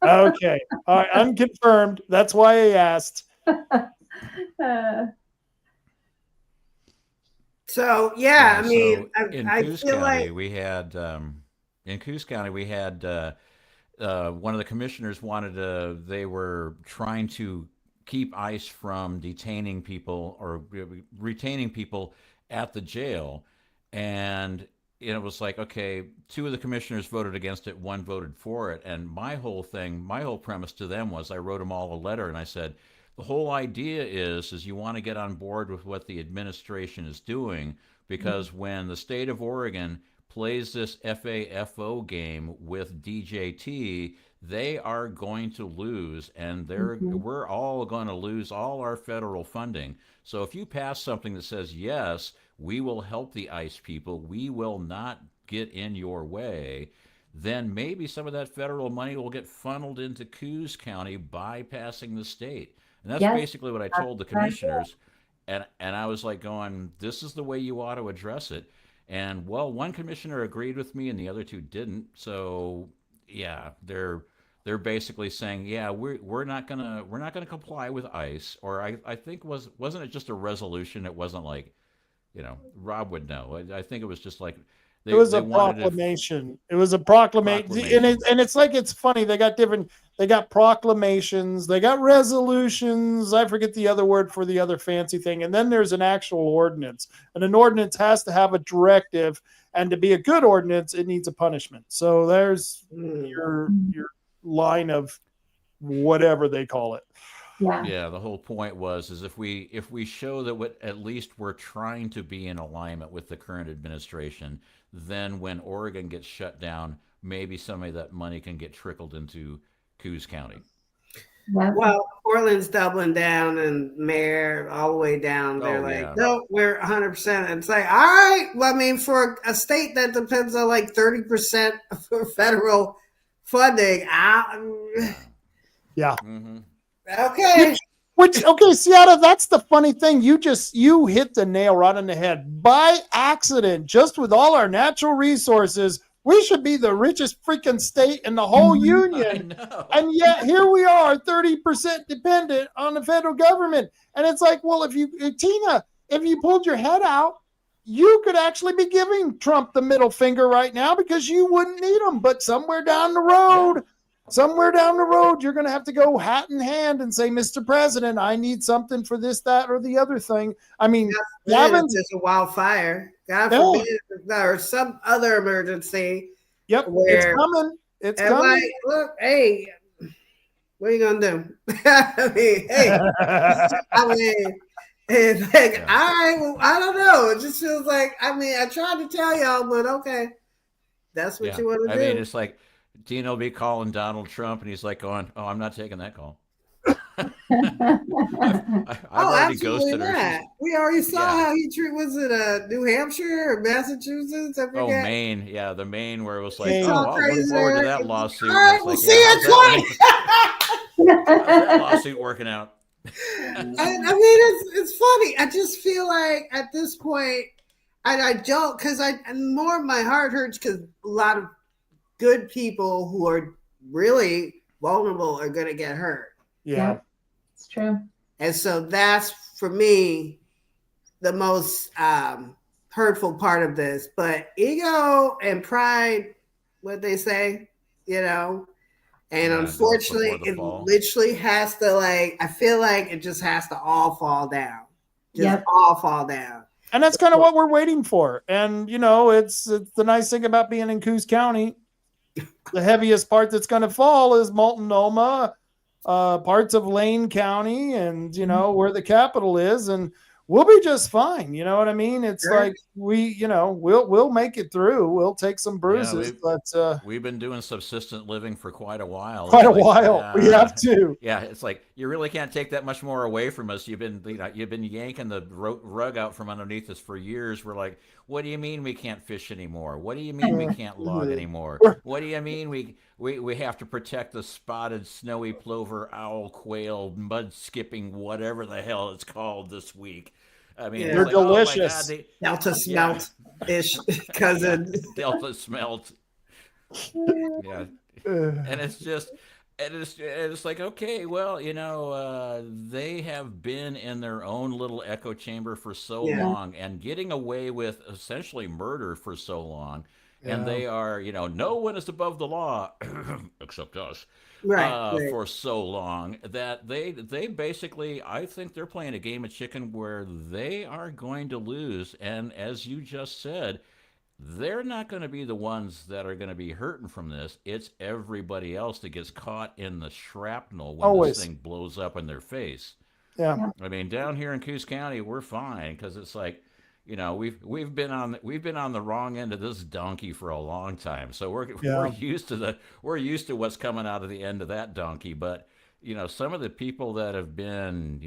Speaker 3: Okay. All right. Unconfirmed. That's why I asked.
Speaker 4: So yeah, I mean,
Speaker 6: in
Speaker 4: I
Speaker 6: Coos
Speaker 4: feel
Speaker 6: County,
Speaker 4: like
Speaker 6: we had one of the commissioners they were trying to keep ICE from detaining people or retaining people at the jail, and it was like, okay, two of the commissioners voted against it, one voted for it, and my whole premise to them was, I wrote them all a letter and I said, the whole idea is you want to get on board with what the administration is doing, because when the state of Oregon plays this FAFO game with DJT, they are going to lose, and we're all going to lose all our federal funding. So if you pass something that says, yes, we will help the ICE people, we will not get in your way, then maybe some of that federal money will get funneled into Coos County, bypassing the state. And that's
Speaker 5: Yes,
Speaker 6: basically what I told the commissioners. And I was like going, this is the way you ought to address it. And well, one commissioner agreed with me and the other two didn't. So yeah, they're basically saying, yeah, we're not gonna comply with ICE. Or I think wasn't it just a resolution? It wasn't like, Rob would know. I think it was just like
Speaker 3: It was
Speaker 6: they
Speaker 3: a
Speaker 6: wanted
Speaker 3: proclamation. It was a proclamation, and it's like, it's funny. They got proclamations, they got resolutions. I forget the other word for the other fancy thing. And then there's an actual ordinance, and an ordinance has to have a directive, and to be a good ordinance, it needs a punishment. So there's your line of whatever they call it.
Speaker 6: Yeah, the whole point is if we show that at least we're trying to be in alignment with the current administration, then when Oregon gets shut down, maybe some of that money can get trickled into Coos County.
Speaker 4: Well, Portland's doubling down, and Mayor all the way down. They're no, we're 100%. It's like, all right. Well, I mean, for a state that depends on like 30% for federal funding,
Speaker 3: yeah.
Speaker 6: Mm-hmm.
Speaker 4: Okay.
Speaker 3: Ciatta, that's the funny thing. You hit the nail right on the head. By accident, just with all our natural resources, we should be the richest freaking state in the whole union. And yet here we are, 30% dependent on the federal government. And it's like, well, if you pulled your head out, you could actually be giving Trump the middle finger right now, because you wouldn't need him. But somewhere down the road, you're going to have to go hat in hand and say, Mr. President, I need something for this, that, or the other thing. I mean,
Speaker 4: there's a wildfire, God forbid, or some other emergency.
Speaker 3: Yep, it's coming. It's coming.
Speaker 4: Like, look, hey, what are you going to do? I mean, hey, it's like, all right, well, I don't know. It just feels like, I mean, I tried to tell y'all, but okay, that's what you want to do.
Speaker 6: I mean, it's like, Dean will be calling Donald Trump, and he's like going, "Oh, I'm not taking that call." I've already ghosted her.
Speaker 4: We already saw how he treated. Was it New Hampshire or Massachusetts? I forget.
Speaker 6: Maine. Yeah, the Maine, where it was like, I'm looking forward to that lawsuit.
Speaker 4: All right, we'll see you at 20.
Speaker 6: How's that lawsuit working out?
Speaker 4: I mean, it's funny. I just feel like at this point, I don't, because more of my heart hurts because a lot of good people who are really vulnerable are going to get hurt.
Speaker 3: Yeah,
Speaker 5: it's true.
Speaker 4: And so that's, for me, the most hurtful part of this. But ego and pride, what they say, and unfortunately, it literally has to, I feel like it just has to all fall down. All fall down.
Speaker 3: And that's kind of what we're waiting for. And, it's the nice thing about being in Coos County. The heaviest part that's going to fall is Multnomah, parts of Lane County, and where the capital is, and we'll be just fine. You know what I mean? It's like we'll make it through. We'll take some bruises, but
Speaker 6: we've been doing subsistent living for quite a while.
Speaker 3: We have to.
Speaker 6: Yeah, it's like you really can't take that much more away from us. You've been yanking the rug out from underneath us for years. We're like, what do you mean we can't fish anymore? What do you mean we can't log anymore? What do you mean we have to protect the spotted snowy plover, owl, quail, mud skipping, whatever the hell it's called this week? I mean,
Speaker 3: they're delicious.
Speaker 6: Oh God,
Speaker 4: Delta smelt-ish cousin.
Speaker 6: Delta smelt. Yeah, and it's just. It's like, okay, well, they have been in their own little echo chamber for so long and getting away with essentially murder for so long. Yeah. And they are, no one is above the law except us. Right. For so long that they basically, I think they're playing a game of chicken where they are going to lose. And as you just said, they're not going to be the ones that are going to be hurting from this. It's everybody else that gets caught in the shrapnel when this thing blows up in their face.
Speaker 3: Yeah.
Speaker 6: I mean, down here in Coos County, we're fine because it's like, we've been on the wrong end of this donkey for a long time. So we're used to what's coming out of the end of that donkey. But some of the people that have been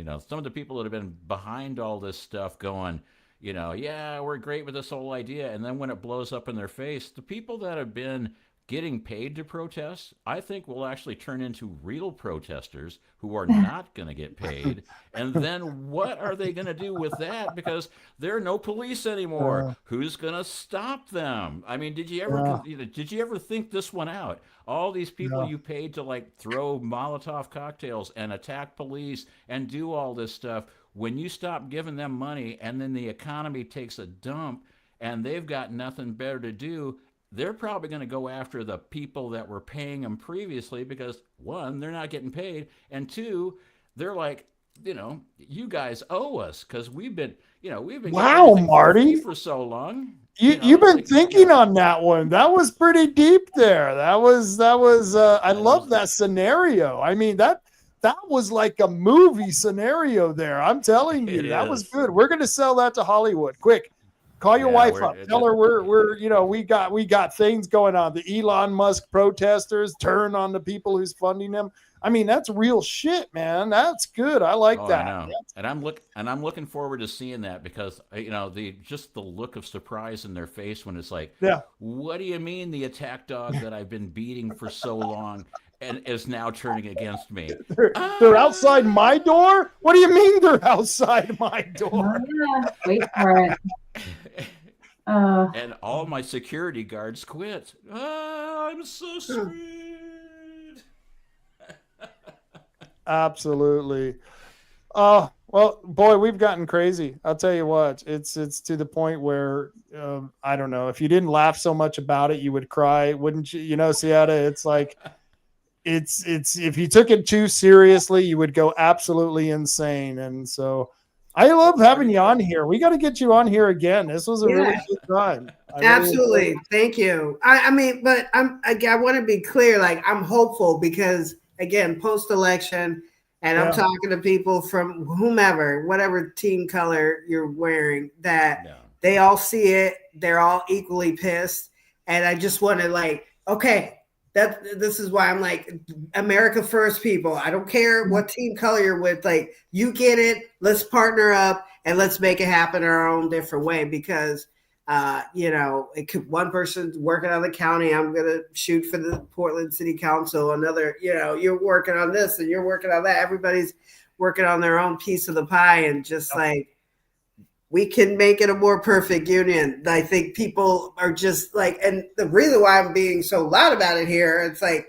Speaker 6: behind all this stuff going, we're great with this whole idea. And then when it blows up in their face, the people that have been getting paid to protest, I think will actually turn into real protesters who are not going to get paid. And then what are they going to do with that? Because there are no police anymore. Who's going to stop them? I mean, did you ever think this one out? All these people you paid to like throw Molotov cocktails and attack police and do all this stuff, when you stop giving them money and then the economy takes a dump and they've got nothing better to do, they're probably going to go after the people that were paying them previously because, one, they're not getting paid, and two, they're like, you guys owe us because we've been
Speaker 3: Wow, Marty,
Speaker 6: for so long.
Speaker 3: You've been thinking on that one. That was pretty deep there. That was I love that scenario. I mean, that was like a movie scenario there. I'm telling you, that was good. We're going to sell that to Hollywood. Quick. Call your wife up. Tell her we got things going on. The Elon Musk protesters turn on the people who's funding them. I mean, that's real shit, man. That's good. I like that.
Speaker 6: I know. And I'm looking forward to seeing that because the look of surprise in their face when it's like, what do you mean the attack dog that I've been beating for so long and is now turning against me?
Speaker 3: They're outside my door? What do you mean they're outside my door?
Speaker 5: Wait for it.
Speaker 6: And all my security guards quit. I'm so sweet.
Speaker 3: Absolutely. Oh, well, boy, we've gotten crazy. I'll tell you what, it's to the point where I don't know, if you didn't laugh so much about it, you would cry, wouldn't you? Ciatta, it's like it's if you took it too seriously, you would go absolutely insane. And so I love having you on here. We got to get you on here again. This was a really good time.
Speaker 4: Absolutely. Thank you. I mean, but I want to be clear. Like, I'm hopeful because, again, post-election, and I'm talking to people from whomever, whatever team color you're wearing, that they all see it. They're all equally pissed. And I just want to this is why I'm like, America first, people. I don't care what team color you're with. Like, you get it. Let's partner up and let's make it happen our own different way because, it could one person's working on the county. I'm going to shoot for the Portland City Council. Another, you're working on this and you're working on that. Everybody's working on their own piece of the pie and just like, we can make it a more perfect union. I think people are just like, and the reason why I'm being so loud about it here, it's like,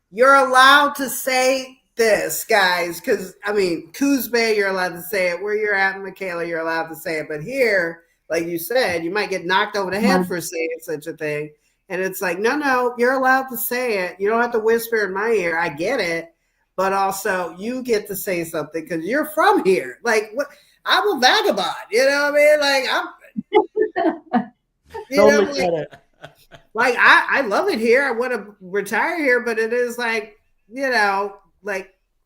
Speaker 4: you're allowed to say this, guys. Because, I mean, Coos Bay, you're allowed to say it. Where you're at, Michaela, you're allowed to say it. But here, like you said, you might get knocked over the head for saying such a thing. And it's like, no, you're allowed to say it. You don't have to whisper in my ear. I get it. But also, you get to say something because you're from here. Like, what? I'm a vagabond, you know what I mean? Like, I love it here. I want to retire here, but it is like,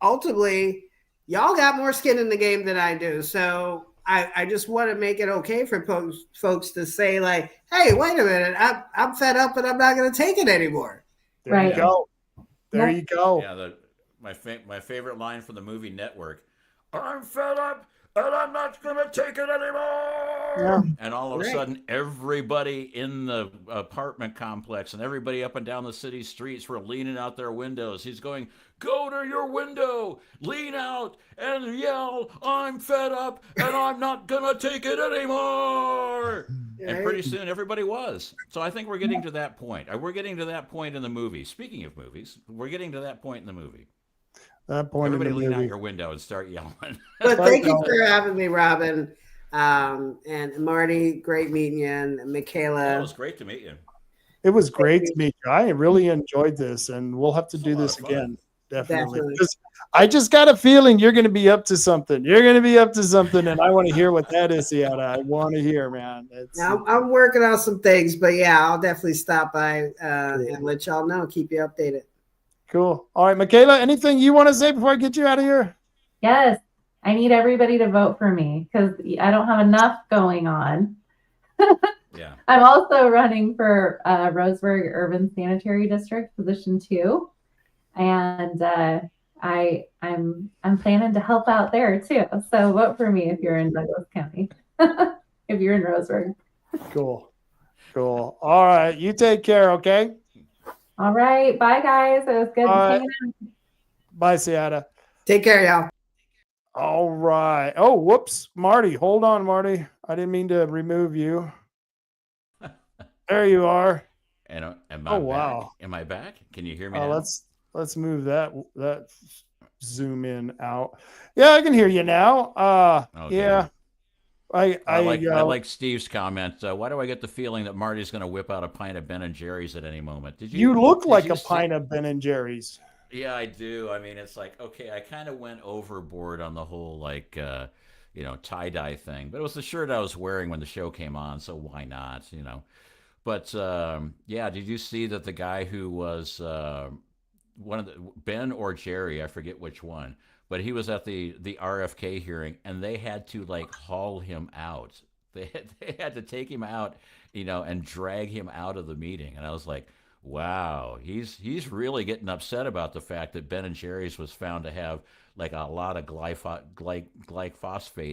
Speaker 4: ultimately, y'all got more skin in the game than I do. So I just want to make it okay for folks to say like, hey, wait a minute, I'm fed up and I'm not going to take it anymore.
Speaker 3: There you go. There you go.
Speaker 6: Yeah, my favorite line from the movie Network, I'm fed up and I'm not going to take it anymore. Yeah. And all of a sudden, everybody in the apartment complex and everybody up and down the city streets were leaning out their windows. He's going, go to your window, lean out and yell, I'm fed up and I'm not going to take it anymore. And pretty soon, everybody was. So I think we're getting to that point. We're getting to that point in the movie. Speaking of movies, we're getting to that point in the movie.
Speaker 3: That point
Speaker 6: Everybody
Speaker 3: in the
Speaker 6: lean
Speaker 3: movie.
Speaker 6: out your window and start yelling.
Speaker 4: But thank you for having me, Robin. And Marty, great meeting you. And Michaela.
Speaker 6: It was great to meet you.
Speaker 3: It was great to meet you. I really enjoyed this, and we'll have to do this again. Definitely. I just got a feeling you're going to be up to something. You're going to be up to something, and I want to hear what that is, Ciatta. I want to hear, man.
Speaker 4: I'm working on some things, but yeah, I'll definitely stop by and let y'all know. Keep you updated.
Speaker 3: Cool. All right, Michaela, anything you want to say before I get you out of here?
Speaker 5: Yes. I need everybody to vote for me because I don't have enough going on.
Speaker 6: Yeah.
Speaker 5: I'm also running for Roseburg Urban Sanitary District, position 2. And I'm planning to help out there too. So vote for me if you're in Douglas County, if you're in Roseburg.
Speaker 3: Cool. All right. You take care, okay?
Speaker 5: All right. Bye, guys. It was good
Speaker 3: All right.
Speaker 5: hanging out.
Speaker 3: Bye, Ciatta.
Speaker 4: Take care, y'all.
Speaker 3: All right. Oh, whoops. Marty, hold on, Marty. I didn't mean to remove you. There you are.
Speaker 6: And am
Speaker 3: Oh,
Speaker 6: I back?
Speaker 3: wow.
Speaker 6: Am I back? Can you hear me now?
Speaker 3: Let's move that zoom in out. Yeah, I can hear you now.
Speaker 6: Okay.
Speaker 3: Yeah.
Speaker 6: I like Steve's comment. Why do I get the feeling that Marty's going to whip out a pint of Ben and Jerry's at any moment?
Speaker 3: You look like a
Speaker 6: see?
Speaker 3: pint of Ben and Jerry's.
Speaker 6: Yeah, I do. I mean, it's like, okay, I kind of went overboard on the whole like tie-dye thing, but it was the shirt I was wearing when the show came on, so why not, But yeah, did you see that the guy who was one of the Ben or Jerry, I forget which one, but he was at the RFK hearing, and they had to like haul him out. They had to take him out, and drag him out of the meeting. And I was like, wow, he's really getting upset about the fact that Ben and Jerry's was found to have like a lot of glyphosate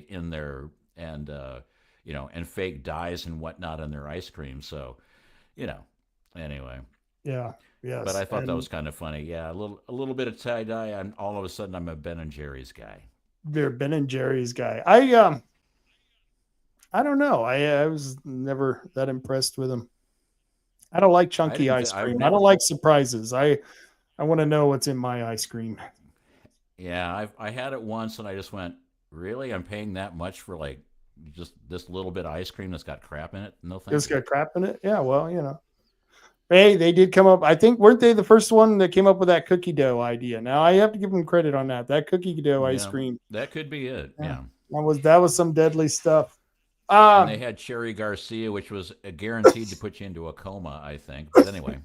Speaker 6: in their and fake dyes and whatnot in their ice cream. So, anyway.
Speaker 3: Yeah. Yes.
Speaker 6: But I thought that was kind of funny. Yeah, a little bit of tie dye, and all of a sudden I'm a Ben and Jerry's guy.
Speaker 3: You're Ben and Jerry's guy. I don't know. I was never that impressed with him. I don't like chunky ice cream. I don't like surprises. I want to know what's in my ice cream.
Speaker 6: Yeah, I had it once, and I just went, really? I'm paying that much for like just this little bit of ice cream that's got crap in it? No thanks.
Speaker 3: It's got crap in it? Yeah, well, Hey, they did come up. I think, weren't they the first one that came up with that cookie dough idea? Now I have to give them credit on that. That cookie dough ice cream.
Speaker 6: That could be it. Yeah.
Speaker 3: That was some deadly stuff.
Speaker 6: And they had Cherry Garcia, which was guaranteed to put you into a coma, I think. But anyway.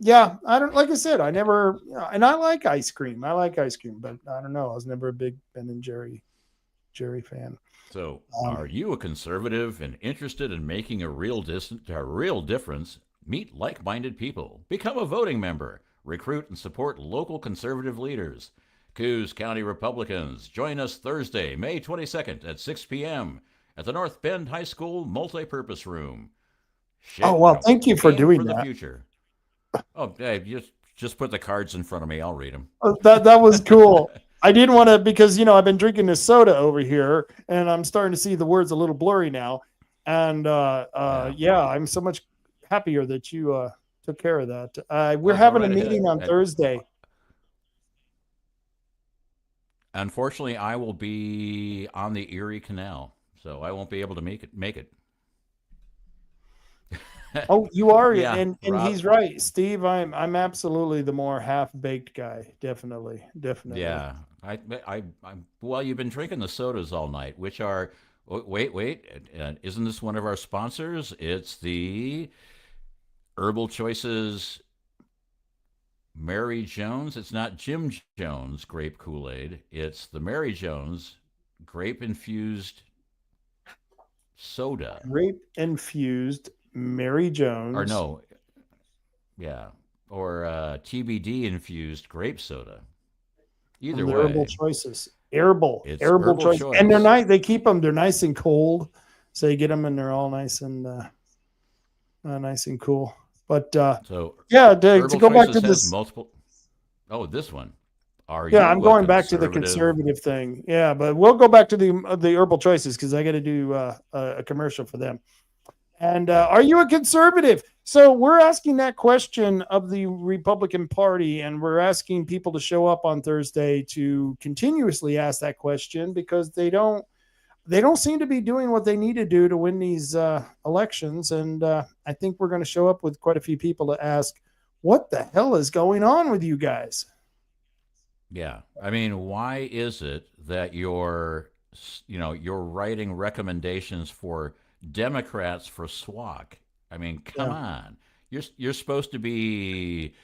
Speaker 3: Yeah, like I said, I never, and I like ice cream. I like ice cream, but I don't know. I was never a big Ben and Jerry fan.
Speaker 6: So, are you a conservative and interested in making a real difference? Meet like-minded people. Become a voting member. Recruit and support local conservative leaders. Coos County Republicans, join us Thursday, May 22nd at 6 p.m. at the North Bend High School Multipurpose Room.
Speaker 3: Thank you for doing that.
Speaker 6: The future. Oh, hey, just put the cards in front of me. I'll read them.
Speaker 3: That was cool. I didn't want to, because, I've been drinking this soda over here, and I'm starting to see the words a little blurry now. And I'm so much happier that you took care of that. We're having a meeting on Thursday.
Speaker 6: Unfortunately, I will be on the Erie Canal, so I won't be able to make it.
Speaker 3: Oh, you are,
Speaker 6: Yeah,
Speaker 3: and
Speaker 6: Rob.
Speaker 3: he's right, Steve. I'm absolutely the more half-baked guy. Definitely.
Speaker 6: Yeah, well, you've been drinking the sodas all night, which are wait, isn't this one of our sponsors? It's the Herbal Choices Mary Jones. It's not Jim Jones grape Kool-Aid. It's the Mary Jones grape infused soda.
Speaker 3: Grape infused Mary Jones.
Speaker 6: Or no. Yeah. Or TBD infused grape soda. Either way.
Speaker 3: Herbal Choices. Herbal Choice.
Speaker 6: Choice.
Speaker 3: And they're nice. They keep them. They're nice and cold. So you get them and they're all nice and cool. But to go back to this
Speaker 6: multiple. Oh, this one.
Speaker 3: I'm going back to the conservative thing. Yeah, but we'll go back to the Herbal Choices because I got to do a commercial for them. And are you a conservative? So we're asking that question of the Republican Party, and we're asking people to show up on Thursday to continuously ask that question because they don't seem to be doing what they need to do to win these elections. And I think we're going to show up with quite a few people to ask, what the hell is going on with you guys?
Speaker 6: Yeah. I mean, why is it that you're writing recommendations for Democrats for SWAC? I mean, come on. You're supposed to be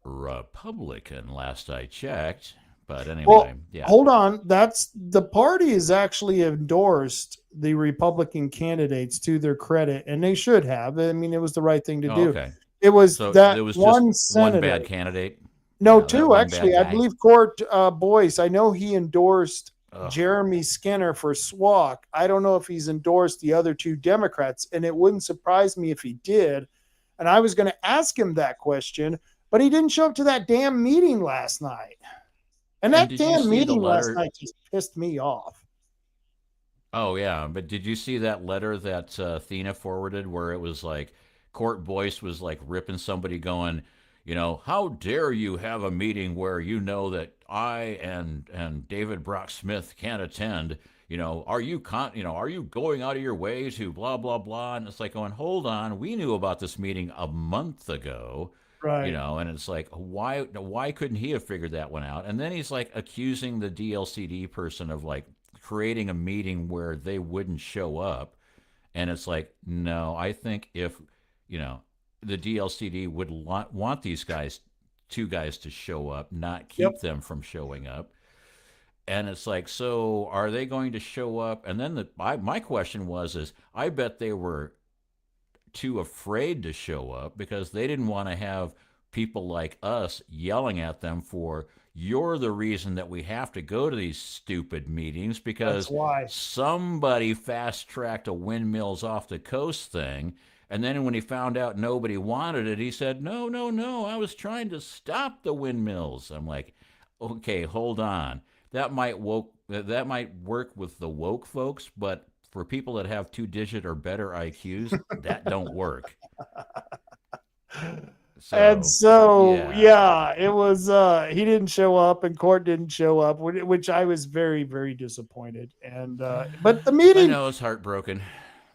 Speaker 6: Republican, last I checked. But anyway,
Speaker 3: hold on. That's the party has actually endorsed the Republican candidates to their credit, and they should have. I mean, it was the right thing to do.
Speaker 6: Okay.
Speaker 3: It was
Speaker 6: one
Speaker 3: just senator.
Speaker 6: One bad candidate.
Speaker 3: No, two actually. I believe Kuhrt Boyce. I know he endorsed Jeremy Skinner for SWAC. I don't know if he's endorsed the other two Democrats, and it wouldn't surprise me if he did. And I was going to ask him that question, but he didn't show up to that damn meeting last night. And that
Speaker 6: did you
Speaker 3: damn
Speaker 6: see the
Speaker 3: meeting last
Speaker 6: letter?
Speaker 3: night just pissed me off.
Speaker 6: Oh yeah, but did you see that letter that Athena forwarded, where it was like Court Boyce was like ripping somebody, going, how dare you have a meeting where you know that I and David Brock Smith can't attend? Are you are you going out of your way to blah blah blah? And it's like going, hold on, we knew about this meeting a month ago.
Speaker 3: Right.
Speaker 6: And it's like, why couldn't he have figured that one out? And then he's like accusing the DLCD person of like creating a meeting where they wouldn't show up. And it's like, no, I think if, the DLCD would want these two guys to show up, not keep them from showing up. And it's like, so are they going to show up? And then my question is, I bet they were too afraid to show up because they didn't want to have people like us yelling at them for, you're the reason that we have to go to these stupid meetings because
Speaker 3: That's why.
Speaker 6: somebody fast-tracked a windmills off the coast thing. And then when he found out nobody wanted it, he said, no, no, no, I was trying to stop the windmills. I'm like, okay, hold on. That might work with the woke folks, but for people that have 2-digit or better IQs, that don't work.
Speaker 3: Yeah, it was he didn't show up and Court didn't show up, which I was very, very disappointed. And but the meeting,
Speaker 6: I know, it's heartbroken.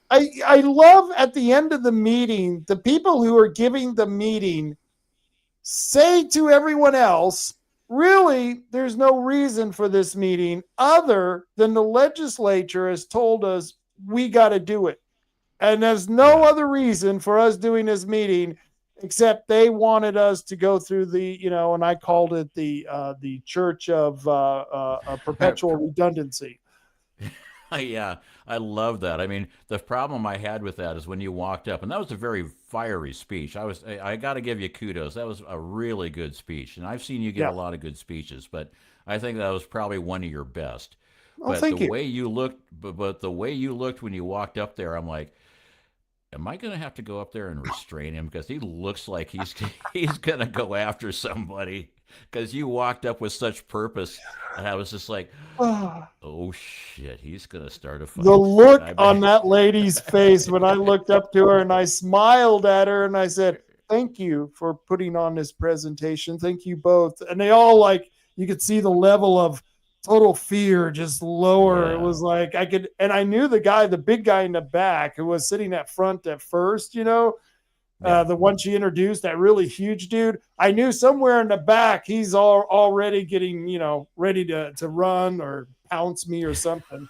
Speaker 3: I love at the end of the meeting, the people who are giving the meeting say to everyone else, really, there's no reason for this meeting other than the legislature has told us we got to do it. And there's no other reason for us doing this meeting except they wanted us to go through the, and I called it the church of perpetual redundancy.
Speaker 6: Yeah, I love that. I mean, the problem I had with that is when you walked up, and that was a very fiery speech. I got to give you kudos. That was a really good speech, and I've seen you give a lot of good speeches, but I think that was probably one of your best.
Speaker 3: Oh,
Speaker 6: but
Speaker 3: thank you.
Speaker 6: Way you looked, but the way you looked when you walked up there, I'm like, am I going to have to go up there and restrain him? Because he looks like he's going to go after somebody. Because you walked up with such purpose, and I was just like, oh shit, he's going to start a fight.
Speaker 3: The look on that lady's face when I looked up to her and I smiled at her and I said, thank you for putting on this presentation. Thank you both. And they all you could see the level of total fear just lower. It was like and I knew the big guy in the back who was sitting at front at first, the one she introduced, that really huge dude. I knew somewhere in the back he's already getting, ready to run or pounce me or something.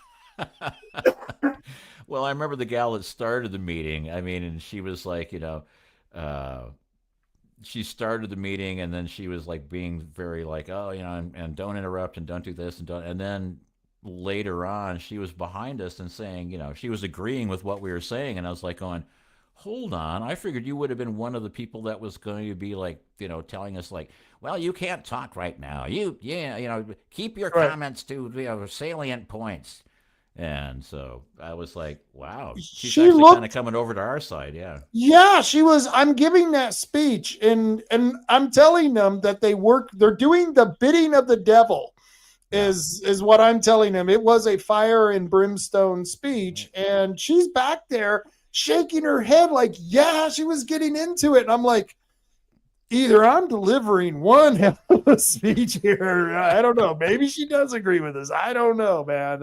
Speaker 6: Well, I remember the gal that started the meeting. I mean, and she was like, she started the meeting and then she was like being very like, oh, and don't interrupt and don't do this and then later on she was behind us and saying, she was agreeing with what we were saying. And I was like going, hold on, I figured you would have been one of the people that was going to be like, telling us like, well, you can't talk right now. Keep your comments to salient points. And so I was like, wow, she's actually kind of coming over to our side. Yeah.
Speaker 3: Yeah, she was. I'm giving that speech and I'm telling them that they're doing the bidding of the devil is what I'm telling them. It was a fire and brimstone speech. And she's back there shaking her head like, yeah, she was getting into it. And I'm like, either I'm delivering one hell of a speech here. I don't know. Maybe she does agree with us. I don't know, man.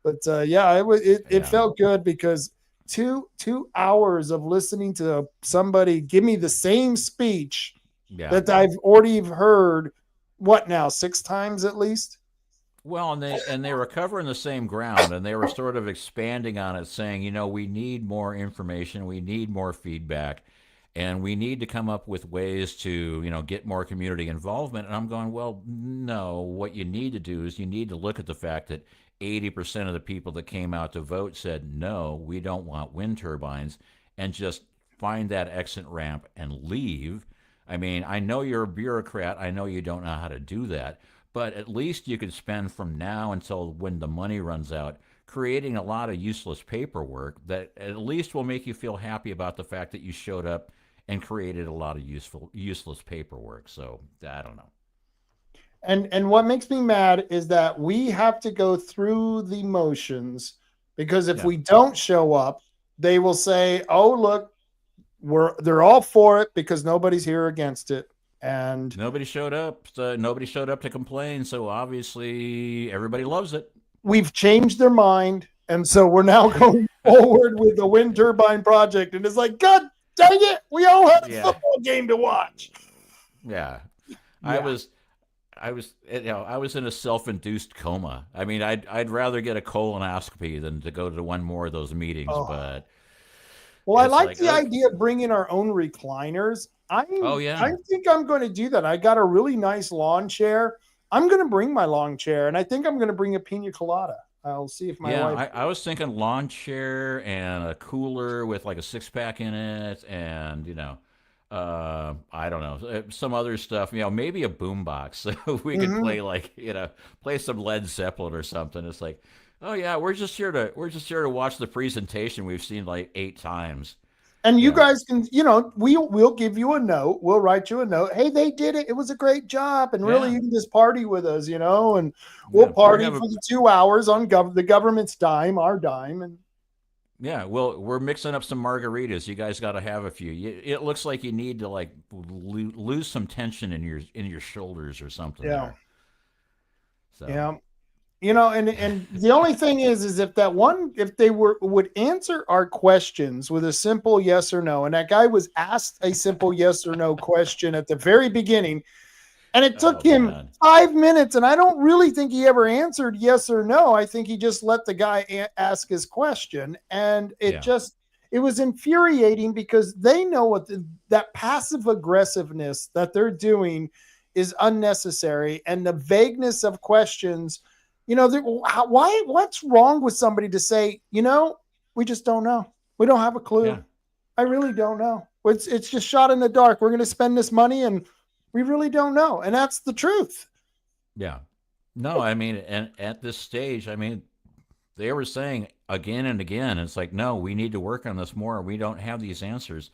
Speaker 3: But it felt good because 2 hours of listening to somebody give me the same speech that I've already heard, 6 times at least?
Speaker 6: Well, and they were covering the same ground, and they were sort of expanding on it, saying, we need more information, we need more feedback, and we need to come up with ways to, get more community involvement. And I'm going, well, no, what you need to do is you need to look at the fact that 80% of the people that came out to vote said, no, we don't want wind turbines, and just find that exit ramp and leave. I mean, I know you're a bureaucrat. I know you don't know how to do that. But at least you could spend from now until when the money runs out creating a lot of useless paperwork that at least will make you feel happy about the fact that you showed up and created a lot of useless paperwork. So I don't know.
Speaker 3: And what makes me mad is that we have to go through the motions, because if we don't show up, they will say, "Oh, look, they're all for it because nobody's here against it." And
Speaker 6: nobody showed up. Nobody showed up to complain. So obviously everybody loves it.
Speaker 3: We've changed their mind. And so we're now going forward with the wind turbine project. And it's like, God dang it, we all had a football game to watch.
Speaker 6: Yeah. I was in a self-induced coma. I mean, I'd rather get a colonoscopy than to go to one more of those meetings. But
Speaker 3: well, I like the idea of bringing our own recliners. I think I'm going to do that. I got a really nice lawn chair. I'm going to bring my lawn chair, and I think I'm going to bring a pina colada. I'll see if my wife.
Speaker 6: I was thinking lawn chair and a cooler with like a 6-pack in it, and I don't know, some other stuff. Maybe a boombox so we could play some Led Zeppelin or something. It's like, oh yeah, we're just here to watch the presentation we've seen like 8 times.
Speaker 3: And you guys can, we'll give you a note. We'll write you a note. Hey, they did it. It was a great job. And really, you can just party with us, and we'll party for the 2 hours on the government's dime, our dime. And
Speaker 6: we're mixing up some margaritas. You guys got to have a few. It looks like you need to like lose some tension in your shoulders or something.
Speaker 3: Yeah.
Speaker 6: There. So.
Speaker 3: Yeah. And the only thing is if they would answer our questions with a simple yes or no, and that guy was asked a simple yes or no question at the very beginning, and it took him 5 minutes, and I don't really think he ever answered yes or no. I think he just let the guy ask his question, and it was infuriating because they know what that passive aggressiveness that they're doing is unnecessary, and the vagueness of questions. What's wrong with somebody to say, we just don't know. We don't have a clue. Yeah. I really don't know. It's just shot in the dark. We're going to spend this money and we really don't know. And that's the truth.
Speaker 6: Yeah. No, I mean, and at this stage, I mean, they were saying again and again, it's like, no, we need to work on this more. We don't have these answers.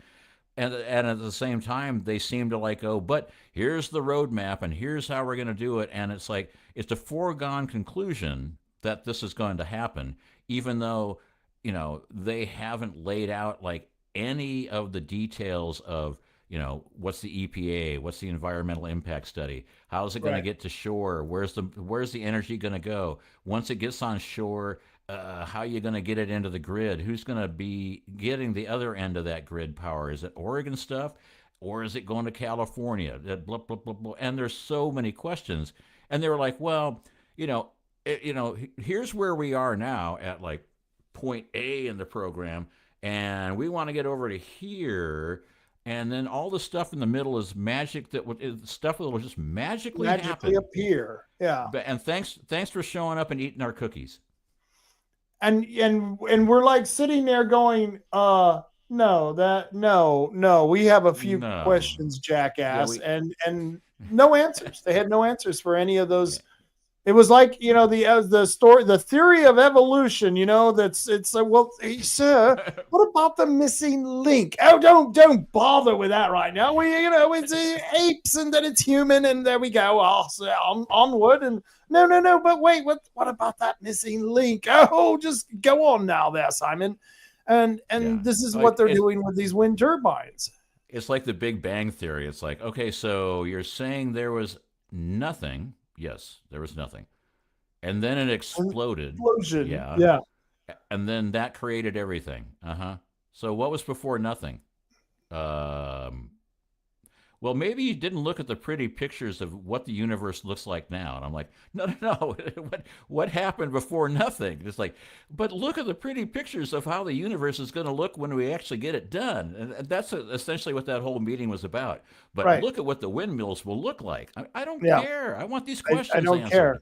Speaker 6: And at the same time, they seem to go, but here's the roadmap and here's how we're going to do it. And it's like, it's a foregone conclusion that this is going to happen, even though, they haven't laid out like any of the details of, what's the EPA, what's the environmental impact study, how's it going to get to shore, where's the energy going to go once it gets on shore. How are you going to get it into the grid? Who's going to be getting the other end of that grid power? Is it Oregon stuff, or is it going to California? Blah, blah, blah, blah. And there's so many questions. And they were like, well, here's where we are now at like point A in the program, and we want to get over to here. And then all the stuff in the middle is magic stuff that will just magically happen.
Speaker 3: appear. Yeah.
Speaker 6: And thanks for showing up and eating our cookies.
Speaker 3: And we're like sitting there going, no, we have a few questions, jackass, and no answers. They had no answers for any of those. It was like, the theory of evolution, it's like, well, hey, sir, what about the missing link? Oh, don't bother with that right now. It's apes and then it's human and there we go. Onward and no. But wait, what about that missing link? Oh, just go on now there, Simon. And this is what they're doing with these wind turbines.
Speaker 6: It's like the Big Bang Theory. It's like, okay, so you're saying there was nothing. Yes, there was nothing. And then it exploded.
Speaker 3: Explosion.
Speaker 6: Yeah. And then that created everything. Uh-huh. So what was before nothing? Well, maybe you didn't look at the pretty pictures of what the universe looks like now. And I'm like, no. What happened before nothing? It's like, but look at the pretty pictures of how the universe is going to look when we actually get it done. And that's essentially what that whole meeting was about. But look at what the windmills will look like. I don't care. I want these questions
Speaker 3: I don't
Speaker 6: answered.
Speaker 3: care.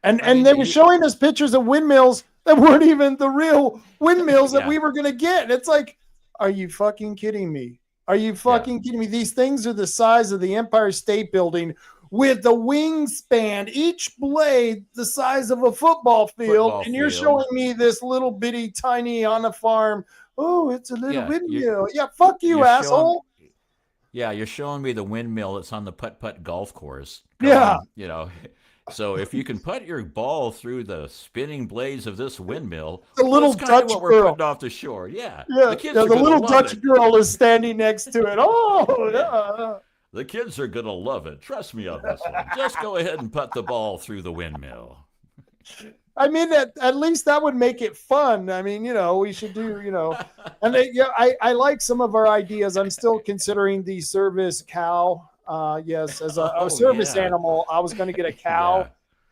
Speaker 3: And they were showing us pictures of windmills that weren't even the real windmills that we were going to get. It's like, are you fucking kidding me? Are you fucking kidding me? These things are the size of the Empire State Building with the wingspan, each blade the size of a football field. You're showing me this little bitty tiny on a farm. Oh, it's a little windmill. Yeah, fuck you, asshole.
Speaker 6: Yeah, you're showing me the windmill that's on the putt-putt golf course.
Speaker 3: Yeah.
Speaker 6: So if you can put your ball through the spinning blades of this windmill,
Speaker 3: The little
Speaker 6: that's kind of
Speaker 3: Dutch
Speaker 6: what we're
Speaker 3: girl.
Speaker 6: putting off the shore. Yeah,
Speaker 3: Yeah,
Speaker 6: the kids
Speaker 3: yeah.
Speaker 6: are
Speaker 3: The
Speaker 6: gonna
Speaker 3: little
Speaker 6: love
Speaker 3: Dutch
Speaker 6: it.
Speaker 3: girl is standing next to it. Oh, yeah.
Speaker 6: The kids are gonna love it. Trust me on this one. Just go ahead and put the ball through the windmill.
Speaker 3: I mean, at least that would make it fun. I mean, we should do, and I like some of our ideas. I'm still considering the service cow. Yes, as a
Speaker 6: Oh
Speaker 3: service
Speaker 6: yeah,
Speaker 3: animal, I was going to get a cow
Speaker 6: yeah,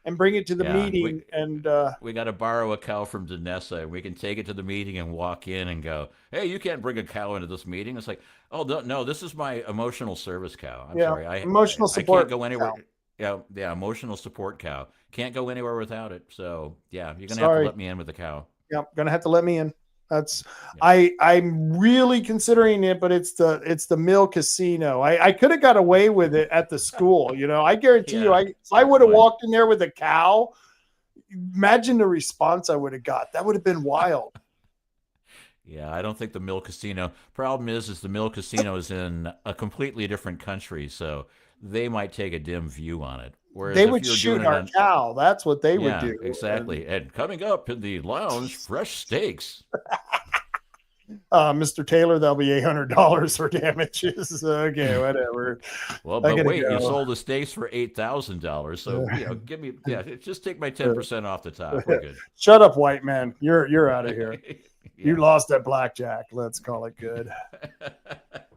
Speaker 3: and bring it to the
Speaker 6: yeah.
Speaker 3: meeting. And
Speaker 6: We got to borrow a cow from Danessa, and we can take it to the meeting and walk in and go, "Hey, you can't bring a cow into this meeting." It's like, "Oh no, this is my emotional service cow. I'm
Speaker 3: yeah,
Speaker 6: sorry,
Speaker 3: emotional
Speaker 6: I
Speaker 3: support.
Speaker 6: can't go anywhere."
Speaker 3: cow.
Speaker 6: Yeah, emotional support cow. Can't go anywhere without it. So yeah, you're gonna have to
Speaker 3: Sorry.
Speaker 6: let me in with the cow.
Speaker 3: Yep, gonna have to let me in. That's
Speaker 6: Yeah.
Speaker 3: I'm really considering it, but it's the Mill Casino. I could have got away with it at the school. I guarantee you,
Speaker 6: Yeah,
Speaker 3: if I would have
Speaker 6: good point.
Speaker 3: walked in there with a cow, imagine the response I would have got. That would have been wild.
Speaker 6: Yeah, I don't think the Mill Casino. Problem is the Mill Casino is in a completely different country, so they might take a dim view on it. Whereas
Speaker 3: They
Speaker 6: if
Speaker 3: would
Speaker 6: you're
Speaker 3: shoot
Speaker 6: doing it
Speaker 3: our
Speaker 6: on,
Speaker 3: cow. That's what they would
Speaker 6: yeah,
Speaker 3: do.
Speaker 6: exactly. And coming up in the lounge, fresh steaks.
Speaker 3: Mr. Taylor, that'll be $800 for damages. Okay, whatever.
Speaker 6: Well,
Speaker 3: I
Speaker 6: but
Speaker 3: gotta
Speaker 6: wait,
Speaker 3: go.
Speaker 6: you sold the steaks for $8,000, so give me just take my 10% off the top. We're good.
Speaker 3: Shut up, white man. You're out of here. You
Speaker 6: Yeah.
Speaker 3: lost at blackjack. Let's call it good.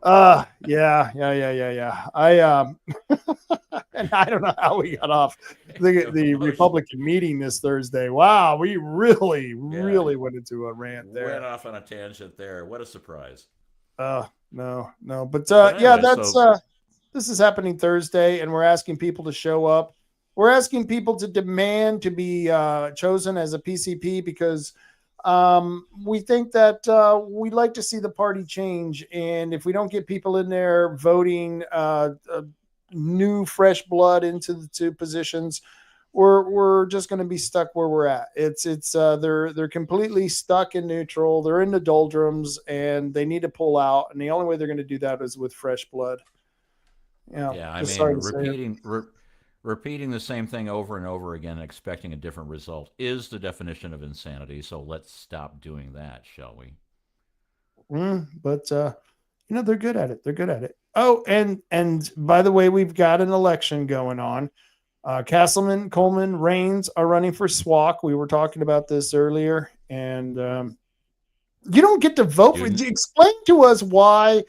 Speaker 3: Yeah. I and I don't know how we got off the Republican meeting this Thursday. Wow, we really went into a rant there.
Speaker 6: Went off on a tangent there. What a surprise.
Speaker 3: No. But
Speaker 6: But
Speaker 3: yeah,
Speaker 6: anyway,
Speaker 3: that's
Speaker 6: so
Speaker 3: this is happening Thursday, and we're asking people to show up. We're asking people to demand to be chosen as a PCP because we think that we'd like to see the party change. And if we don't get people in there voting new, fresh blood into the two positions, we're just going to be stuck where we're at. They're completely stuck in neutral. They're in the doldrums, and they need to pull out. And the only way they're going to do that is with fresh blood.
Speaker 6: yeah, I
Speaker 3: just
Speaker 6: mean,
Speaker 3: sorry to say it.
Speaker 6: repeating the same thing over and over again and expecting a different result is the definition of insanity. So let's stop doing that, shall we?
Speaker 3: But they're good at it. They're good at it. Oh, and by the way, we've got an election going on. Castleman, Coleman, Raines are running for SWAC. We were talking about this earlier, and you don't get to vote. Explain to us why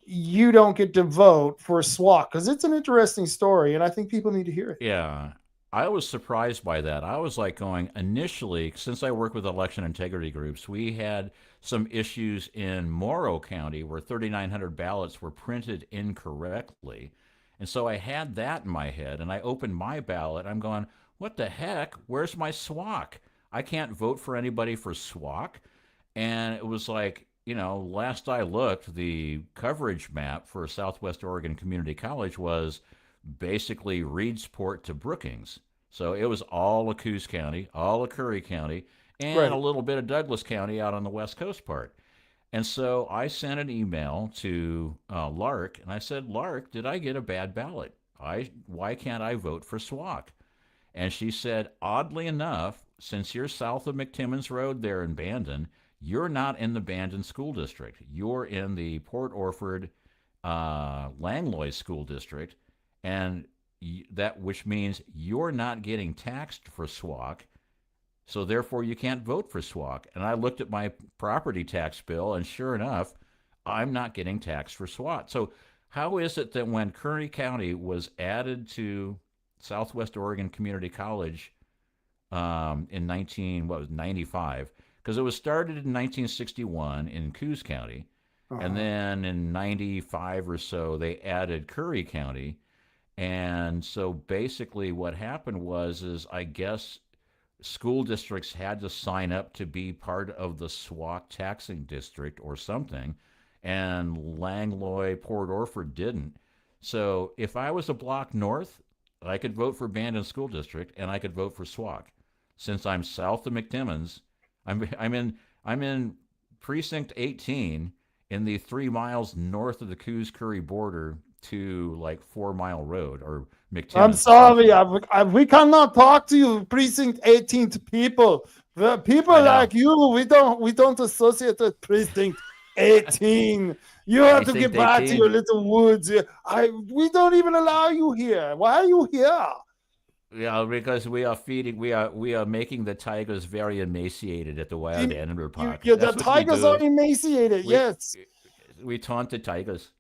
Speaker 3: you don't get to vote for SWAC, because it's an interesting story, and I think people need to hear it.
Speaker 6: Yeah, I was surprised by that. I was like going, initially, since I work with election integrity groups, we had some issues in Morrow County where 3,900 ballots were printed incorrectly. And so I had that in my head, and I opened my ballot. I'm going, what the heck? Where's my SWAC? I can't vote for anybody for SWAC. And it was like, last I looked, the coverage map for Southwest Oregon Community College was basically Reedsport to Brookings. So it was all of Coos County, all of Curry County, and
Speaker 3: Right.
Speaker 6: a little bit of Douglas County out on the West Coast part. And so I sent an email to Lark, and I said, Lark, did I get a bad ballot? Why can't I vote for SWAC? And she said, oddly enough, since you're south of McTimmons Road there in Bandon, you're not in the Bandon School District. You're in the Port Orford Langlois School District, and which means you're not getting taxed for SWAC. So therefore, you can't vote for SWAC. And I looked at my property tax bill, and sure enough, I'm not getting taxed for SWAC. So how is it that when Curry County was added to Southwest Oregon Community College in 95, because it was started in 1961 in Coos County, and then in 95 or so, they added Curry County. And so basically what happened is I guess school districts had to sign up to be part of the SWAC taxing district or something, and Langlois, Port Orford didn't. So if I was a block north, I could vote for Bandon School District, and I could vote for SWAC. Since I'm south of McTimmons, I'm in precinct 18 in the 3 miles north of the Coos Curry border to like 4 Mile Road or McTinnis.
Speaker 3: I'm sorry, we cannot talk to you, precinct 18 people. The people like you, we don't associate with precinct 18. You have to get
Speaker 6: Precinct
Speaker 3: back to
Speaker 6: 18.
Speaker 3: your little woods. We don't even allow you here. Why are you here?
Speaker 6: Yeah, because we are making the tigers very emaciated at the Wild Animal Park.
Speaker 3: The
Speaker 6: That's what we
Speaker 3: tigers
Speaker 6: do.
Speaker 3: are emaciated. Yes.
Speaker 6: We taunt the tigers.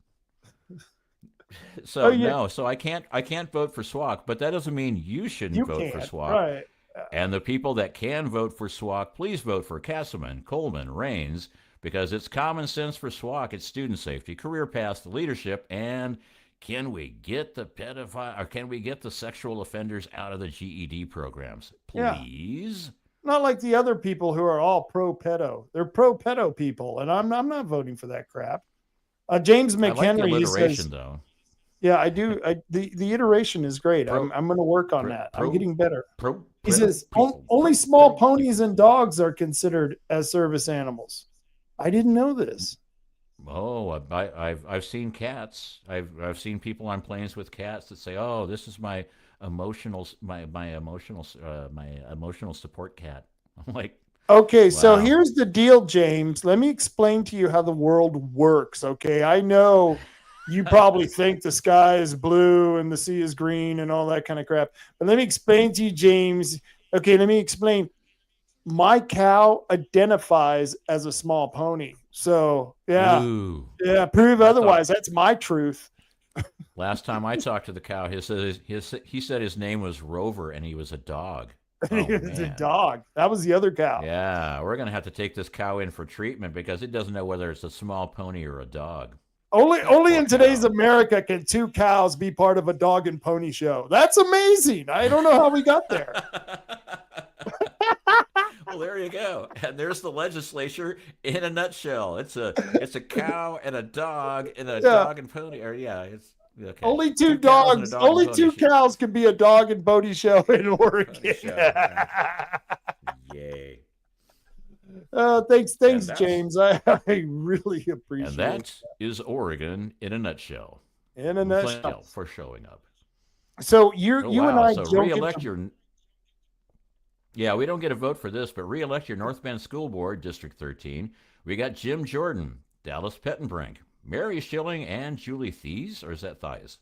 Speaker 6: So no, so I can't vote for SWAC, but that doesn't mean you shouldn't vote for SWAC.
Speaker 3: Right.
Speaker 6: And the people that can vote for SWAC, please vote for Castleman, Coleman, Raines, because it's common sense for SWAC. It's student safety, career paths, leadership, and can we get the pedophile or can we get the sexual offenders out of the GED programs, please?
Speaker 3: Yeah. Not like the other people who are all pro-pedo. They're pro-pedo people, and I'm not voting for that crap. James McHenry,
Speaker 6: I like the alliteration,
Speaker 3: says,
Speaker 6: though.
Speaker 3: Yeah, I do. The iteration is great. I'm going to work on that. I'm getting better. He says only small ponies and dogs are considered as service animals. I didn't know this.
Speaker 6: Oh, I've seen cats. I've seen people on planes with cats that say, "Oh, this is my emotional support cat." I'm like,
Speaker 3: okay,
Speaker 6: wow.
Speaker 3: So here's the deal, James. Let me explain to you how the world works. Okay, I know you probably think the sky is blue and the sea is green and all that kind of crap, but let me explain to you, James. Okay, let me explain. My cow identifies as a small pony. So, prove otherwise. That's my truth.
Speaker 6: Last time I talked to the cow, he said his name was Rover and he was a dog.
Speaker 3: He was a dog. That was the other cow.
Speaker 6: Yeah, we're going to have to take this cow in for treatment because it doesn't know whether it's a small pony or a dog.
Speaker 3: Only in today's America can two cows be part of a dog and pony show. That's amazing. I don't know how we got there.
Speaker 6: Well, there you go. And there's the legislature in a nutshell. It's a cow and a dog and a dog and pony. Or it's okay.
Speaker 3: Only two dogs. Only two cows can be a dog and pony show in Oregon.
Speaker 6: Yay.
Speaker 3: Thanks, James. I really appreciate it.
Speaker 6: And that is Oregon in a nutshell.
Speaker 3: In a nutshell.
Speaker 6: For showing up.
Speaker 3: So you and I
Speaker 6: so re-elect your... Yeah, we don't get a vote for this, but re-elect your North Bend School Board, District 13. We got Jim Jordan, Dallas Pettenbrink, Mary Schilling, and Julie Thies, or is that Thies?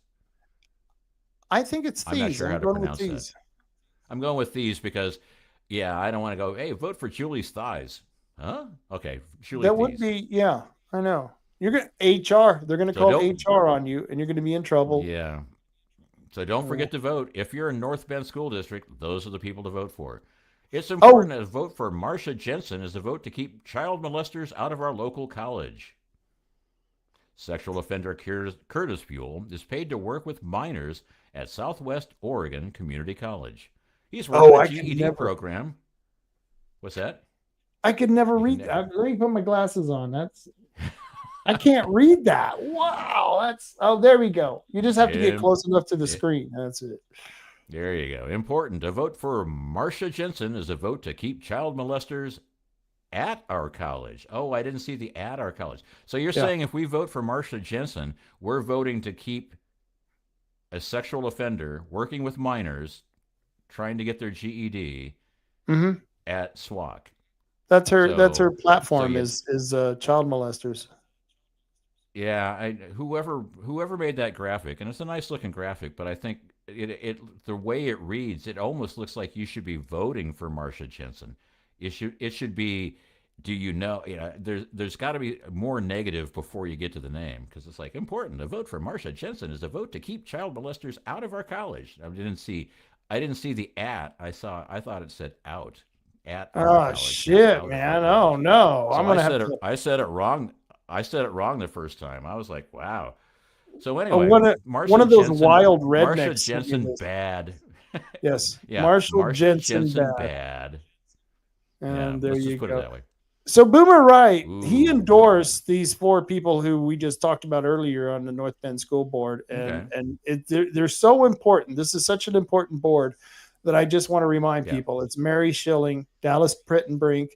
Speaker 3: I think it's Thies.
Speaker 6: I'm not sure how to pronounce that. I'm going with Thies because, I don't want to go, hey, vote for Julie's Thies. Huh? Okay, Julie
Speaker 3: That
Speaker 6: Thies.
Speaker 3: would be, I know. You're going to HR. They're going to call HR on you, and you're going to be in trouble.
Speaker 6: Yeah. So don't forget to vote. If you're in North Bend School District, those are the people to vote for. It's important to vote for Marcia Jensen as a vote to keep child molesters out of our local college. Sexual offender Curtis Buell is paid to work with minors at Southwest Oregon Community College. He's working a GED program. What's that?
Speaker 3: I could never read that. Let me put my glasses on. I can't read that. Wow. There we go. You just have to get close enough to the screen. That's it.
Speaker 6: There you go. Important to vote for Marcia Jensen is a vote to keep child molesters at our college. Oh, I didn't see the at our college. So you're saying if we vote for Marcia Jensen, we're voting to keep a sexual offender working with minors trying to get their GED at SWAC.
Speaker 3: That's her platform is child molesters.
Speaker 6: Yeah, whoever made that graphic, and it's a nice looking graphic, but I think the way it reads, it almost looks like you should be voting for Marcia Jensen. It should be, do you know? There's got to be more negative before you get to the name because it's like important to vote for Marcia Jensen is a vote to keep child molesters out of our college. I didn't see the at. I thought it said out at.
Speaker 3: Oh shit, man! Oh no!
Speaker 6: So I said it wrong. I said it wrong the first time. I was like, wow. So anyway,
Speaker 3: one of those wild rednecks.
Speaker 6: Marcia Jensen bad.
Speaker 3: Yes.
Speaker 6: Yeah.
Speaker 3: Marcia Jensen
Speaker 6: bad.
Speaker 3: And there you
Speaker 6: go. Put it that way.
Speaker 3: So Boomer Wright, he endorsed these 4 people who we just talked about earlier on the North Bend School Board, and they're so important. This is such an important board that I just want to remind people. It's Mary Schilling, Dallas Pettenbrink,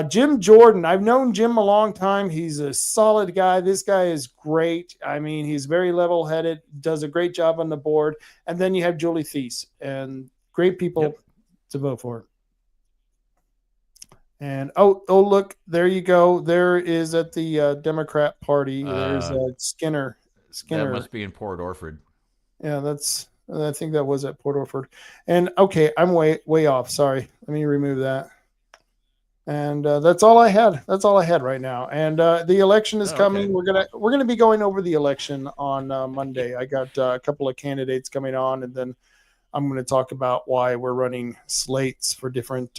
Speaker 3: Jim Jordan. I've known Jim a long time. He's a solid guy. This guy is great. I mean, he's very level-headed, does a great job on the board. And then you have Julie Thies, and great people to vote for. And look, there you go. There is at the Democrat Party. There's Skinner.
Speaker 6: That must be in Port Orford.
Speaker 3: Yeah, I think that was at Port Orford. And okay, I'm way off. Sorry. Let me remove that. And that's all I had. That's all I had right now. And the election is coming.
Speaker 6: Okay.
Speaker 3: We're gonna be going over the election on Monday. I got a couple of candidates coming on, and then I'm going to talk about why we're running slates for different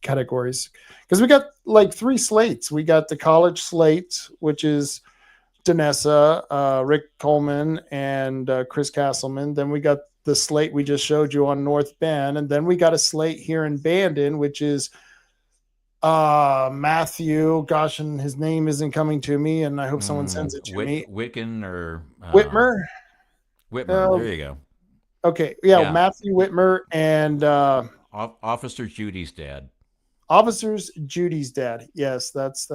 Speaker 3: categories. Because we got like 3 slates. We got the college slate, which is Danessa, Rick Coleman, and Chris Castleman. Then we got the slate we just showed you on North Bend, and then we got a slate here in Bandon, which is Matthew, gosh, and his name isn't coming to me, and I hope someone sends it to me.
Speaker 6: Wicken or
Speaker 3: Whitmer.
Speaker 6: There you go.
Speaker 3: Okay, yeah, Matthew Whitmer and
Speaker 6: Officer Judy's dad.
Speaker 3: Officer's Judy's dad. Yes, that's.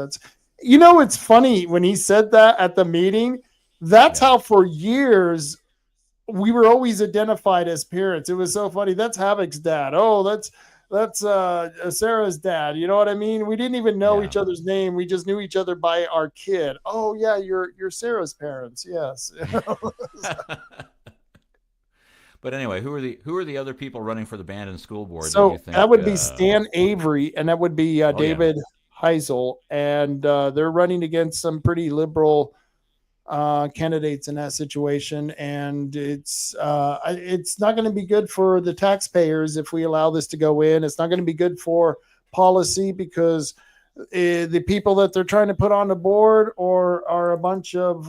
Speaker 3: You know, it's funny when he said that at the meeting. That's how for years we were always identified as parents. It was so funny. That's Havoc's dad. Oh, that's Sarah's dad. You know what I mean? We didn't even know each other's name. We just knew each other by our kid. Oh yeah, you're Sarah's parents. Yes.
Speaker 6: But anyway, who are the other people running for the Bandon School Board?
Speaker 3: So that would be Stan Avery, and that would be David Heisel, and they're running against some pretty liberal candidates in that situation, and it's not going to be good for the taxpayers if we allow this to go in. It's not going to be good for policy because the people that they're trying to put on the board are a bunch of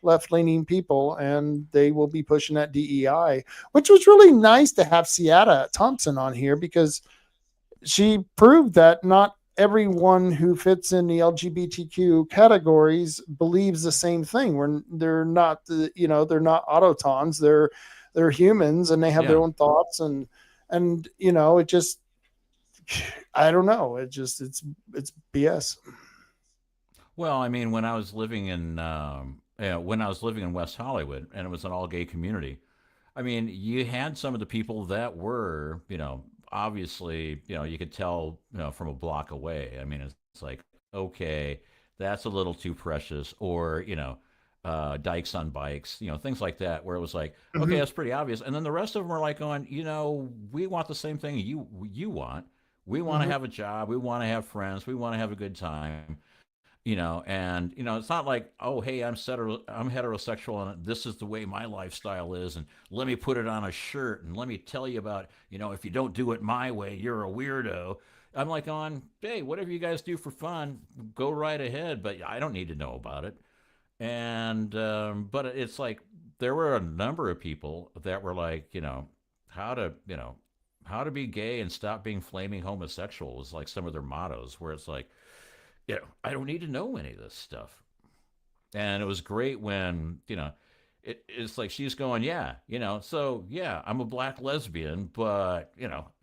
Speaker 3: left-leaning people, and they will be pushing that DEI, which was really nice to have Ciatta Thompson on here because she proved that not everyone who fits in the LGBTQ categories believes the same thing. They're not they're not autotons. They're humans, and they have their own thoughts, and it just, I don't know. It's BS.
Speaker 6: Well, I mean, when I was living in West Hollywood, and it was an all-gay community, I mean, you had some of the people that were, obviously, you could tell, from a block away. I mean, it's like, okay, that's a little too precious, or dykes on bikes, things like that, where it was like, okay, that's pretty obvious. And then the rest of them are like going, we want the same thing you want. We want to have a job. We want to have friends. We want to have a good time, and, it's not like, oh, hey, I'm heterosexual and this is the way my lifestyle is. And let me put it on a shirt and let me tell you about, if you don't do it my way, you're a weirdo. I'm like, hey, whatever you guys do for fun, go right ahead. But I don't need to know about it. And, but it's like, there were a number of people that were like, how to be gay and stop being flaming homosexual was like some of their mottos, where it's like, I don't need to know any of this stuff. And it was great when, it's like she's going, so I'm a black lesbian, but,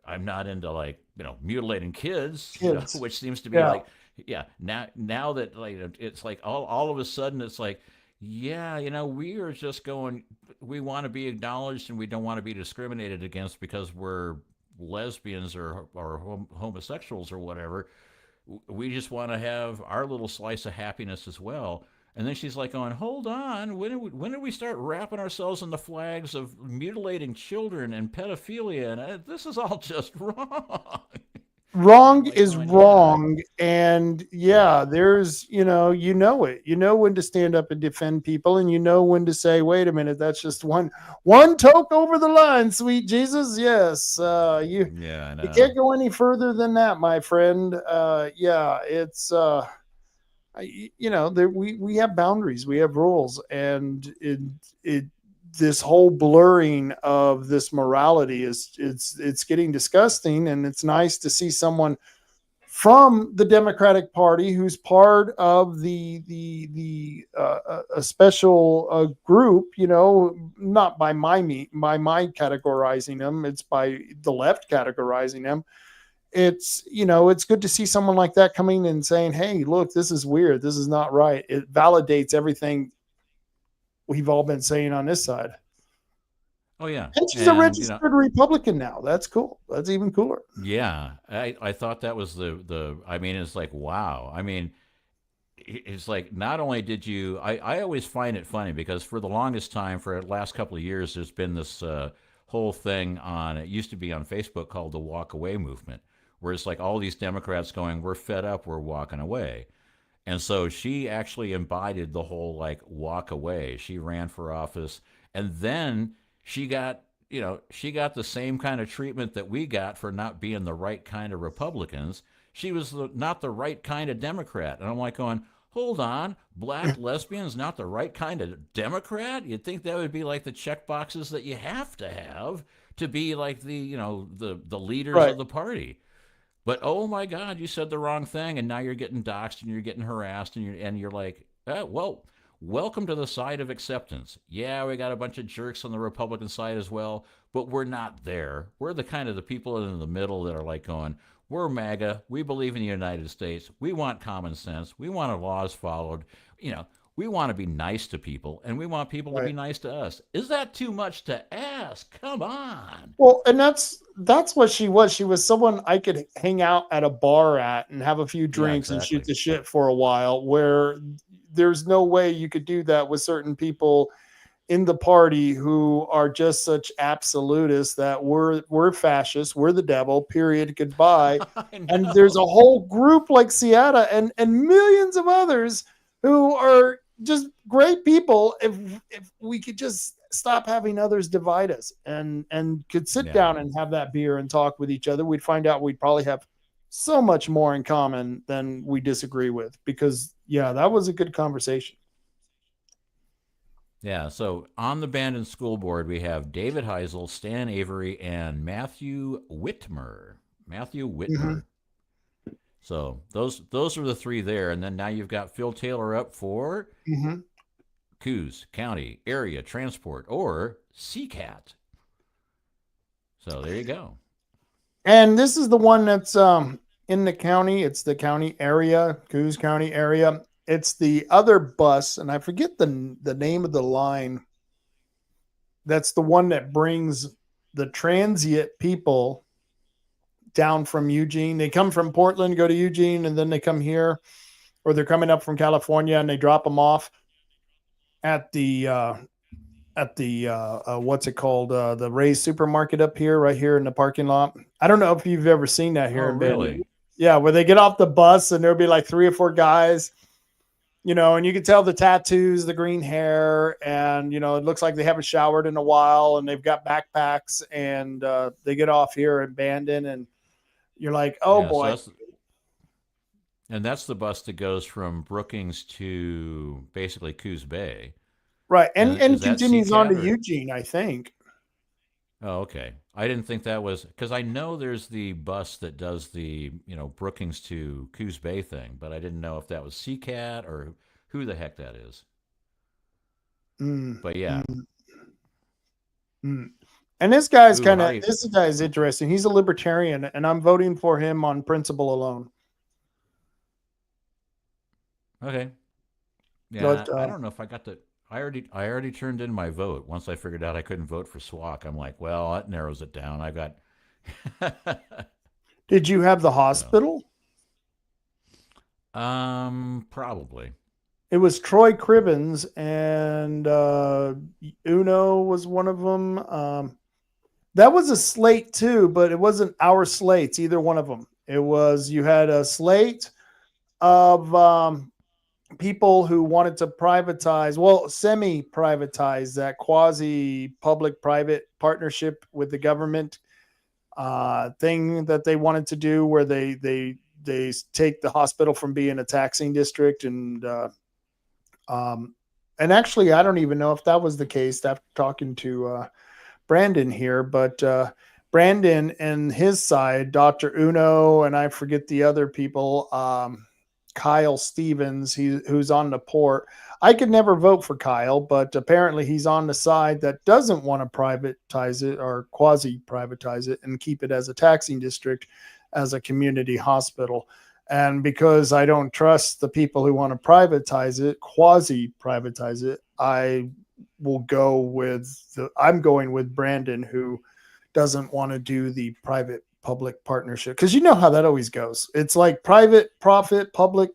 Speaker 6: I'm not into like, mutilating kids. Which seems to be like, now that like, it's like all of a sudden it's like, we are just going, we want to be acknowledged and we don't want to be discriminated against because we're lesbians or homosexuals or whatever. We just want to have our little slice of happiness as well. And then she's like going, hold on, when did we start wrapping ourselves in the flags of mutilating children and pedophilia? And this is all just wrong.
Speaker 3: Wrong is wrong. And there's, you know when to stand up and defend people, and when to say, wait a minute, that's just one toke over the line, sweet Jesus. Yes. You can't go any further than that, my friend. It's, we have boundaries, we have rules, and this whole blurring of this morality it's getting disgusting. And it's nice to see someone from the Democratic Party who's part of a special group, not by my categorizing them, it's by the left categorizing them. it's, it's good to see someone like that coming and saying, hey, look, this is weird. This is not right. It validates everything we've all been saying on this side.
Speaker 6: Oh yeah,
Speaker 3: And she's a registered Republican now. That's cool. That's even cooler.
Speaker 6: Yeah, I thought that was I mean, it's like, wow. I mean, it's like, not only did you, I always find it funny because for the longest time, for the last couple of years, there's been this whole thing it used to be on Facebook called the walk away movement, where it's like all these Democrats going, we're fed up, we're walking away. And so she actually embodied the whole like walk away. She ran for office, and then she got, she got the same kind of treatment that we got for not being the right kind of Republicans. She was not the right kind of Democrat. And I'm like going, hold on, black lesbians, not the right kind of Democrat? You'd think that would be like the check boxes that you have to be like the, the leaders of the party. But oh my God, you said the wrong thing, and now you're getting doxxed and you're getting harassed, and you're like, well, welcome to the side of acceptance. Yeah, we got a bunch of jerks on the Republican side as well, but we're not there. We're the kind of the people in the middle that are like going, we're MAGA. We believe in the United States. We want common sense. We want our laws followed. We want to be nice to people, and we want people to be nice to us. Is that too much to ask? Come on.
Speaker 3: Well, and that's what she was. She was someone I could hang out at a bar at and have a few drinks and shoot the shit for a while, where there's no way you could do that with certain people in the party who are just such absolutists that we're fascists, we're the devil, period, goodbye. And there's a whole group like Ciatta and millions of others who are just great people. If we could just stop having others divide us and could sit down and have that beer and talk with each other, we'd find out we'd probably have so much more in common than we disagree with, because that was a good conversation.
Speaker 6: Yeah, so on the Bandon School Board, we have David Heisel, Stan Avery, and Matthew Whitmer. Mm-hmm. So those are the three there. And then now you've got Phil Taylor up for Coos County Area Transport, or CCAT. So there you go.
Speaker 3: And this is the one that's in the county. It's the county area, Coos County area. It's the other bus, and I forget the name of the line. That's the one that brings the transient people down from Eugene. They come from Portland, go to Eugene, and then they come here, or they're coming up from California, and they drop them off at the what's it called? The Ray's Supermarket up here, right here in the parking lot. I don't know if you've ever seen that here in Bandon.
Speaker 6: Really?
Speaker 3: Yeah, where they get off the bus and there'll be like 3 or 4 guys, and you can tell the tattoos, the green hair, and, it looks like they haven't showered in a while, and they've got backpacks, and they get off here in Bandon, and you're like, oh boy.
Speaker 6: So that's the bus that goes from Brookings to basically Coos Bay.
Speaker 3: Right. And continues on to Eugene, I think.
Speaker 6: Oh, okay. I didn't think that was, because I know there's the bus that does the, Brookings to Coos Bay thing, but I didn't know if that was CCAT or who the heck that is. But yeah.
Speaker 3: And this guy's this guy is interesting. He's a libertarian, and I'm voting for him on principle alone.
Speaker 6: Okay. Yeah, but, I don't know if I got the. I already turned in my vote. Once I figured out I couldn't vote for SWAC, I'm like, well, that narrows it down. I got.
Speaker 3: Did you have the hospital?
Speaker 6: Probably.
Speaker 3: It was Troy Cribbins, and Uno was one of them. That was a slate too, but it wasn't our slates, either one of them. It was, you had a slate of people who wanted to privatize, semi-privatize that quasi-public-private partnership with the government thing that they wanted to do, where they take the hospital from being a taxing district, and actually, I don't even know if that was the case after talking to Brandon here, but Brandon and his side, Dr. Uno, and I forget the other people, Kyle Stevens, who's on the port. I could never vote for Kyle, but apparently he's on the side that doesn't want to privatize it or quasi-privatize it and keep it as a taxing district. as a community hospital. And because I don't trust the people who want to privatize it, quasi-privatize it, I'm going with Brandon, who doesn't want to do the private-public partnership. Because you know how that always goes. It's like private, profit, public.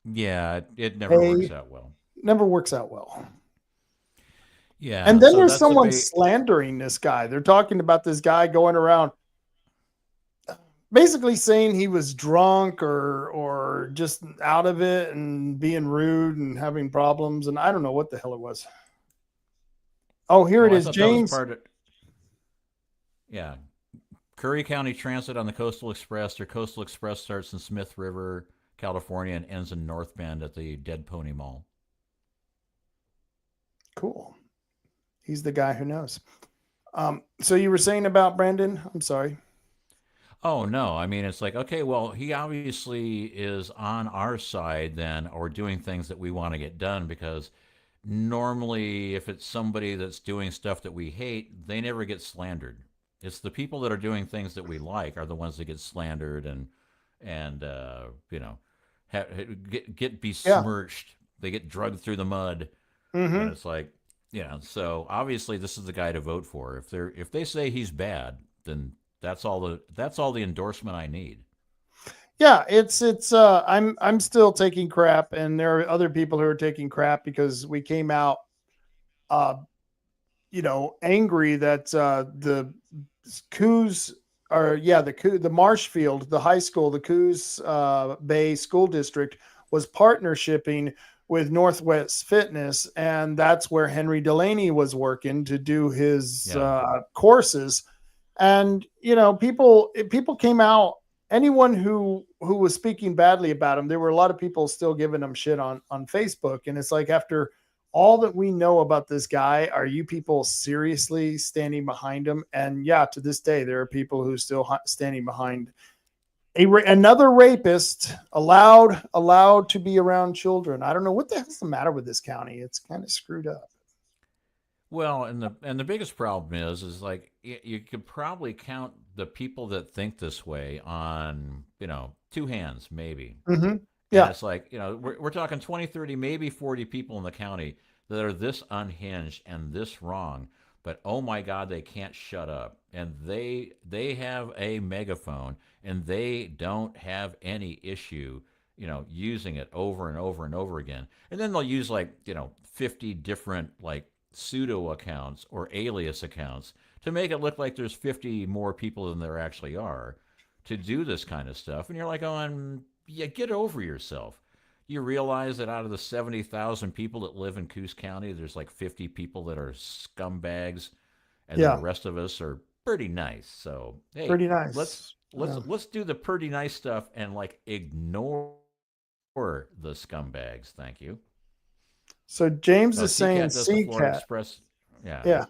Speaker 6: Yeah, it never works out well.
Speaker 3: Never works out well.
Speaker 6: Yeah.
Speaker 3: And then
Speaker 6: so
Speaker 3: there's
Speaker 6: that's
Speaker 3: someone slandering this guy. They're talking about this guy going around basically saying he was drunk or just out of it and being rude and having problems. And I don't know what the hell it was. Oh, here it is, James.
Speaker 6: Yeah. Curry County Transit on the Coastal Express. Their Coastal Express starts in Smith River, California, and ends in North Bend at the Dead Pony Mall.
Speaker 3: Cool. He's the guy who knows. So you were saying about Brandon? I'm sorry.
Speaker 6: Oh, no. I mean, it's like, okay, well, he obviously is on our side then, or doing things that we want to get done, because normally if it's somebody that's doing stuff that we hate, they never get slandered. It's the people that are doing things that we like are the ones that get slandered and you know, get besmirched. Yeah. They get drugged through the mud. Mm-hmm. And it's like, yeah. So obviously this is the guy to vote for. If they say he's bad, then that's all the endorsement I need.
Speaker 3: Yeah, I'm still taking crap, and there are other people who are taking crap because we came out angry that the Coos the Marshfield, the high school, the Coos Bay School District was partnershiping with Northwest Fitness, and that's where Henry Delaney was working to do his courses. And people came out. Anyone who was speaking badly about him, there were a lot of people still giving him shit on Facebook. And it's like, after all that we know about this guy, are you people seriously standing behind him? And yeah, to this day, there are people who still standing behind another rapist allowed to be around children. I don't know what the hell's the matter with this county. It's kind of screwed up.
Speaker 6: Well, and the biggest problem is like you could probably count the people that think this way on, two hands, maybe.
Speaker 3: Mm-hmm. Yeah.
Speaker 6: And it's like, we're talking 20, 30, maybe 40 people in the county that are this unhinged and this wrong, but oh my God, they can't shut up. And they have a megaphone and they don't have any issue, using it over and over and over again. And then they'll use 50 different pseudo accounts or alias accounts to make it look like there's 50 more people than there actually are to do this kind of stuff. And you're like, get over yourself. You realize that out of the 70,000 people that live in Coos County, there's 50 people that are scumbags, and the rest of us are pretty nice. So hey,
Speaker 3: pretty nice.
Speaker 6: Let's do the pretty nice stuff and ignore the scumbags. Thank you.
Speaker 3: So James is saying CCAT.
Speaker 6: Express. Yeah.
Speaker 3: Yeah.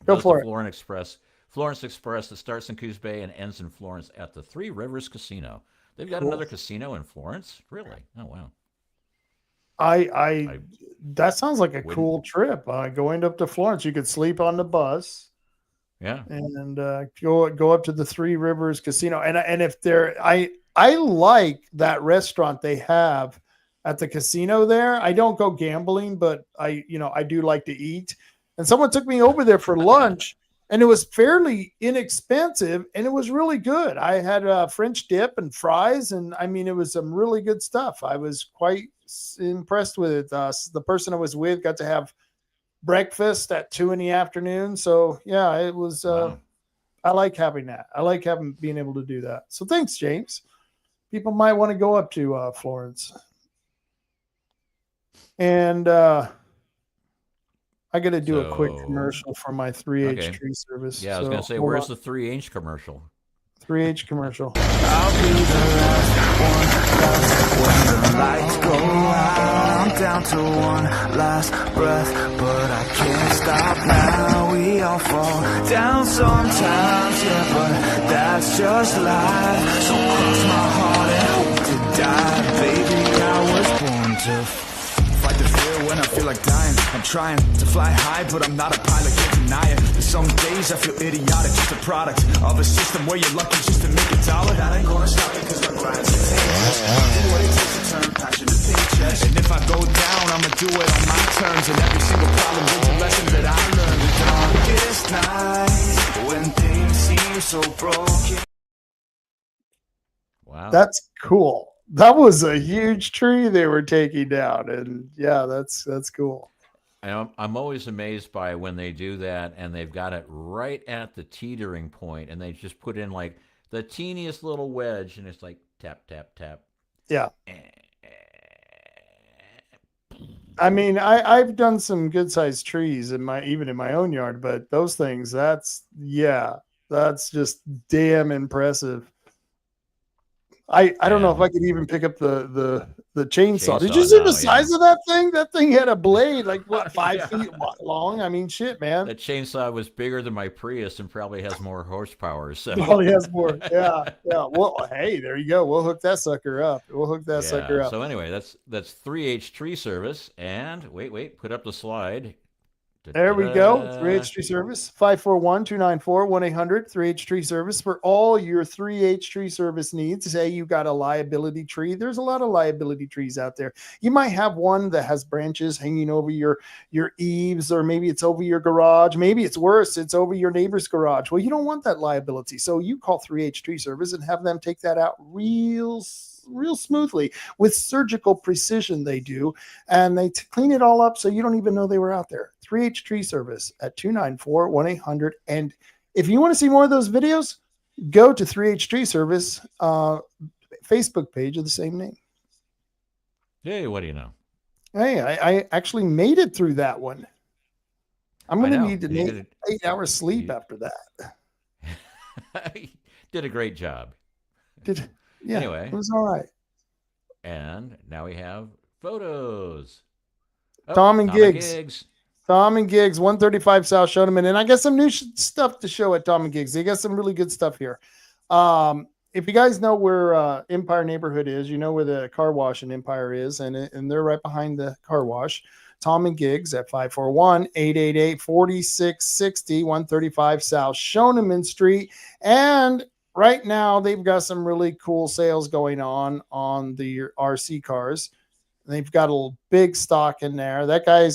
Speaker 3: Go for it.
Speaker 6: Florence Express that starts in Coos Bay and ends in Florence at the Three Rivers Casino. They've got another casino in Florence? Really? Oh, wow.
Speaker 3: I that sounds like a cool trip. Going up to Florence, you could sleep on the bus.
Speaker 6: Yeah.
Speaker 3: And go up to the Three Rivers Casino. And if I like that restaurant they have at the casino there. I don't go gambling, but I do like to eat. And someone took me over there for lunch, and it was fairly inexpensive, and it was really good. I had French dip and fries, and it was some really good stuff. I was quite impressed with it. The person I was with got to have breakfast at 2 p.m. So yeah, it was. Wow. I like having that. I like being able to do that. So thanks, James. People might want to go up to Florence. And I got to do a quick commercial for my 3H tree service.
Speaker 6: Yeah, I was going to say, where's the 3H commercial?
Speaker 3: 3H commercial.
Speaker 7: I'll be the last one when the lights go out. I'm down to one last breath, but I can't stop now. We all fall down sometimes, yeah, but that's just life. So cross my heart and hope to die. Baby, I was born to fight the fear when I feel like dying. I'm trying to fly high, but I'm not a pilot, can't deny it. There's some days I feel idiotic, just a product of a system where you're lucky just to make a dollar. That ain't gonna stop me cause my grind's contagious. Do what it takes to turn passion to paychecks. And if I go down, I'ma do it on my terms. And every single problem is a lesson that I learned. The darkest night, when things seem so broken.
Speaker 6: Wow.
Speaker 3: That's cool. That was a huge tree they were taking down, and yeah, that's cool.
Speaker 6: I'm always amazed by when they do that and they've got it right at the teetering point and they just put in like the teeniest little wedge and it's like tap, tap, tap.
Speaker 3: Yeah. I mean, I've done some good sized trees even in my own yard, but those things, that's just damn impressive. I don't know if I could even pick up the chainsaw. Did you see the size of that thing? That thing had a blade like what, 5 feet long? I mean, shit, man.
Speaker 6: That chainsaw was bigger than my Prius and probably has more horsepower. So
Speaker 3: Probably has more. Yeah. Well, hey, there you go. We'll hook that sucker up.
Speaker 6: So anyway, that's 3H Tree Service. And wait, put up the slide.
Speaker 3: There we go. 3H Tree Service, 541-294-1800, 3H Tree Service for all your 3H Tree Service needs. Say you got a liability tree. There's a lot of liability trees out there. You might have one that has branches hanging over your eaves, or maybe it's over your garage. Maybe it's worse, it's over your neighbor's garage. Well, you don't want that liability. So you call 3H Tree Service and have them take that out real smoothly with surgical precision. They do, and they clean it all up so you don't even know they were out there. 3H Tree Service at 294-1800. And if you want to see more of those videos, go to 3H Tree Service Facebook page of the same name.
Speaker 6: Hey, what do you know?
Speaker 3: Hey, I actually made it through that one. I'm going to need to take 8 hours sleep after that.
Speaker 6: Did a great job.
Speaker 3: Anyway, it was all right.
Speaker 6: And now we have photos.
Speaker 3: Tom and Giggs. Tom and Giggs, 135 South Shoneman. And I got some new stuff to show at Tom and Giggs. They got some really good stuff here. If you guys know where Empire neighborhood is, you know where the car wash in Empire is, and they're right behind the car wash. Tom and Giggs at 541-888-4660, 135 South Shoneman Street. And right now, they've got some really cool sales going on the RC cars. They've got a big stock in there. That guy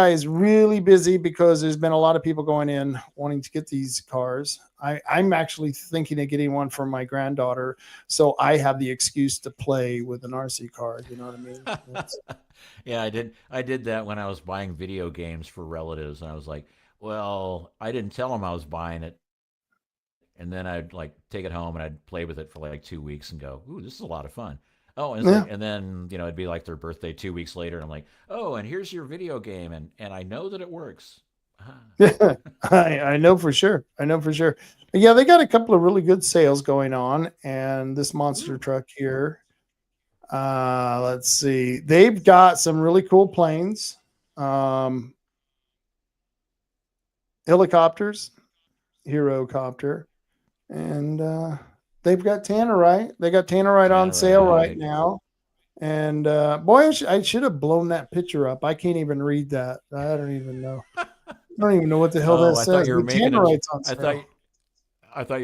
Speaker 3: is really busy because there's been a lot of people going in wanting to get these cars. I'm actually thinking of getting one for my granddaughter, so I have the excuse to play with an RC car. You know what I mean?
Speaker 6: Yeah, I did that when I was buying video games for relatives, and I was like, well, I didn't tell them I was buying it. And then I'd like take it home and I'd play with it for like 2 weeks and go, ooh, this is a lot of fun. Oh, and, and then, it'd be like their birthday 2 weeks later. And I'm like, oh, and here's your video game. And I know that it works.
Speaker 3: I know for sure. Yeah, they got a couple of really good sales going on. And this monster truck here, let's see. They've got some really cool planes, helicopters, Herocopter. And they've got Tannerite. They got Tannerite on sale right now. And boy, I should have blown that picture up. I can't even read that. I don't even know. I don't even know what the hell that says.
Speaker 6: I thought you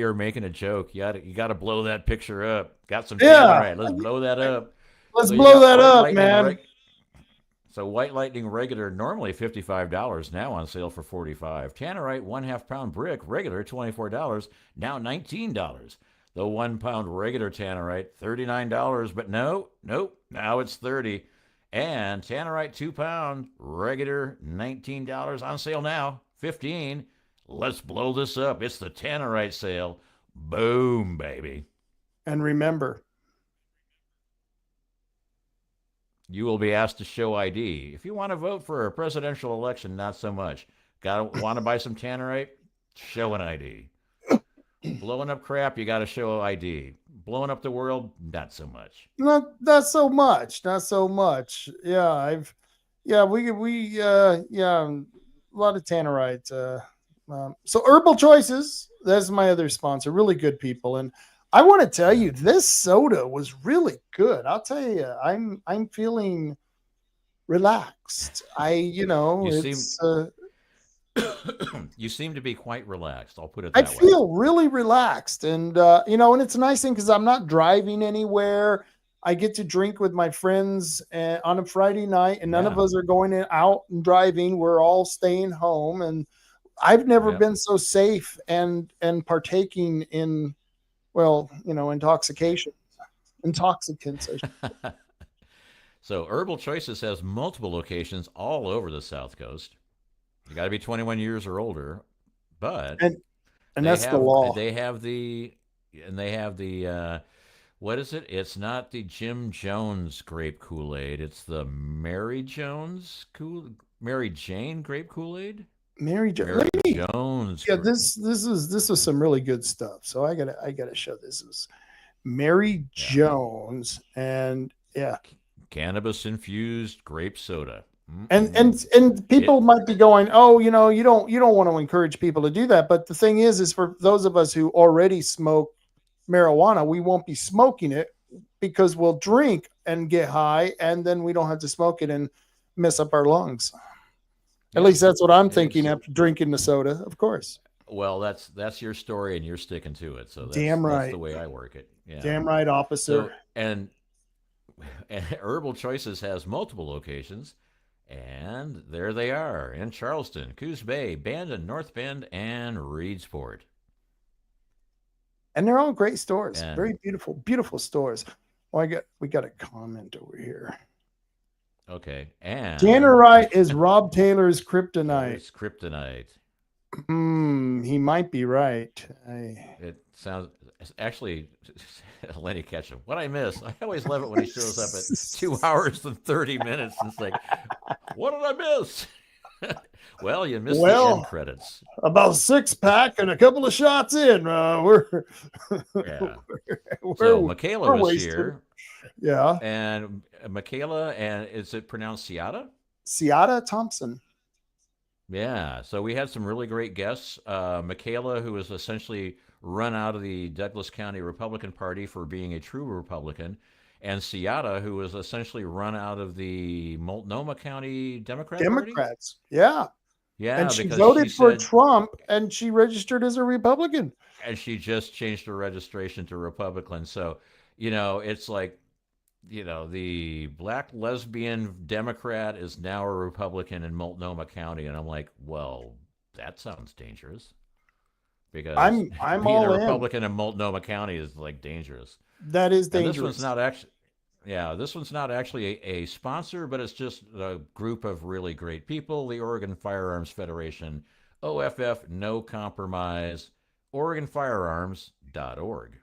Speaker 6: were making a joke. You got to blow that picture up. Got some Tannerite. Let's blow that up.
Speaker 3: Let's blow that up, man.
Speaker 6: So White Lightning regular, normally $55, now on sale for $45. Tannerite 1/2 pound brick, regular $24, now $19. The 1 pound regular Tannerite, $39, but nope, now it's $30. And Tannerite 2 pound, regular $19, on sale now, $15. Let's blow this up. It's the Tannerite sale. Boom, baby.
Speaker 3: And remember,
Speaker 6: you will be asked to show ID. If you want to vote for a presidential election, not so much. Want to buy some Tannerite? Show an ID. Blowing up crap, you got to show ID. Blowing up the world, not so much.
Speaker 3: Not so much. Yeah, a lot of Tannerite. So Herbal Choices, that's my other sponsor. Really good people. And I want to tell you, this soda was really good. I'll tell you, I'm feeling relaxed. It's
Speaker 6: You seem to be quite relaxed. I'll put it
Speaker 3: I
Speaker 6: that way.
Speaker 3: feel really relaxed, and and it's a nice thing because I'm not driving anywhere. I get to drink with my friends on a Friday night, and none of
Speaker 6: Yeah.
Speaker 3: us are going out and driving. We're all staying home, and I've never
Speaker 6: Yep.
Speaker 3: been so safe and partaking in, well, intoxicants.
Speaker 6: So Herbal Choices has multiple locations all over the South Coast. You got to be 21 years or older, but
Speaker 3: and that's the law.
Speaker 6: they have the what is it? It's not the Jim Jones grape Kool-Aid. It's the Mary Jane grape Kool-Aid.
Speaker 3: Mary
Speaker 6: Mary Jones.
Speaker 3: Yeah, this is some really good stuff. So I gotta show this. Is Mary Jones, and
Speaker 6: cannabis infused grape soda.
Speaker 3: And people might be going, oh, you don't want to encourage people to do that. But the thing is for those of us who already smoke marijuana, we won't be smoking it because we'll drink and get high, and then we don't have to smoke it and mess up our lungs. At least that's what I'm thinking after drinking the soda, of course.
Speaker 6: Well, that's your story, and you're sticking to it. So that's the way I work it. Yeah.
Speaker 3: Damn right, officer.
Speaker 6: So, and Herbal Choices has multiple locations, and there they are in Charleston, Coos Bay, Bandon, North Bend, and Reedsport.
Speaker 3: And they're all great stores.
Speaker 6: And
Speaker 3: very beautiful, beautiful stores. Oh, we got a comment over here.
Speaker 6: Okay. And
Speaker 3: Tannerite is Rob Taylor's kryptonite.
Speaker 6: It's kryptonite.
Speaker 3: He might be right.
Speaker 6: It sounds actually, Lenny Ketchum. What I miss? I always love it when he shows up at 2 hours and 30 minutes. And it's like, what did I miss? Well, you missed the end credits.
Speaker 3: About 6-pack and a couple of shots in.
Speaker 6: So Michaela was
Speaker 3: wasted.
Speaker 6: here.
Speaker 3: Yeah.
Speaker 6: And Michaela, and is it pronounced Ciatta?
Speaker 3: Ciatta Thompson.
Speaker 6: Yeah. So we had some really great guests. Michaela, who was essentially run out of the Douglas County Republican Party for being a true Republican, and Ciatta, who was essentially run out of the Multnomah County Democrats.
Speaker 3: Yeah.
Speaker 6: Yeah.
Speaker 3: And she voted for Trump, and she registered as a Republican.
Speaker 6: And she just changed her registration to Republican. So, it's like, the black lesbian Democrat is now a Republican in Multnomah County. And I'm like, well, that sounds dangerous. Because
Speaker 3: I'm
Speaker 6: being
Speaker 3: all
Speaker 6: a Republican in Multnomah County is like dangerous.
Speaker 3: That is dangerous.
Speaker 6: And this one's not actually a sponsor, but it's just a group of really great people. The Oregon Firearms Federation, OFF, No Compromise, OregonFirearms.org.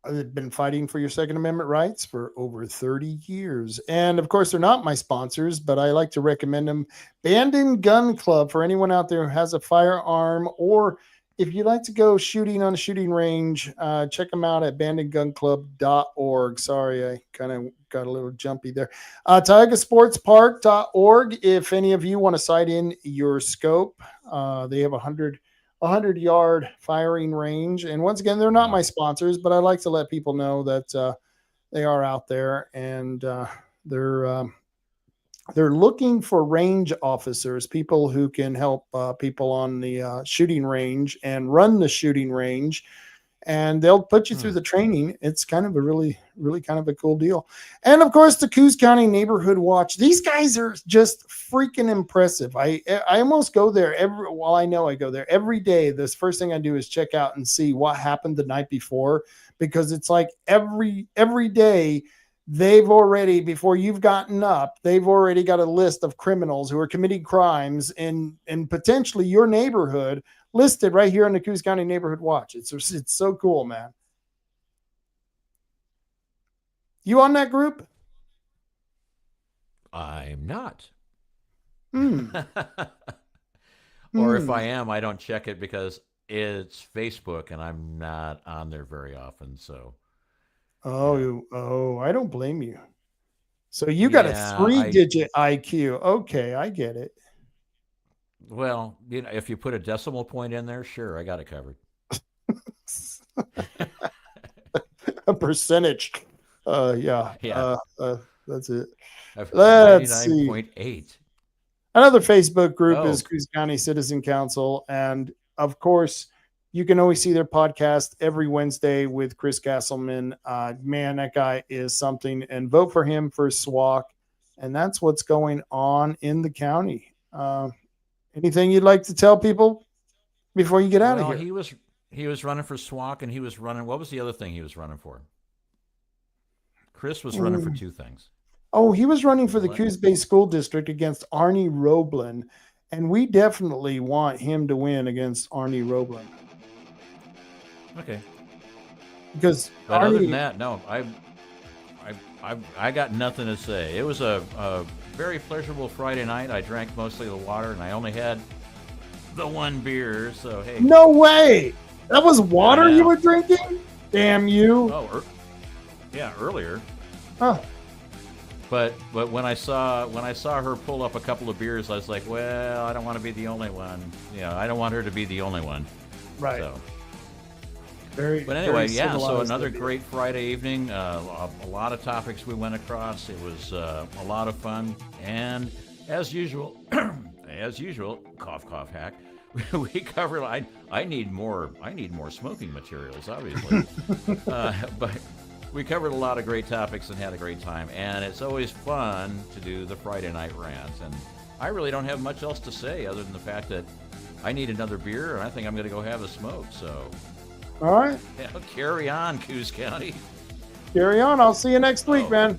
Speaker 3: I've been fighting for your Second Amendment rights for over 30 years. And of course, they're not my sponsors, but I like to recommend them. Bandon Gun Club, for anyone out there who has a firearm, or if you'd like to go shooting on a shooting range, check them out at bandongunclub.org. Sorry, I kind of got a little jumpy there. TyagaSportsPark.org. If any of you want to sight in your scope, they have 100-yard firing range. And once again, they're not my sponsors, but I like to let people know that they are out there, and they're looking for range officers, people who can help people on the shooting range and run the shooting range. And they'll put you through the training. It's kind of a really, really kind of a cool deal. And of course, the Coos County Neighborhood Watch. These guys are just freaking impressive. I almost go there I know I go there every day. This first thing I do is check out and see what happened the night before, because it's like every day they've already, before you've gotten up, they've already got a list of criminals who are committing crimes in potentially your neighborhood, listed right here on the Coos County Neighborhood Watch. It's so cool, man. You on that group?
Speaker 6: I'm not.
Speaker 3: Or
Speaker 6: if I am, I don't check it because it's Facebook and I'm not on there very often. So.
Speaker 3: Oh, I don't blame you. So you got a 3-digit IQ. Okay, I get it.
Speaker 6: Well, if you put a decimal point in there, sure, I got it covered.
Speaker 3: A percentage. Yeah. That's it.
Speaker 6: Let's
Speaker 3: Let's see.
Speaker 6: 99.8.
Speaker 3: Another Facebook group
Speaker 6: Oh.
Speaker 3: is Coos County Citizen Council. And of course, you can always see their podcast every Wednesday with Chris Castleman. Man, that guy is something. And vote for him for SWAC. And that's what's going on in the county. Anything you'd like to tell people before you get out of
Speaker 6: Well,
Speaker 3: here?
Speaker 6: he was running for SWAC, and he was running. What was the other thing he was running for? Chris was running for two things.
Speaker 3: Oh, he was running for the
Speaker 6: What?
Speaker 3: Coos Bay School District against Arnie Roblin. And we definitely want him to win against Arnie Roblin.
Speaker 6: Okay.
Speaker 3: Because
Speaker 6: But other than
Speaker 3: Arnie,
Speaker 6: that, no, I got nothing to say. It was a very pleasurable Friday night. I drank mostly the water, and I only had the one beer. So hey,
Speaker 3: no way. That was water
Speaker 6: Yeah.
Speaker 3: you were drinking? Damn you.
Speaker 6: oh, yeah, earlier.
Speaker 3: Huh.
Speaker 6: But when I saw her pull up a couple of beers, I was like, well, I don't want to be the only one. I don't want her to be the only one.
Speaker 3: Right.
Speaker 6: So.
Speaker 3: Very,
Speaker 6: But anyway,
Speaker 3: very
Speaker 6: yeah, so
Speaker 3: civilized
Speaker 6: another
Speaker 3: of you.
Speaker 6: great Friday evening. A lot of topics we went across. It was a lot of fun. And as usual, cough, cough, hack, we covered, I need more smoking materials, obviously. But we covered a lot of great topics and had a great time. And it's always fun to do the Friday Night Rant. And I really don't have much else to say other than the fact that I need another beer, and I think I'm going to go have a smoke. So...
Speaker 3: All right.
Speaker 6: Yeah, carry on, Coos County.
Speaker 3: Carry on. I'll see you next week, man.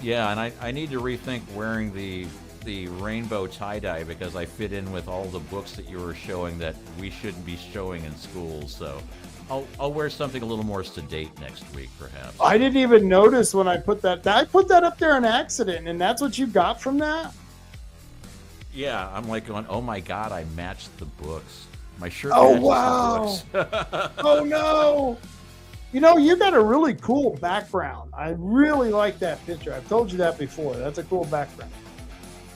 Speaker 6: Yeah, and I need to rethink wearing the rainbow tie-dye because I fit in with all the books that you were showing that we shouldn't be showing in schools. So I'll wear something a little more sedate next week, perhaps.
Speaker 3: I didn't even notice when I put that. I put that up there on accident, and that's what you got from that?
Speaker 6: Yeah, I'm like going, oh my God, I matched the books. My shirt
Speaker 3: Oh,
Speaker 6: matches
Speaker 3: wow.
Speaker 6: the books.
Speaker 3: Oh, no. You got a really cool background. I really like that picture. I've told you that before. That's a cool background.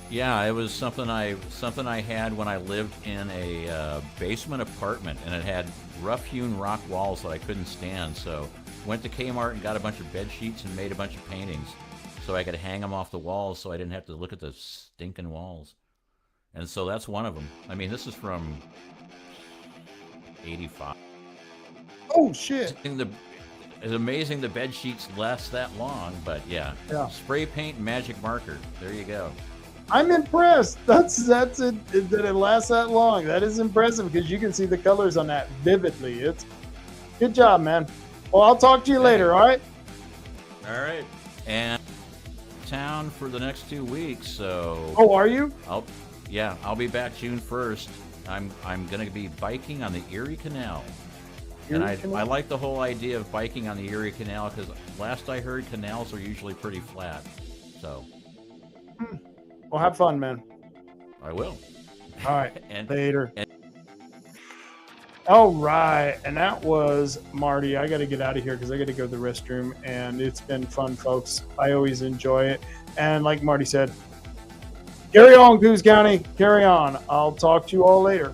Speaker 6: Yeah, it was something I had when I lived in a basement apartment, and it had rough-hewn rock walls that I couldn't stand. So went to Kmart and got a bunch of bed sheets and made a bunch of paintings so I could hang them off the walls so I didn't have to look at the stinking walls. And so that's one of them. I mean, this is from 85.
Speaker 3: Oh, shit.
Speaker 6: It's amazing the bed sheets last that long, but yeah. Spray paint and magic marker. There you go.
Speaker 3: I'm impressed. That's it, that it lasts that long. That is impressive because you can see the colors on that vividly. It's good job, man. Well, I'll talk to you later, all right?
Speaker 6: All right. And town for the next 2 weeks, so...
Speaker 3: Oh, are you?
Speaker 6: I'll be back June 1st. I'm going to be biking on the Erie Canal. And I like the whole idea of biking on the Erie Canal because last I heard, canals are usually pretty flat. So...
Speaker 3: Well, have fun, man.
Speaker 6: I will.
Speaker 3: All right.
Speaker 6: And
Speaker 3: later. All right. And that was Marty. I got to get out of here because I got to go to the restroom. And it's been fun, folks. I always enjoy it. And like Marty said, carry on, Coos County. Carry on. I'll talk to you all later.